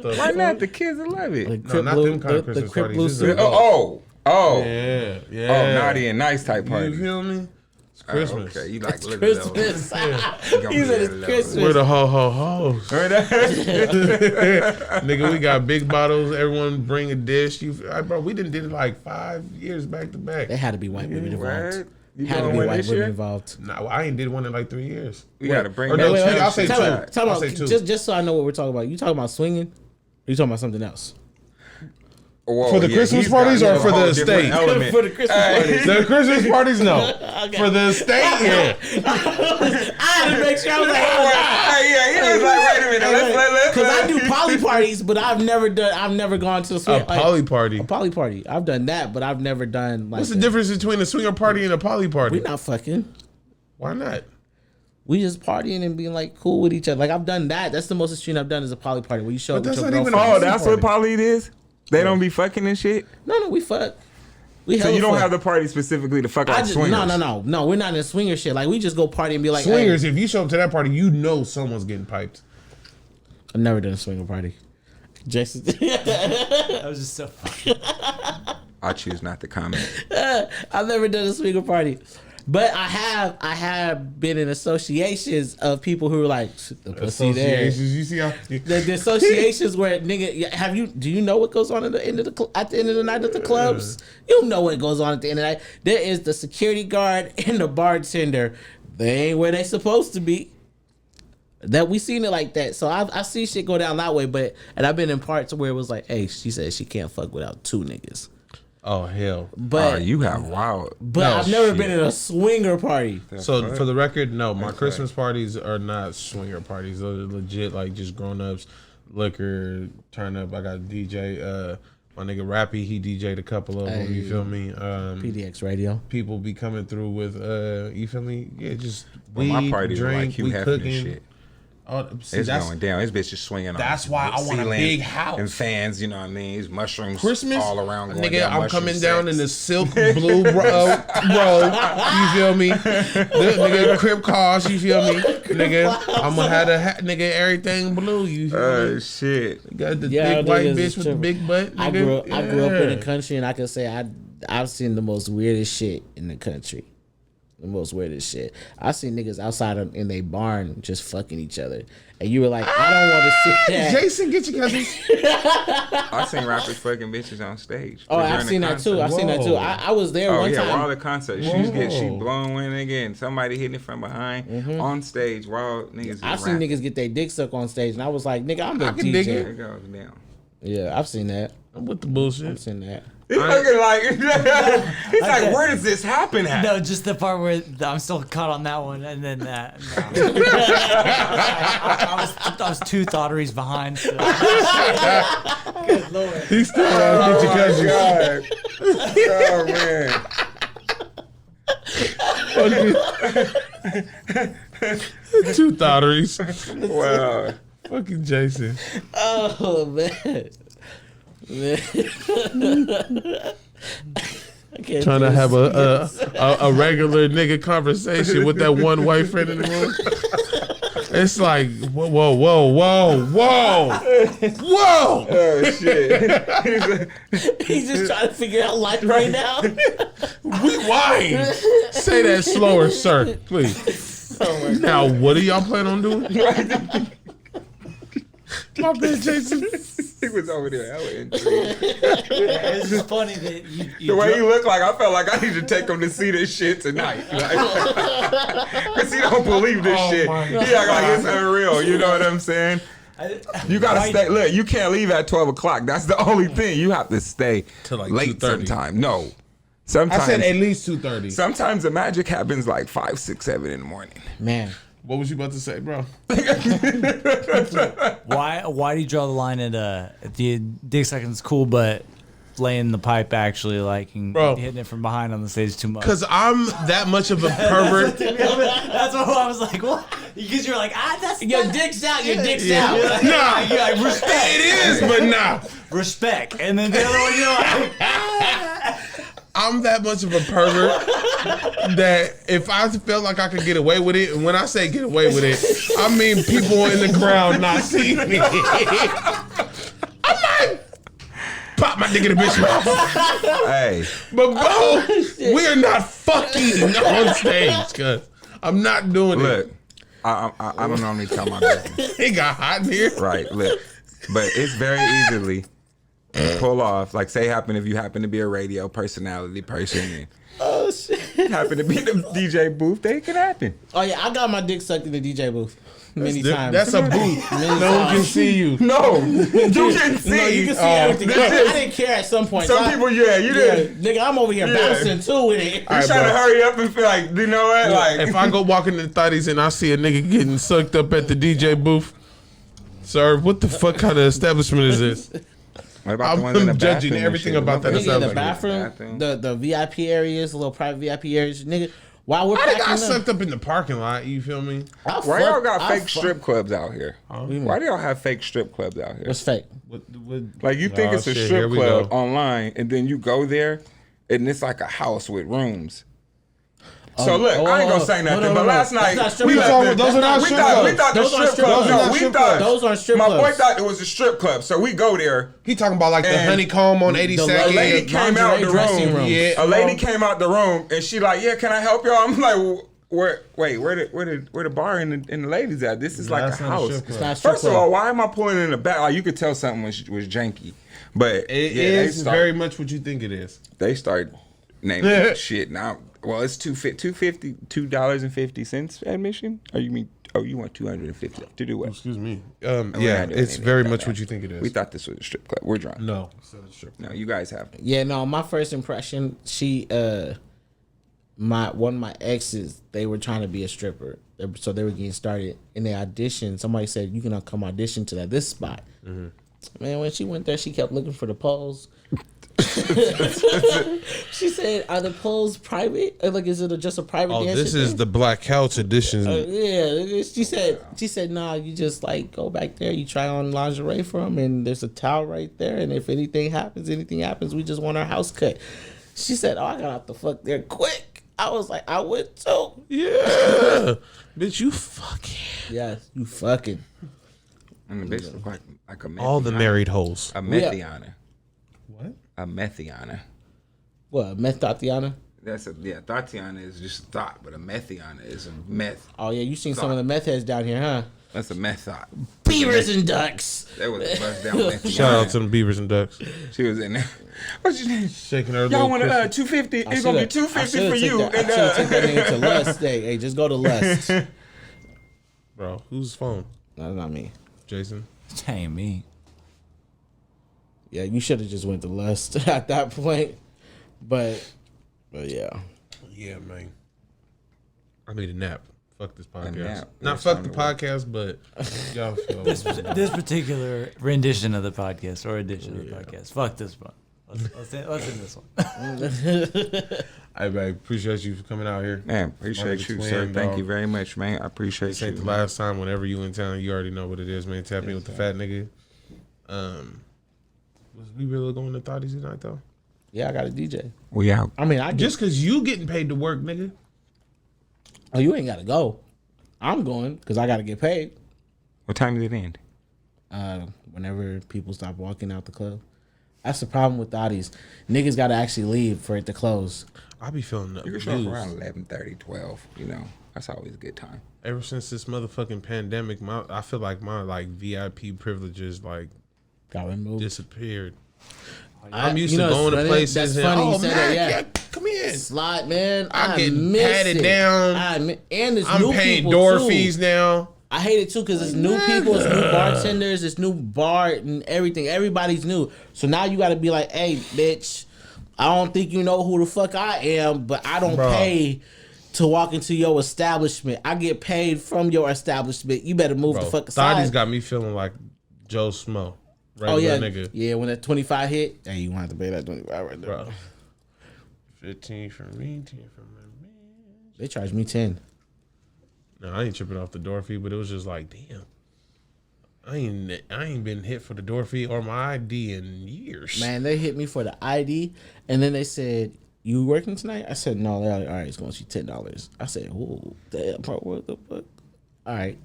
the Why fuck? not? The kids will love it. No, not them kind of Christmas Crip parties. Blue This is suit. adult. Oh, Yeah, yeah. oh, naughty and nice type party. You feel me? It's Christmas. Okay, you like little those. Christmas. You gonna He be said a it's little- Christmas. We're the ho-ho-hos. Nigga, we got big bottles. Everyone bring a dish. Bro, we did it like 5 years back to back. There had to be white women involved. What? You Had to doing be one white this women year? involved. Nah, I ain't did one in like 3 years. We gotta bring Or that no, Wait, two, wait, I'll say Tell two. me, tell I'll me, say two. just so I know what we're talking about. You talking about swinging? Or you talking about something else? Whoa, For the Christmas he's got parties or a for whole the different estate? element. For the Christmas parties. The Christmas parties, no. For the estate, yeah. I had to make sure I was like, He was like, wait a minute, let's because I do poly parties, but I've never gone to a swing A poly party. A poly party. I've done that, but I've never done like. What's the difference between a swinger party and a poly party? We're not fucking. Why not? We just partying and being like cool with each other. Like I've done that. That's the most extreme I've done is a poly party where you show up But with that's your not even girlfriend. a Oh, that's what poly is? They don't be fucking and shit? No, we fuck. We So hella you don't fuck. have the party specifically to fuck I like just, swingers? No. We're not in a swinger shit. Like we just go party and be like, Swingers, hey, if you show up to that party, you know someone's getting piped. I've never done a swinger party. Jason, That was just so funny. I choose not to comment. I've never done a swinger party, but I have been in associations of people who are like the pussy there. Associations, you see how? The associations where nigga, do you know what goes on at the end of the night at the clubs? You know what goes on at the end of the night. There is the security guard and the bartender. They ain't where they supposed to be. That we seen it like that. So I see shit go down that way, and I've been in parts where it was like, hey, she said she can't fuck without two niggas. Oh hell! But You have wild. I've never been in a swinger party. So for the record, no, my Christmas parties are not swinger parties. Those are legit, like just grown ups, liquor, turn up. I got a DJ. My nigga Rappy, he DJ'd a couple of them. You feel me? PDX radio. People be coming through with you feel me? Yeah, just Well, weed, my parties are drink, like Hugh we Hefner cooking. shit. Oh, see, It's going down. This bitch is swinging on that's why I want a ceilings big house. and fans. You know what I mean? These mushrooms Christmas, all around. Going nigga, down, I'm mushroom coming down sex. in the silk blue robe. You feel me? Nigga, crib cars. You feel me? Nigga, I'm gonna have the nigga everything blue. You feel me? Shit. Got the Yeah, big white niggas bitch is with the tripping. big butt. Nigga. I grew up in Yeah. the country, and I can say I've seen the most weirdest shit in the country. The most weirdest shit. I seen niggas outside in their barn just fucking each other, and you were like, I don't want to see that. Jason, get your cousins. I seen rappers fucking bitches on stage. Oh, I've seen that too. I've seen that too. I was there one time. While the concert, she blowing again. Somebody hitting it from behind on stage while niggas. I've seen niggas get their dick sucked on stage, and I was like, nigga, I'm the DJ. It goes down. Yeah, I've seen that. I'm with the bullshit. I've seen that. He's looking like he's like, where does this happen at? No, just the part where I'm still caught on that one, and then that. No. I was 2 thotteries behind. So. Good Lord. He's still get your cousins. Oh man. 2 thotteries. Wow. Fucking Jason. Oh man. Trying to have a regular nigga conversation with that one white friend in the room. It's like whoa. Oh shit. He's just trying to figure out life right now. Rewind. Say that slower, sir, please. Oh now, what do y'all plan on doing? My bad, Jason. He was over there hella intrigued. It's just funny that you The way he looked like, I felt like I need to take him to see this shit tonight. Because he don't believe this shit. He act like it's unreal. You know what I'm saying? You gotta stay. Look, you can't leave at 12 o'clock. That's the only thing. You have to stay Till like late 2:30. sometime. No. Sometimes, I said at least 2:30. Sometimes the magic happens like 5, 6, 7 in the morning. man. What was you about to say, bro? Why do you draw the line at the dick sucking's cool, but laying the pipe actually liking hitting it from behind on the stage too much? Because I'm that much of a pervert. That's what I was like. What? Because you're like, that's Your dick's out. Your dick's out. Nah, you're like, respect. it is, but nah. Respect. And then the other one, you're like, I'm that much of a pervert that if I felt like I could get away with it, and when I say get away with it, I mean people in the crowd not seeing me. I might pop my dick in the bitch mouth. Hey. But bro, we are not fucking on stage, cuz I'm not doing Look, I don't normally tell my business. it. It got hot in here. Right, look. But it's very easily pull off. Like, say if you happen to be a radio personality person and Oh shit. happen to be in the DJ booth, they can happen. Oh yeah, I got my dick sucked in the DJ booth many times. That's a booth. No one can see you. No, you can see. No, you can see everything. I didn't care at some point. Some people, you did. Nigga, I'm over here bouncing too with it. You trying to hurry up and feel like, you know what? Like, If I go walking in the 30s and I see a nigga getting sucked up at the DJ booth, sir, what the fuck kind of establishment is this? what about the ones in the I'm judging bathroom and everything shit? about that Nigga, in the establishment. bathroom, the VIP areas, the little private VIP areas, nigga. While we're I packing got up, sucked up in the parking lot. You feel me? Why y'all got fake strip clubs out here? Why do y'all have fake strip clubs out here? What's fake? Like, you think it's a shit, here strip we club go. online, and then you go there, and it's like a house with rooms. So look, I ain't gonna say nothing, but last night That's not we strip clubs. those are not we strip thought clubs. the Those aren't strip strip clubs. clubs. No, we Those thought Those aren't strip my clubs. boy thought it was a strip club, so we go there. He talking about like the And honeycomb on 82nd. A lady came out the dressing room. rooms. Yeah, A lady came out the room, and she like, "Yeah, can I help y'all?" I'm like, where the bar and the ladies at? This is like That's a not a house. strip club. It's not a strip First of club. all, why am I pulling in the back? Like, you could tell something was janky, but It yeah, is very much what you think it is. They start naming shit now. Well, it's $2.50 admission. Or you mean? Oh, you want $250 to do what? Excuse me. We're Yeah, not doing it's anything very about much that. what you think it is. We thought this was a strip club. We're drunk. No, it's not a strip club. No, you guys have. Yeah, no, my first impression, one of my exes, they were trying to be a stripper. So they were getting started. In the audition, somebody said, you can come audition to this spot. Mm-hmm. Man, when she went there, she kept looking for the poles. She said, are the poles private? Like, is it just a private Oh, dancing this is thing? the Black Couch edition. Yeah, she said, nah, you just like go back there, you try on lingerie for them, and there's a towel right there, and if anything happens, we just want our house cut. She said, oh, I got out the fuck there quick. I was like, I would too. Yeah. Bitch, you fucking. Yes, you fucking. And the bitch look like a methiana. All the married hoes. A methiana. What? A methiana. What, Meth Tatiana? Tatiana is just a thought, but a methiana is a meth. Oh yeah, you seen thought. some of the meth heads down here, huh? That's a meth thought. Beavers and ducks. That was a bust down methiana. Shout out to the Beavers and Ducks. She was in there. What's your name? Shaking her Y'all little want pistol. 250? It's gonna be 250 for you. I should have taken that nigga to Lust. Hey, just go to Lust. Bro, whose phone? That's not me. Jason? It ain't me. Yeah, you should have just went to Lust at that point. But yeah. Yeah, man. I need a nap. Fuck this podcast. nap. Not It's fuck time the to work. podcast, but y'all feel This particular rendition of the podcast or edition of the podcast. Fuck this one. Let's end this one. I appreciate you for coming out here. Man, appreciate Bigg you, Twin, sir. Thank dog. you very much, man. I appreciate This you. ain't the last time. Whenever you in town, you already know what it is, man. Tap in with the fat nigga. Was we really going to Thotties tonight, though? Yeah, I got a DJ. We out. I mean, I just. Just because you getting paid to work, nigga. Oh, you ain't got to go. I'm going because I got to get paid. What time did it end? Whenever people stop walking out the club. That's the problem with Thotties. Niggas got to actually leave for it to close. I be feeling You can show up around 11:30, 12. You know, that's always a good time. Ever since this motherfucking pandemic, I feel like my VIP privileges Got removed. disappeared. I'm used to it's going to funny. places That's and funny you oh said man, that, come in. Slot, man. I I get miss patted it. down. And it's I'm new paying people door too. fees now. I hate it too because it's new people, it's new bartenders, it's new bar and everything. Everybody's new. So now you got to be like, hey, bitch, I don't think you know who the fuck I am, but I don't pay to walk into your establishment. I get paid from your establishment. You better move the fuck aside. Thotties got me feeling like Joe Smo. Regular Oh yeah, nigga. yeah. When that 25 hit, hey, you want to have to pay that 25 right there. Bro. 15 for me, 10 for my man. They charged me 10. No, I ain't tripping off the door fee, but it was just like, damn. I ain't been hit for the door fee or my ID in years. Man, they hit me for the ID, and then they said, "You working tonight?" I said, "No." They're like, "All right, it's going to be $10." I said, "Oh, damn, bro, what the fuck?" All right,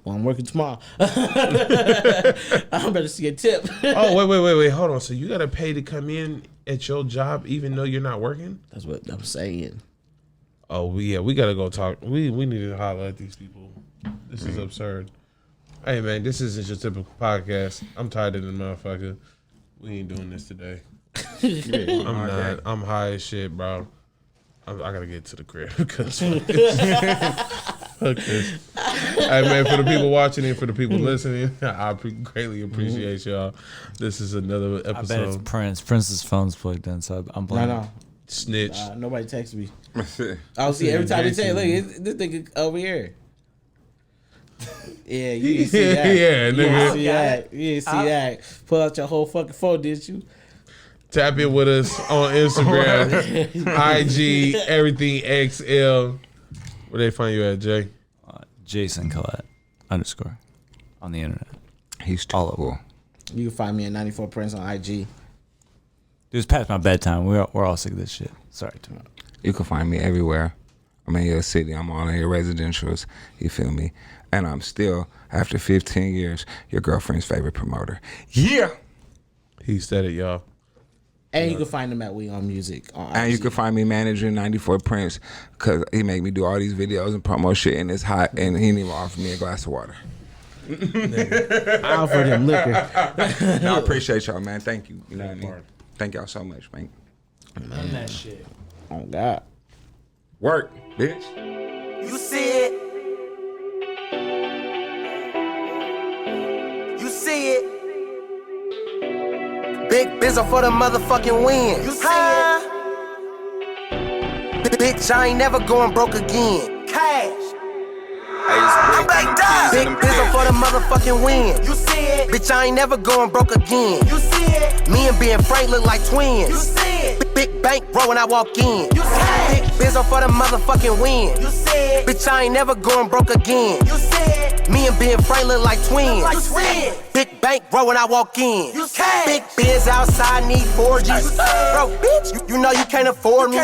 well, I'm working tomorrow. I better see a tip. Oh, wait, hold on. So you gotta pay to come in at your job even though you're not working? That's what I'm saying. Oh, we gotta go talk. We need to holler at these people. This is absurd. Hey man, this isn't your typical podcast. I'm tired of the motherfucker. We ain't doing this today. I'm not. I'm high as shit, bro. I gotta get to the crib because fuck this. Hey man, for the people watching and for the people listening, I greatly appreciate y'all. This is another I episode. bet it's Prince. Prince's phone's plugged in, so I'm playing. No. Snitch. Nobody texts me. I was see every time they say, "Look, this nigga over here." Yeah, you didn't see that. Yeah, You nigga. didn't see that. You didn't see that. Pull out your whole fucking phone, didn't you? Tap in with us on Instagram, IG, everything XL. Where they find you at, Jay? Jason Collette _ on the internet. He's too cool. You can find me at 94 Prince on IG. Dude, it's past my bedtime. We're all sick of this shit. Sorry, Tim. You can find me everywhere. I'm in your city. I'm on your residentials. You feel me? And I'm still, after 15 years, your girlfriend's favorite promoter. Yeah. He said it, y'all. And you can find him at We On Music on IG. And you can find me managing 94 Prince because he make me do all these videos and promo shit and it's hot and he didn't even offer me a glass of water. I offered him liquor. No, I appreciate y'all, man. Thank you. You know what I mean? Thank y'all so much, man. Run that shit. Oh, God. Work, bitch. You see it. You see it. Big Bizzle for the motherfucking win. You see it. Bitch, I ain't never going broke again. Cash. I'm back down. Big Bizzle for the motherfucking win. You see it. Bitch, I ain't never going broke again. You see it. Me and Ben Frank look like twins. You see it. Big bank bro when I walk in. You see it. Big Bizzle for the motherfucking win. You see it. Bitch, I ain't never going broke again. You see it. Me and Ben Frank look like twins. You see it. Big bank bro when I walk in. You see it. Big Biz outside need 4Gs. Bro, bitch, you know you can't afford me.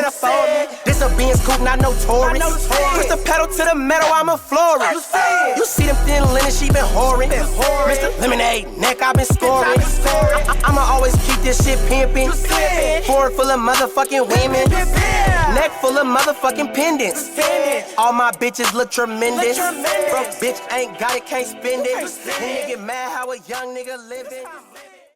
This a Benz coupe, not no Taurus. Push the pedal to the metal, I'm a florist. You see them thin linen, she been whoring. Mr. Lemonade neck, I been scoring. I'ma always keep this this shit pimpin'. Foreign full of motherfucking women. Neck full of motherfucking pendants. All my bitches look tremendous. Broke bitch ain't got it, can't spend it. Nigga get mad how a young nigga living.